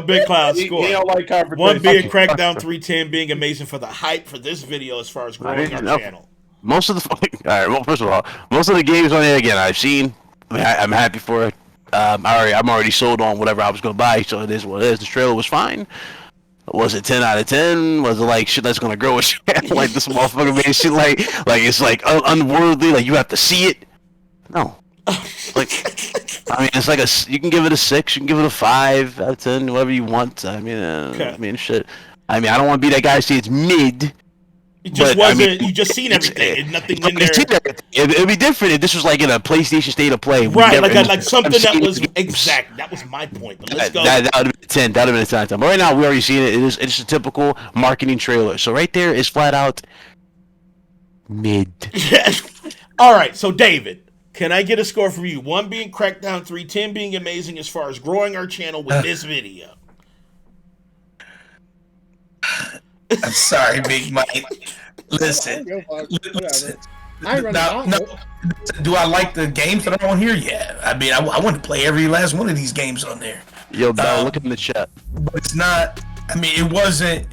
Big Cloud score. He don't like confrontation. One being Crackdown 310 being amazing for the hype for this video as far as growing our channel. Most of the fucking, all right. Well, first of all, most of the games on there again I've seen. I mean, I'm happy for it. I'm already sold on whatever I was gonna buy, so it is what it is. The trailer was fine. Was it 10 out of 10? Was it like shit that's gonna grow a channel? Like this motherfucker made shit like it's like unworldly. Like you have to see it. No. Like I mean, it's like you can give it a 6, you can give it a 5 out of 10, whatever you want. I mean, I mean shit. I mean, I don't want to be that guy who say it's mid. It just but, wasn't. I mean, you just seen everything. There's nothing in there. It'd be different if this was like in a PlayStation State of Play. Right, like something that was exact. That was my point. But let's go. That would have been a 10. That would have been a 10. But right now, we already seen it. It's a typical marketing trailer. So right there is flat out mid. All right, so David, can I get a score from you? 1 being Crackdown 310 being amazing as far as growing our channel with this video. I'm sorry, Big Mike. Listen. No, do I like the games that are on here? Yeah. I mean, I want to play every last one of these games on there. Yo, Bell, look in the chat. But it's not. I mean, it wasn't.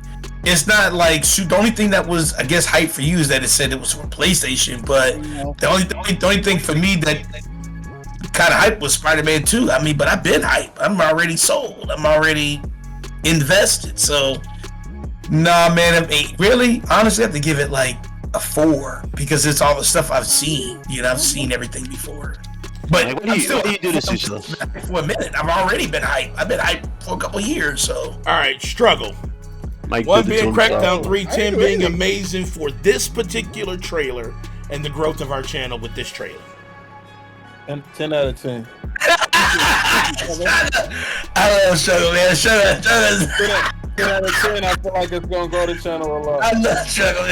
It's not like the only thing that was, I guess, hype for you is that it said it was for PlayStation. But the only thing for me that kind of hype was Spider-Man 2. I mean, but I've been hype. I'm already sold. I'm already invested. So. Nah, man. I mean, really, honestly, I have to give it like a 4 because it's all the stuff I've seen. You know, I've seen everything before. But what do you do this for a minute? I've already been hyped. I've been hyped for a couple years. So, all right, struggle. Mike 1 being Crackdown 310 being amazing for this particular trailer and the growth of our channel with this trailer. And 10 out of 10. I love struggle, man. Struggle. 10 out of 10, I feel like it's gonna grow the channel a lot. I love struggle.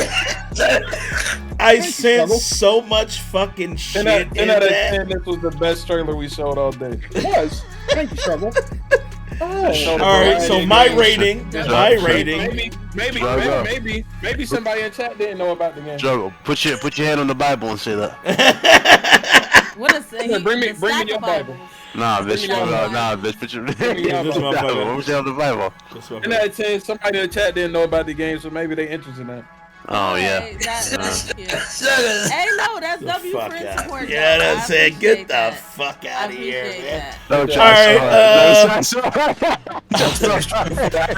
I sense so much fucking shit 10 out of 10, this was the best trailer we showed all day. It was. Thank you, Struggle. All right, so my rating. Maybe somebody in chat didn't know about the game. Struggle. Put your hand on the Bible and say that. What is it? Bring me your Bible. Nah, bitch. Nah, bitch. Put your hand on the Bible. 10 out of 10, somebody in the chat didn't know about the game, so maybe they interested in that. Oh yeah. That's cute. Hey, no, that's W friend support. Yeah, that's it. Get the fuck out of here, man. All right,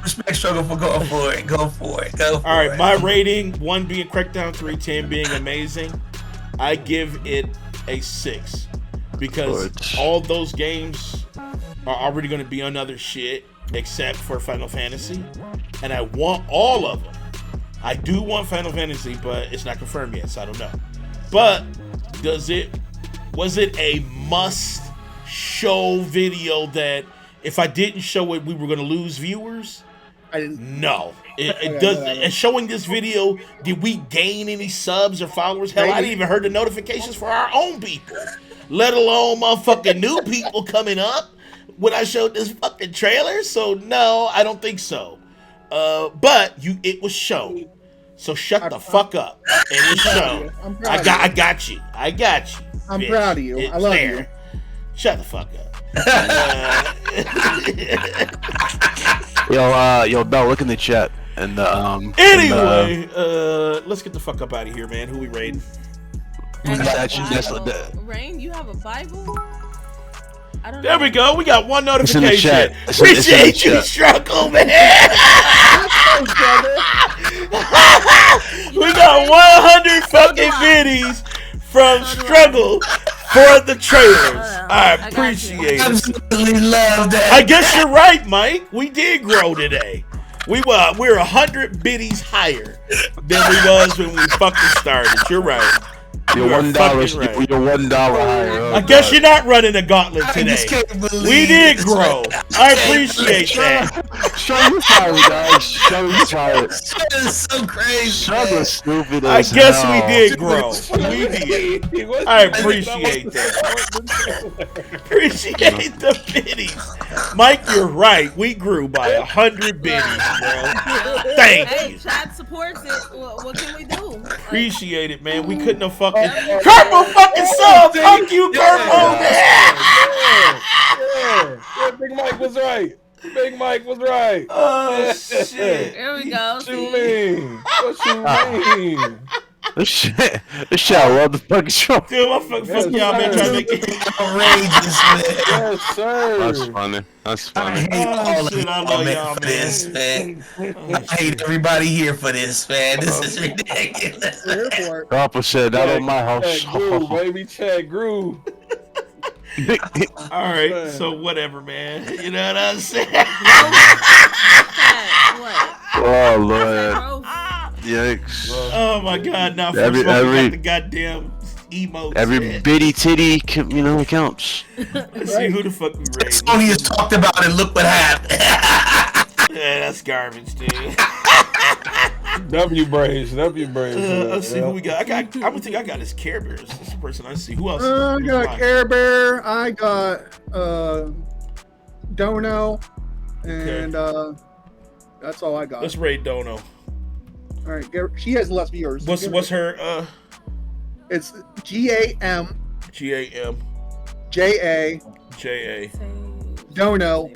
respect struggle for going for it. Go for it. All right, my rating, 1 being Crackdown 310 being amazing, I give it a 6 because all those games are already going to be on other shit except for Final Fantasy, and I want all of them. I do want Final Fantasy, but it's not confirmed yet, so I don't know. But was it a must show video that if I didn't show it, we were going to lose viewers? I didn't. No, it does. And showing this video, did we gain any subs or followers? Hell, I didn't even heard the notifications for our own people, let alone motherfucking new people coming up when I showed this fucking trailer. So no, I don't think so. But it was shown. So shut the fuck up. It was shown. I got you. I got you. I'm bitch. proud of you. It's I love there. you. Shut the fuck up. Yo, Bell, look in the chat. And Anyway, let's get the fuck up out of here, man. Who we raiding? Rain, you have a Bible? I don't know. There we go. We got one notification. chat. Appreciate you, Struggle, man. We got 100 fucking biddies from Struggle for the trailers. I appreciate it. Absolutely love that. I guess you're right, Mike. We did grow today. We're 100 biddies higher than we was when we fucking started. You're right. You're $1. You're $1 higher. I guess you're not running a gauntlet today. We did grow. I appreciate that. Show you tired, guys. Show you tired. That is so crazy. Struggle stupid I as guess hell. we did grow. We did. I appreciate that. Appreciate the biddies. Mike, you're right. We grew by 100 biddies, bro. Thank you. Chat supports it. What can we do? Appreciate it, man. We couldn't have fucking Kerpo fucking sub. Fuck you, Kerpo, man. Yeah, Big Mike was right. Big Mike was right. Oh shit. Here we go. What you mean? What you mean? This shit, I love the fucking show. Dude, my fuck y'all, man, trying to make it outrageous, man. Yes, sir. That's funny. That's I funny. hate all shit, of I y'all, love man, y'all, for man. this, man. I hate everybody here for this, man. This is ridiculous. Here for it. Papa said that on my house. Chad grew, baby. Chad grew. All right, so whatever, man. You know what I'm saying? Oh Lord. Yikes. Oh my God! Now Every- first of all, we every- got the goddamn emotes. Every man. bitty titty, counts. Let's see who the fuck we raid. Sony has talked about it. Look what happened. Yeah, that's garbage, dude. W braids. Let's see who we got. I would think I got his Care Bears. That's the person I see. Who else? I Who's got mine? Care Bear. I got Dono, and that's all I got. Let's raid Dono. All right, she has less viewers. What's her? It's GAM GAM JA JA Dono DONO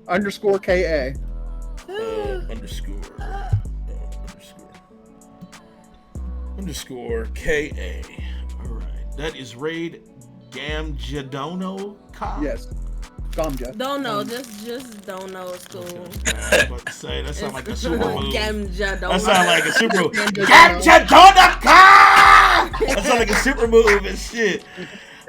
_KA. Underscore KA. All right, that is raid Gamjadono. Yes, Gamja. Don't know, just don't know. It's cool. I was about to say that sounds like a super move. Gamja, That sounds like a super move. Gamjadona. That sounds like a super move and shit.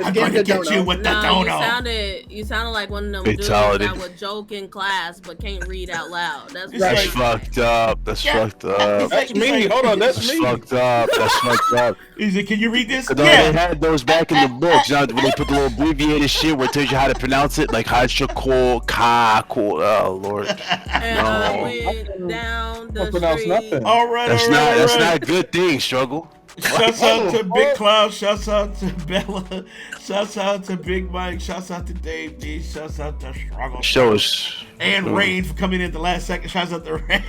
I'm gonna get you with the No, dono. you sounded like one of them Fatality. dudes that would joke in class but can't read out loud. That's That's fucked up. That's fucked up. That's me. Hold on, that's That's me. fucked up. That's fucked up. He said, "Can you read this?" They had those back in the books. You know, when they put the little abbreviated shit where it tells you how to pronounce it, like Hachakol, Ka, Kol. Oh Lord. And I went down the pronounce street. nothing. All right, That's all right, not. all That's right. not a good thing. Struggle. Shouts out to Big Cloud. Shouts out to Bella. Shouts out to Big Mike. Shouts out to Dave D. Shouts out to Struggle. Show us. And Rain for coming in at the last second. Shouts out to Rain.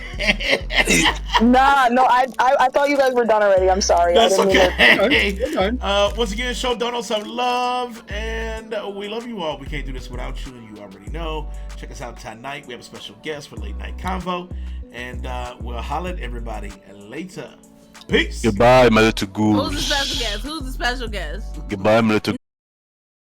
Nah, no, I thought you guys were done already. I'm sorry. That's I didn't okay. We're done. Once again, show Donald some love, and we love you all. We can't do this without you, and you already know. Check us out tonight. We have a special guest for Late Night Convo, and we'll holler at everybody later. Peace. Goodbye, my little Who's the goose. special guest? Who's the special guest? Goodbye, my little